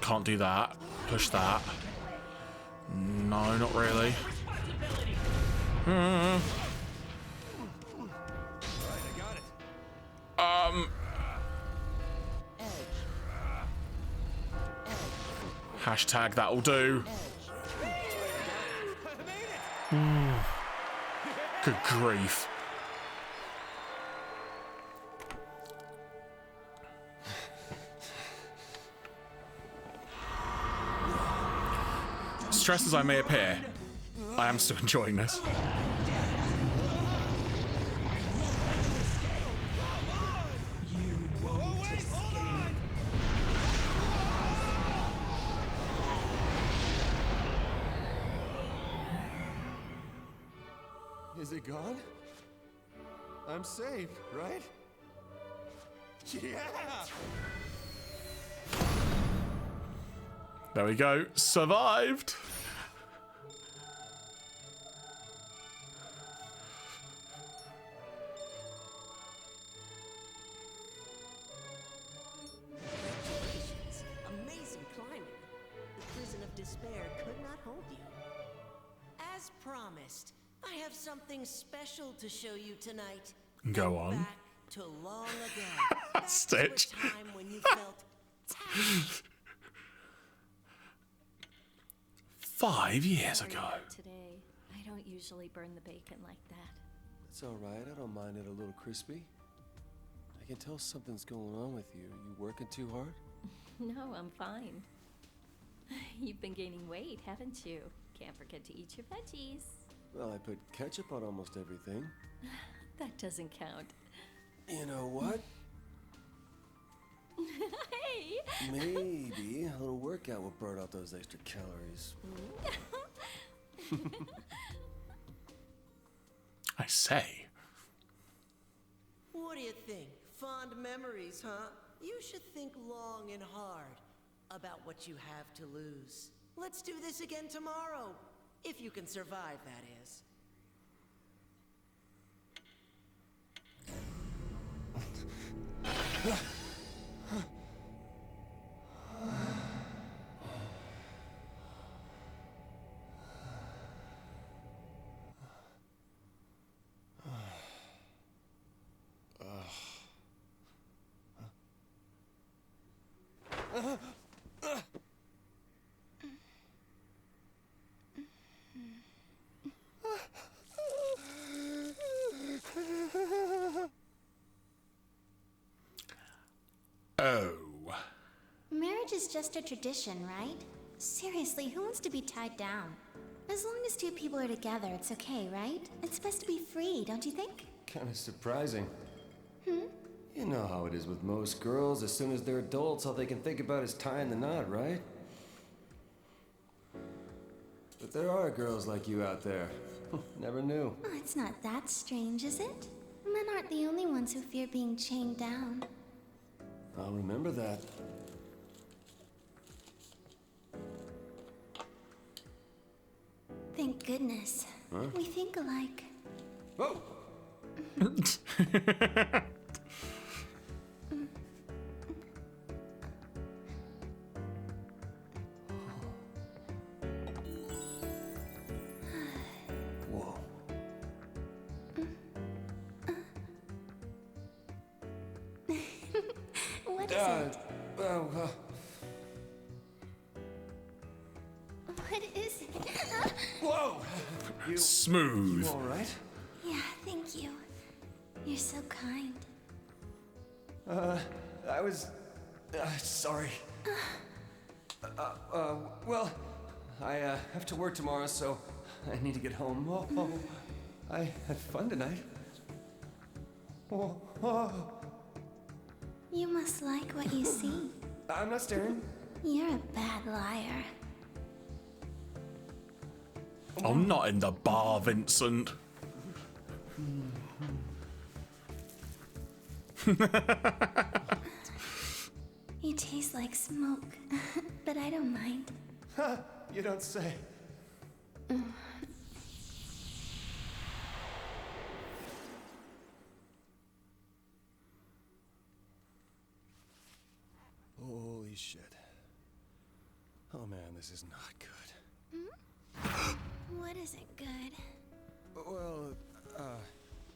Speaker 1: can't do that, push that, no, not really, hashtag that'll do. Good grief. Stressed as I may appear, I am still enjoying this.
Speaker 10: Is it gone? I'm safe, right? Yeah!
Speaker 1: There we go. Survived.
Speaker 9: Congratulations. Amazing climbing. The prison of despair could not hold you. As promised, I have something special to show you tonight.
Speaker 1: Go on.
Speaker 9: Back to long ago. Back
Speaker 1: Stitch.
Speaker 9: to a time when you felt tapped.
Speaker 1: 5 years ago.
Speaker 11: Today, I don't usually burn the bacon like that.
Speaker 10: It's all right. I don't mind it a little crispy. I can tell something's going on with you. You working too hard?
Speaker 11: No, I'm fine. You've been gaining weight, haven't you? Can't forget to eat your veggies.
Speaker 10: Well, I put ketchup on almost everything.
Speaker 11: That doesn't count.
Speaker 10: You know what?
Speaker 11: Hey!
Speaker 10: Maybe a little workout will burn out those extra calories.
Speaker 1: I say.
Speaker 9: What do you think? Fond memories, huh? You should think long and hard about what you have to lose. Let's do this again tomorrow. If you can survive, that is.
Speaker 1: Oh.
Speaker 21: Marriage is just a tradition, right? Seriously, who wants to be tied down? As long as two people are together, it's okay, right? It's supposed to be free, don't you think?
Speaker 10: Kinda surprising.
Speaker 21: Hmm?
Speaker 10: You know how it is with most girls. As soon as they're adults, all they can think about is tying the knot, right? But there are girls like you out there. Never knew.
Speaker 21: Oh, it's not that strange, is it? Men aren't the only ones who fear being chained down.
Speaker 10: I'll remember that.
Speaker 21: Thank goodness.
Speaker 10: Huh?
Speaker 21: We think alike.
Speaker 10: Whoa! Whoa.
Speaker 21: What is it? What is it?
Speaker 10: Whoa!
Speaker 1: Smooth.
Speaker 10: You all right?
Speaker 21: Yeah, thank you. You're so kind.
Speaker 10: I was... sorry. Well, I have to work tomorrow, so I need to get home. Oh, I had fun tonight. Oh.
Speaker 21: You must like what you see.
Speaker 10: I'm not staring.
Speaker 21: You're a bad liar.
Speaker 1: I'm not in the bar, Vincent.
Speaker 21: You taste like smoke, but I don't mind.
Speaker 10: You don't say. Holy shit. Oh man, this is not good.
Speaker 21: What isn't good?
Speaker 10: Well,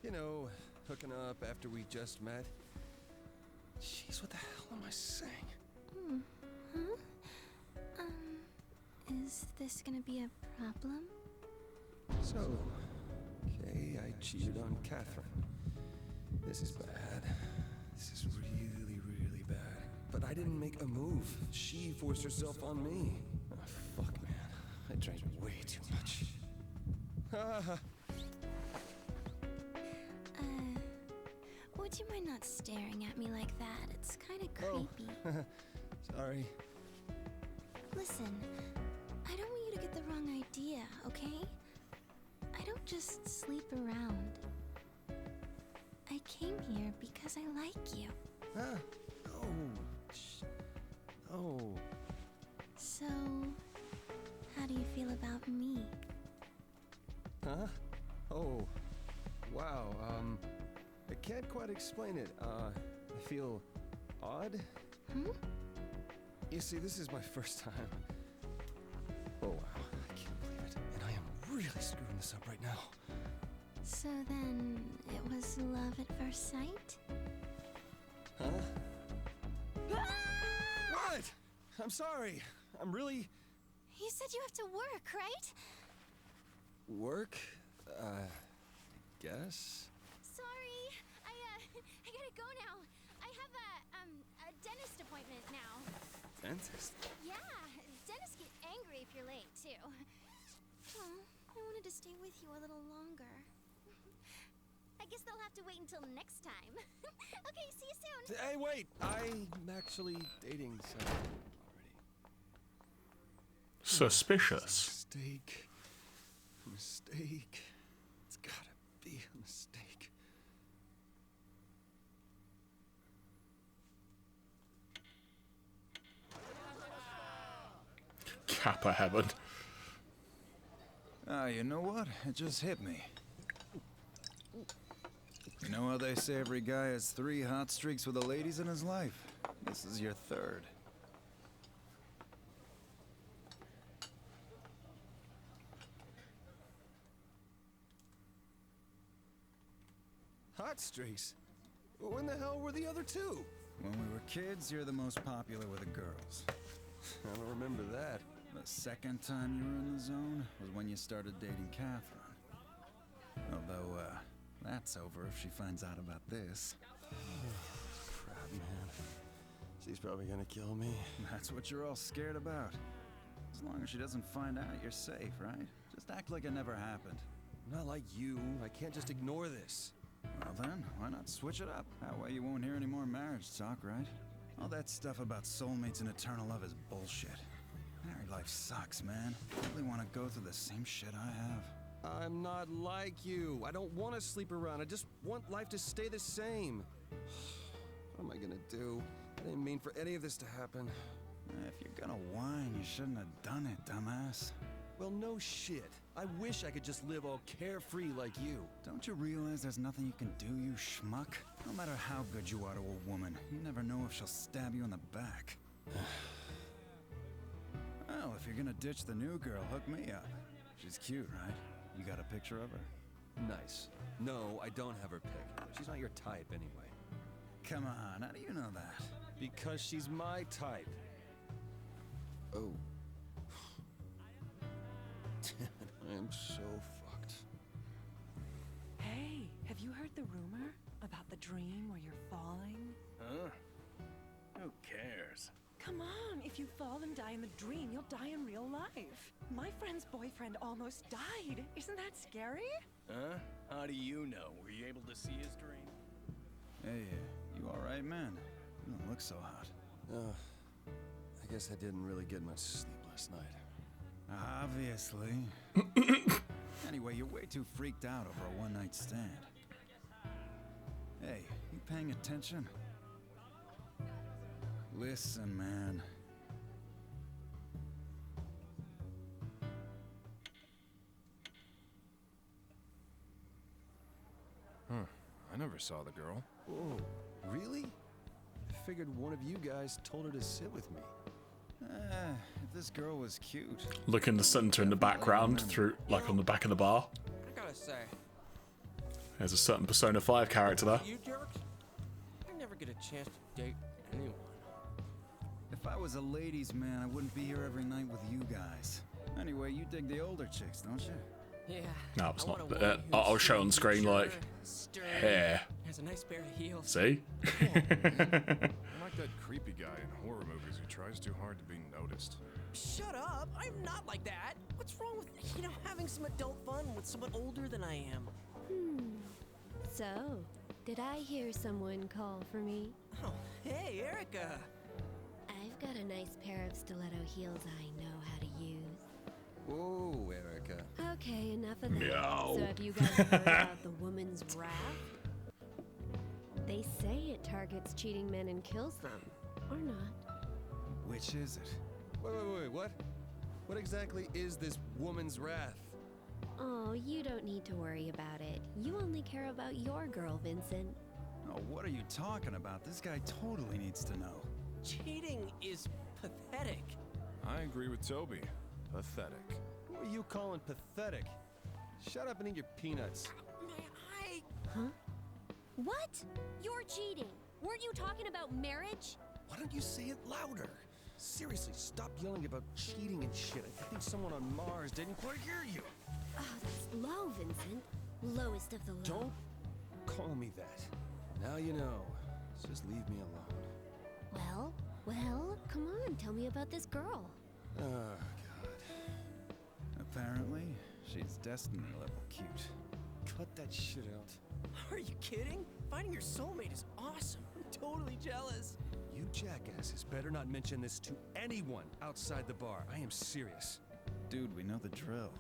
Speaker 10: you know, hooking up after we just met. Jeez, what the hell am I saying?
Speaker 21: Huh? Is this gonna be a problem?
Speaker 10: So, okay, I cheated on Catherine. This is bad. This is really, really bad. But I didn't make a move. She forced herself on me. Oh, fuck, man. I drank way too much.
Speaker 21: Would you mind not staring at me like that? It's kind of creepy.
Speaker 10: Sorry.
Speaker 21: Listen, I don't want you to get the wrong idea, okay? I don't just sleep around. I came here because I like you.
Speaker 10: Oh.
Speaker 21: So, how do you feel about me?
Speaker 10: Huh? Oh. Wow, I can't quite explain it. I feel odd. You see, this is my first time. Oh, wow. I can't believe it. And I am really screwing this up right now.
Speaker 21: So then, it was love at first sight?
Speaker 10: Huh? What? I'm sorry. I'm really...
Speaker 21: You said you have to work, right?
Speaker 10: Work? Guess?
Speaker 21: Sorry, I gotta go now.
Speaker 4: dentist appointment now.
Speaker 10: Dentist?
Speaker 4: Yeah, dentists get angry if you're late, too.
Speaker 21: Oh, I wanted to stay with you a little longer.
Speaker 4: I guess they'll have to wait until next time. Okay, see you soon.
Speaker 15: Hey, wait! I'm actually dating someone already.
Speaker 1: Suspicious.
Speaker 10: Mistake. Mistake. It's gotta be a mistake.
Speaker 1: Kappa heaven.
Speaker 3: Ah, you know what? It just hit me. You know how they say every guy has 3 hot streaks with the ladies in his life? This is your 3rd.
Speaker 15: Hot streaks? When the hell were the other 2?
Speaker 3: When we were kids, you're the most popular with the girls.
Speaker 15: I don't remember that.
Speaker 3: The second time you were in the zone was when you started dating Catherine. Although, that's over if she finds out about this.
Speaker 15: Crap, man. She's probably gonna kill me.
Speaker 3: That's what you're all scared about. As long as she doesn't find out, you're safe, right? Just act like it never happened.
Speaker 15: I'm not like you. I can't just ignore this.
Speaker 3: Well then, why not switch it up? That way you won't hear any more marriage talk, right? All that stuff about soulmates and eternal love is bullshit. Married life sucks, man. I really want to go through the same shit I have.
Speaker 15: I'm not like you. I don't want to sleep around. I just want life to stay the same. What am I gonna do? I didn't mean for any of this to happen.
Speaker 3: If you're gonna whine, you shouldn't have done it, dumbass.
Speaker 15: Well, no shit. I wish I could just live all carefree like you.
Speaker 3: Don't you realize there's nothing you can do, you schmuck? No matter how good you are to a woman, you never know if she'll stab you in the back. Well, if you're gonna ditch the new girl, hook me up. She's cute, right? You got a picture of her?
Speaker 15: Nice. No, I don't have her pic. She's not your type anyway.
Speaker 3: Come on, how do you know that?
Speaker 15: Because she's my type. Oh. I'm so fucked.
Speaker 22: Hey, have you heard the rumor about the dream where you're falling?
Speaker 16: Huh? Who cares?
Speaker 22: Come on, if you fall and die in the dream, you'll die in real life. My friend's boyfriend almost died. Isn't that scary?
Speaker 16: Huh? How do you know? Were you able to see his dream?
Speaker 3: Hey, you alright, man? You don't look so hot.
Speaker 15: I guess I didn't really get much sleep last night.
Speaker 3: Obviously. Anyway, you're way too freaked out over a one-night stand. Hey, you paying attention? Listen, man.
Speaker 5: Huh. I never saw the girl.
Speaker 15: Oh, really? I figured one of you guys told her to sit with me.
Speaker 3: If this girl was cute.
Speaker 1: Look in the center in the background, through like on the back of the bar.
Speaker 23: I gotta say.
Speaker 1: There's a certain Persona 5 character there.
Speaker 23: You jerks? I never get a chance to date anyone.
Speaker 3: If I was a ladies' man, I wouldn't be here every night with you guys. Anyway, you dig the older chicks, don't you?
Speaker 23: Yeah.
Speaker 1: No, it's not. I'll show on screen like hair.
Speaker 23: Has a nice pair of heels.
Speaker 1: See?
Speaker 5: I'm like that creepy guy in horror movies who tries too hard to be noticed.
Speaker 23: Shut up! I'm not like that. What's wrong with, having some adult fun with someone older than I am?
Speaker 2: So, did I hear someone call for me?
Speaker 23: Oh, hey, Erica.
Speaker 2: I've got a nice pair of stiletto heels I know how to use.
Speaker 15: Whoa, Erica.
Speaker 2: Okay, enough of that.
Speaker 1: Meow.
Speaker 2: So have you guys heard about the woman's wrath? They say it targets cheating men and kills them. Or not.
Speaker 3: Which is it?
Speaker 15: Wait, what? What exactly is this woman's wrath?
Speaker 2: Oh, you don't need to worry about it. You only care about your girl, Vincent.
Speaker 3: Oh, what are you talking about? This guy totally needs to know.
Speaker 23: Cheating is pathetic.
Speaker 5: I agree with Toby. Pathetic.
Speaker 15: Who are you calling pathetic? Shut up and eat your peanuts.
Speaker 2: Huh?
Speaker 4: What? You're cheating. Weren't you talking about marriage?
Speaker 15: Why don't you say it louder? Seriously, stop yelling about cheating and shit. I think someone on Mars didn't quite hear you.
Speaker 2: Oh, that's low, Vincent. Lowest of the low.
Speaker 15: Don't call me that. Now you know. Just leave me alone.
Speaker 4: Well, come on, tell me about this girl.
Speaker 3: Oh, God. Apparently, she's Destiny level cute.
Speaker 10: Cut that shit out.
Speaker 23: Are you kidding? Finding your soulmate is awesome. I'm totally jealous.
Speaker 10: You jackasses better not mention this to anyone outside the bar. I am serious.
Speaker 3: Dude, we know the drill.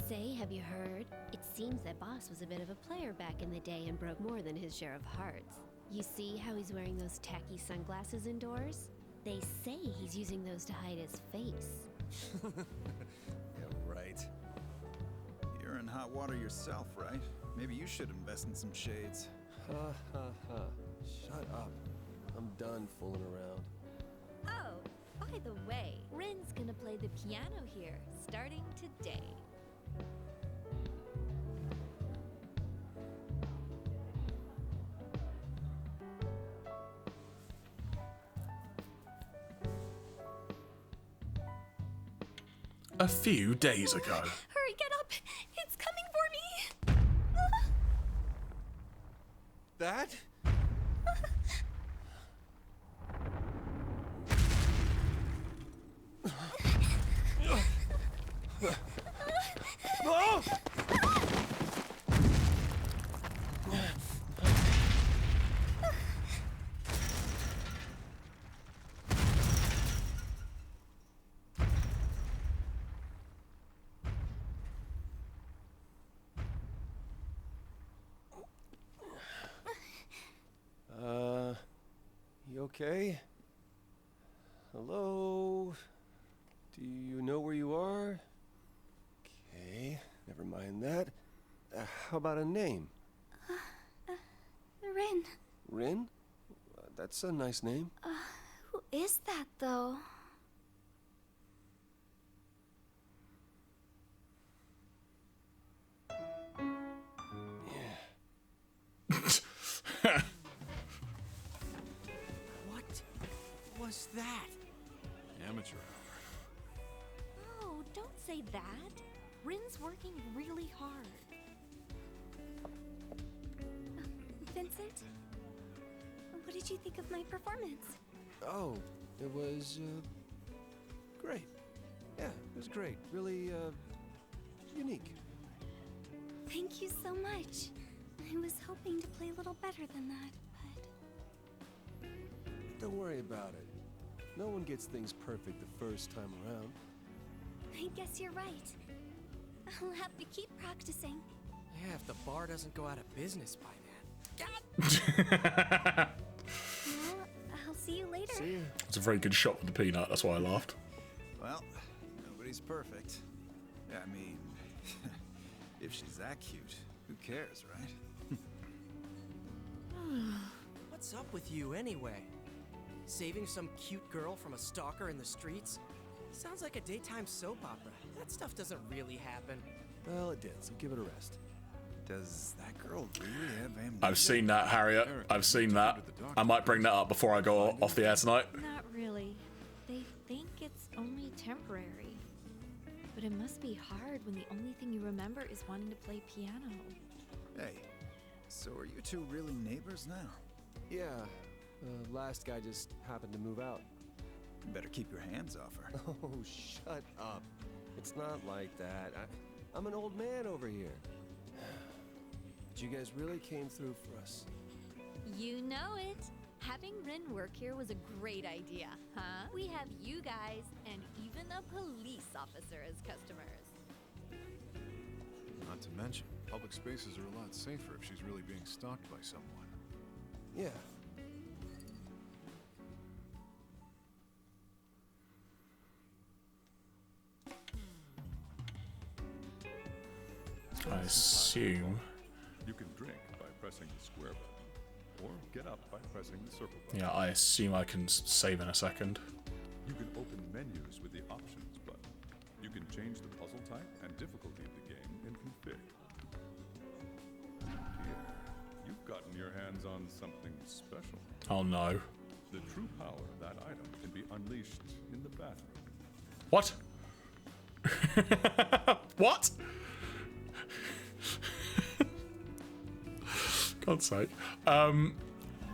Speaker 4: Say, have you heard? It seems that Boss was a bit of a player back in the day and broke more than his share of hearts. You see how he's wearing those tacky sunglasses indoors? They say he's using those to hide his face.
Speaker 10: Yeah, right.
Speaker 3: You're in hot water yourself, right? Maybe you should invest in some shades.
Speaker 10: Ha ha ha. Shut up. I'm done fooling around.
Speaker 2: Oh, by the way, Rin's gonna play the piano here, starting today.
Speaker 1: A few days ago.
Speaker 2: Hurry, get up! It's coming for me!
Speaker 10: That? Oh! You okay? Hello? Do you know where you are? Okay, never mind that. How about a name?
Speaker 21: Rin.
Speaker 10: Rin? That's a nice name.
Speaker 21: Who is that, though?
Speaker 23: What was that?
Speaker 5: Amateur hour.
Speaker 2: Oh, don't say that. Rin's working really hard.
Speaker 21: Vincent? What did you think of my performance?
Speaker 10: Oh, it was, great. Yeah, it was great. Really, unique.
Speaker 21: Thank you so much. I was hoping to play a little better than that, but...
Speaker 10: Don't worry about it. No one gets things perfect the first time around.
Speaker 21: I guess you're right. I'll have to keep practicing.
Speaker 23: Yeah, if the bar doesn't go out of business by then.
Speaker 21: Well, I'll see you later.
Speaker 10: See you.
Speaker 1: It's a very good shot with the peanut, that's why I laughed.
Speaker 3: Well, nobody's perfect. I mean, if she's that cute, who cares, right?
Speaker 23: What's up with you anyway? Saving some cute girl from a stalker in the streets? Sounds like a daytime soap opera. That stuff doesn't really happen.
Speaker 10: Well, it did, so give it a rest.
Speaker 3: Does that girl really have amnesia?
Speaker 1: I've seen that, Harriet. I've seen that. I might bring that up before I go off the air tonight.
Speaker 2: Not really. They think it's only temporary. But it must be hard when the only thing you remember is wanting to play piano.
Speaker 3: Hey, so are you two really neighbors now?
Speaker 10: Yeah, the last guy just happened to move out.
Speaker 3: You better keep your hands off her.
Speaker 10: Oh, shut up. It's not like that. I'm an old man over here. But you guys really came through for us.
Speaker 2: You know it. Having Rin work here was a great idea, huh? We have you guys and even a police officer as customers.
Speaker 5: Not to mention, public spaces are a lot safer if she's really being stalked by someone.
Speaker 10: Yeah.
Speaker 1: I assume.
Speaker 6: You can drink by pressing the square button, or get up by pressing the circle button.
Speaker 1: Yeah, I assume I can save in a second.
Speaker 6: You can open menus with the options button. You can change the puzzle type and difficulty of the game in config. Here, you've gotten your hands on something special.
Speaker 1: Oh no.
Speaker 6: The true power of that item can be unleashed in the bathroom.
Speaker 1: What? What? God's sake.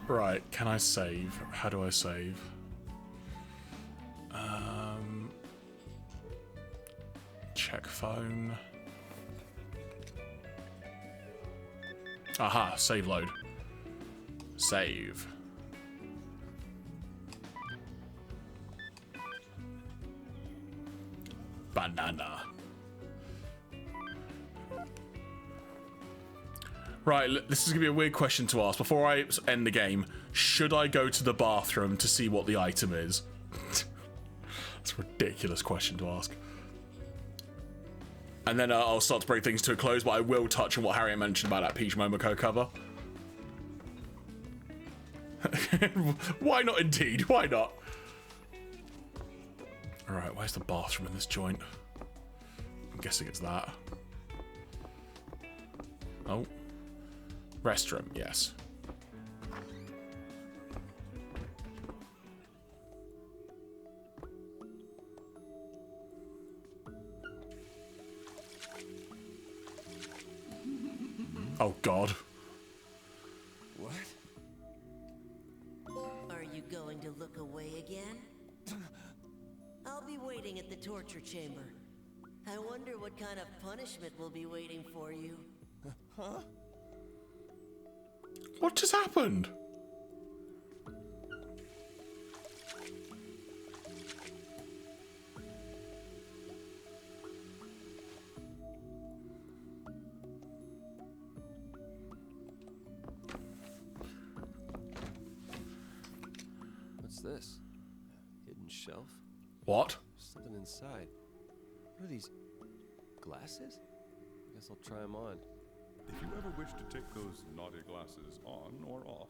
Speaker 1: Right, can I save? How do I save? Check phone. Aha, save load. Save. Banana. Right, this is gonna be a weird question to ask. Before I end the game, should I go to the bathroom to see what the item is? That's a ridiculous question to ask. And then I'll start to bring things to a close, but I will touch on what Harriet mentioned about that Peach Momoko cover. Why not indeed? Why not? Alright, where's the bathroom in this joint? I'm guessing it's that. Oh. Restroom, yes. Oh God.
Speaker 9: What? Are you going to look away again? I'll be waiting at the torture chamber. I wonder what kind of punishment will be waiting for you.
Speaker 10: Huh?
Speaker 1: What just happened?
Speaker 10: What's this? Hidden shelf?
Speaker 1: What?
Speaker 10: Something inside. What are these? Glasses? I guess I'll try them on.
Speaker 6: If you ever wish to take those naughty glasses on or off,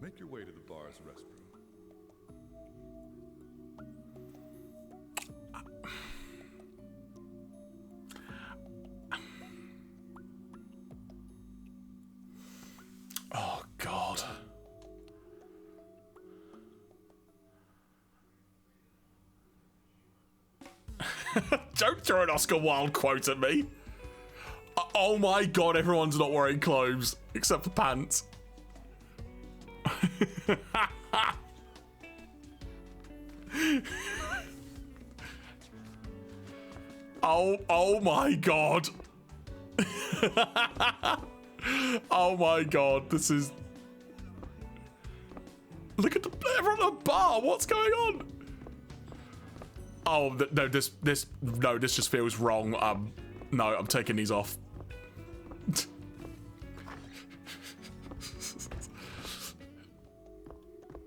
Speaker 6: make your way to the bar's restroom.
Speaker 1: Oh God. Don't throw an Oscar Wilde quote at me. Oh my God, everyone's not wearing clothes except for pants. Oh my God. Oh my God, this is... Look at everyone at the bar, what's going on? Oh, no, this just feels wrong. No, I'm taking these off.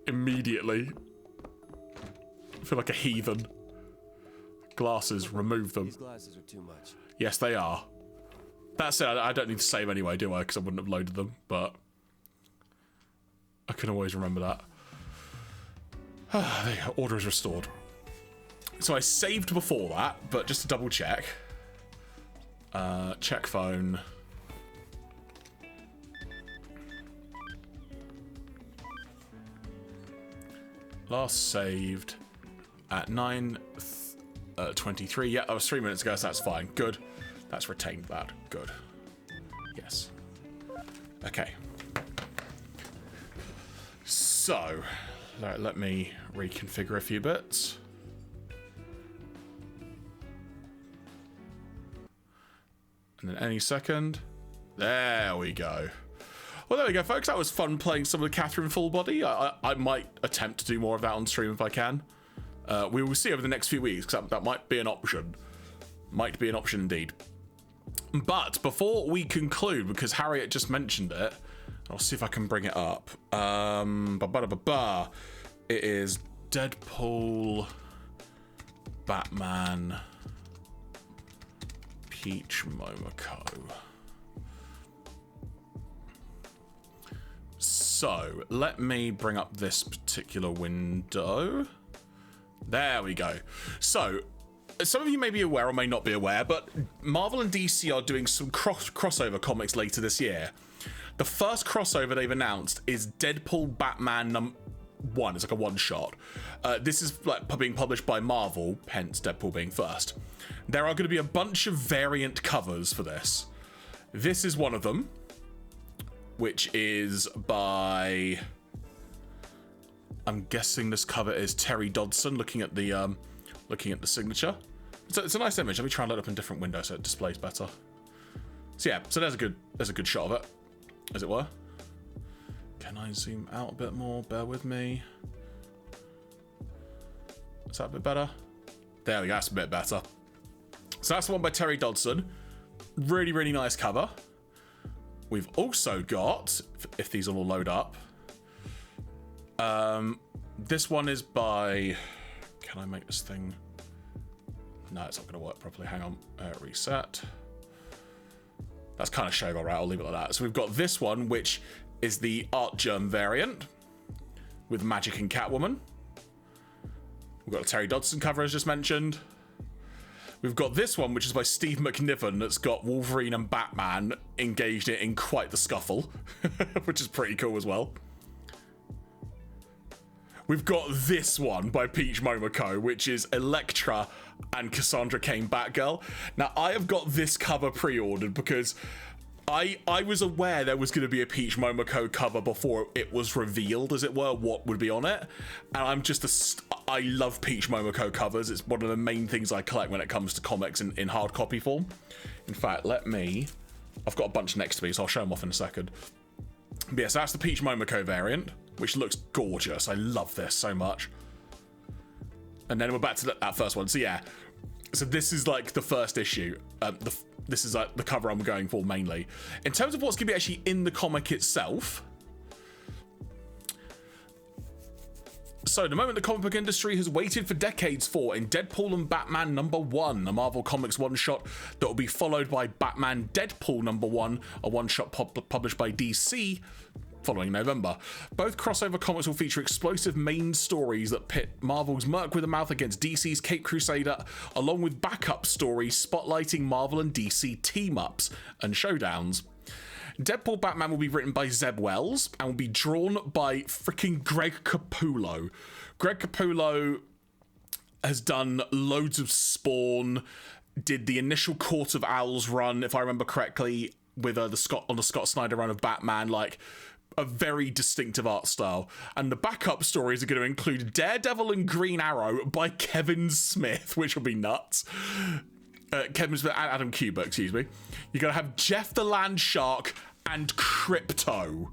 Speaker 1: Immediately. I feel like a heathen. Glasses, remove them.
Speaker 10: These glasses are too much.
Speaker 1: Yes, they are. That said, I don't need to save anyway, do I? Because I wouldn't have loaded them, but I can always remember that. There you go, order is restored. So I saved before that, but just to double check. Check phone. Last saved at 9:23. Yeah, that was 3 minutes ago, so that's fine. Good. That's retained that. Good. Yes. Okay. So, let me reconfigure a few bits. And then any second. There we go. Well, there we go, folks. That was fun playing some of the Catherine full body. I might attempt to do more of that on stream if I can. We will see over the next few weeks, because that might be an option. Might be an option indeed. But before we conclude, because Harriet just mentioned it, I'll see if I can bring it up. It is Deadpool, Batman, Peach Momoko. So let me bring up this particular window. There we go. So some of you may be aware or may not be aware, but Marvel and DC are doing some crossover comics later this year. The first crossover they've announced is Deadpool Batman #1. It's like a one-shot. This is like being published by Marvel, hence Deadpool being first. There are going to be a bunch of variant covers for this. This is one of them, which is by I'm guessing this cover is Terry Dodson looking at the signature. So it's a nice image. Let me try and load up in different windows so it displays better. So yeah, so there's a good shot of it, as it were. Can I zoom out a bit more? Bear with me. Is that a bit better? There we go, that's a bit better. So that's the one by Terry Dodson. Really, really nice cover. We've also got, if these all load up, this one is by, can I make this thing? No, it's not going to work properly. Hang on, reset. That's kind of showing all right. I'll leave it like that. So we've got this one, which is the Art Germ variant with Magic and Catwoman. We've got a Terry Dodson cover, as just mentioned. We've got this one, which is by Steve McNiven, that's got Wolverine and Batman engaged in quite the scuffle, which is pretty cool as well. We've got this one by Peach Momoko, which is Elektra and Cassandra Cain Batgirl. Now, I have got this cover pre-ordered because I was aware there was going to be a Peach Momoko cover before it was revealed, as it were, what would be on it. And I'm just I love Peach Momoko covers. It's one of the main things I collect when it comes to comics in hard copy form. In fact, I've got a bunch next to me, so I'll show them off in a second. But yeah, so that's the Peach Momoko variant, which looks gorgeous. I love this so much. And then we're back to that first one. So yeah, so this is like the first issue. This is like the cover I'm going for mainly. In terms of what's going to be actually in the comic itself. So the moment the comic book industry has waited for decades for in Deadpool and Batman #1, a Marvel Comics one-shot that will be followed by Batman Deadpool #1, a one-shot published by DC following November. Both crossover comics will feature explosive main stories that pit Marvel's Merc with a Mouth against DC's Cape Crusader, along with backup stories spotlighting Marvel and DC team-ups and showdowns. Deadpool Batman will be written by Zeb Wells and will be drawn by freaking Greg Capullo. Greg Capullo has done loads of Spawn, did the initial Court of Owls run, if I remember correctly, with the Scott Snyder run of Batman, like a very distinctive art style. And the backup stories are going to include Daredevil and Green Arrow by Kevin Smith, which will be nuts. Kevin Smith and Adam Kubert, excuse me. You're going to have Jeff the Land Shark and Crypto.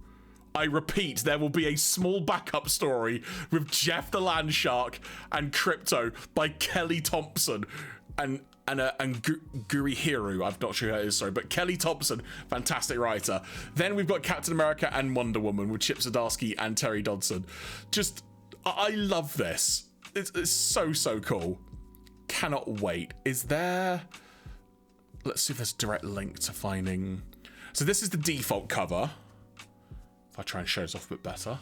Speaker 1: I repeat, there will be a small backup story with Jeff the Land Shark and Crypto by Kelly Thompson and Gurihiru. I'm not sure who that is, sorry, but Kelly Thompson, fantastic writer. Then we've got Captain America and Wonder Woman with Chip Zdarsky and Terry Dodson. Just, I love this. It's so cool. Cannot wait. Is there... Let's see if there's a direct link to finding... So this is the default cover. If I try and show this off a bit better.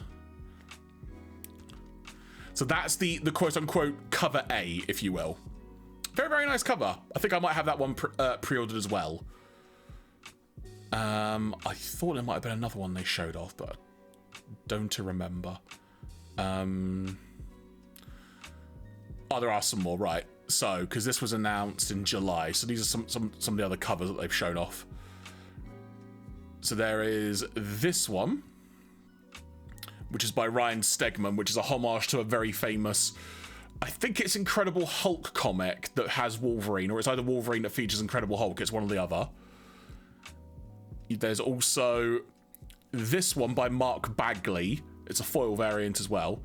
Speaker 1: So that's the quote-unquote cover A, if you will. Very, very nice cover. I think I might have that one pre-ordered as well. I thought there might have been another one they showed off, but I don't remember. Oh, there are some more, right. So, because this was announced in July, so these are some of the other covers that they've shown off. So there is this one, which is by Ryan Stegman, which is a homage to a very famous, I think it's Incredible Hulk comic that has Wolverine, or it's either Wolverine that features Incredible Hulk, it's one or the other. There's also this one by Mark Bagley. It's a foil variant as well.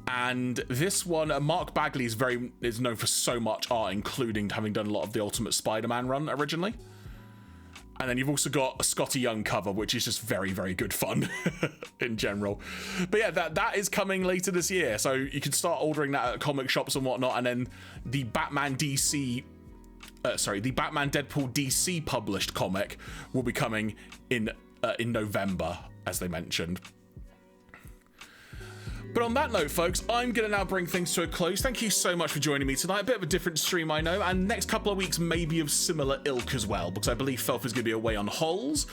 Speaker 1: And this one, Mark Bagley is known for so much art, including having done a lot of the Ultimate Spider-Man run originally. And then you've also got a Scotty Young cover, which is just very, very good fun in general. But yeah, that is coming later this year. So you can start ordering that at comic shops and whatnot. And then the Batman Deadpool DC published comic will be coming in November, as they mentioned. But on that note, folks, I'm going to now bring things to a close. Thank you so much for joining me tonight. A bit of a different stream, I know, and next couple of weeks may be of similar ilk as well, because I believe Felf is going to be away on holes.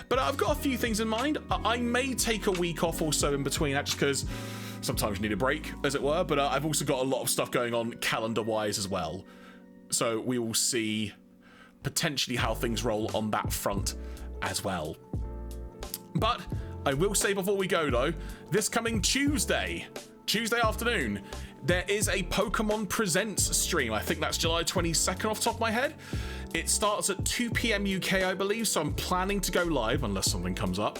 Speaker 1: But I've got a few things in mind. I may take a week off or so in between, just because sometimes you need a break, as it were. But I've also got a lot of stuff going on calendar-wise as well. So we will see potentially how things roll on that front as well. But I will say before we go though, this coming Tuesday afternoon, there is a Pokemon Presents stream. I think that's July 22nd off the top of my head. It starts at 2 p.m. UK, I believe, so I'm planning to go live unless something comes up.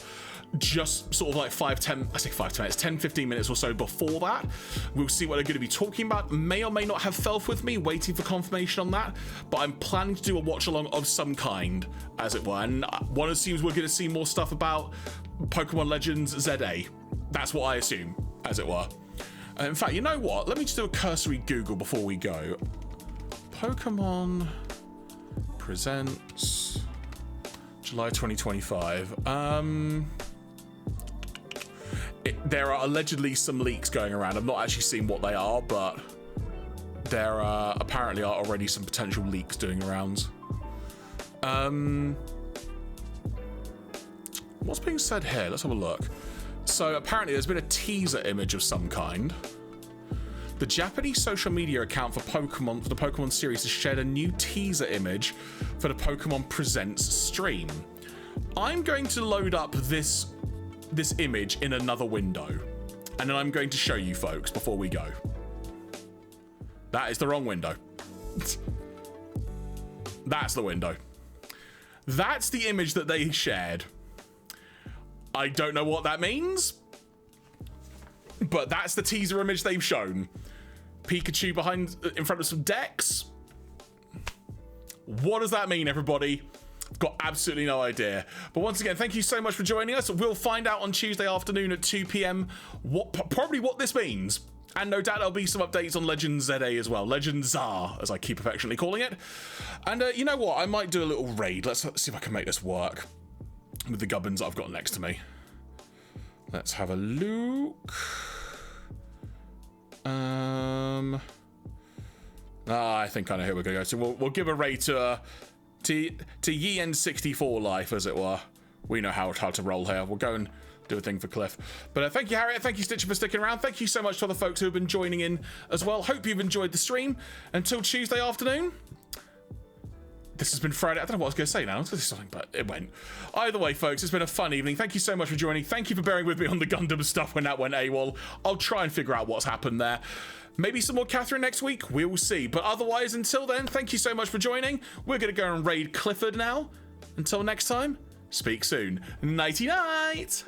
Speaker 1: Just sort of like 10-15 minutes or so before that. We'll see what they're going to be talking about. May or may not have Felf with me, waiting for confirmation on that, but I'm planning to do a watch along of some kind, as it were, and one assumes we're going to see more stuff about Pokemon Legends ZA. That's what I assume, as it were. In fact, you know what? Let me just do a cursory Google before we go. Pokemon Presents July 2025. There are allegedly some leaks going around. I've not actually seen what they are, but there apparently are already some potential leaks doing around. What's being said here? Let's have a look. So apparently there's been a teaser image of some kind. The Japanese social media account for the Pokemon series has shared a new teaser image for the Pokemon Presents stream. I'm going to load up this image in another window, and then I'm going to show you folks before we go. That is the wrong window. That's the window. That's the image that they shared. I don't know what that means, but that's the teaser image they've shown. Pikachu in front of some decks. What does that mean, everybody? I've got absolutely no idea. But once again, thank you so much for joining us. We'll find out on Tuesday afternoon at 2 p.m. probably what this means. And no doubt there'll be some updates on Legends ZA as well. Legends ZA, as I keep affectionately calling it. And you know what? I might do a little raid. Let's see if I can make this work with the gubbins I've got next to me. Let's have a look. I think I know who we're going to go to. We'll give a raid to Yen64 Life, as it were. We know how to roll here. We'll go and do a thing for Cliff. But thank you, Harriet. Thank you, Stitcher, for sticking around. Thank you so much to the folks who have been joining in as well. Hope you've enjoyed the stream. Until Tuesday afternoon. This has been Friday. I don't know what I was going to say now. I was going to say something, but it went. Either way, folks, it's been a fun evening. Thank you so much for joining. Thank you for bearing with me on the Gundam stuff when that went AWOL. I'll try and figure out what's happened there. Maybe some more Catherine next week. We will see. But otherwise, until then, thank you so much for joining. We're going to go and raid Clifford now. Until next time, speak soon. Nighty-night.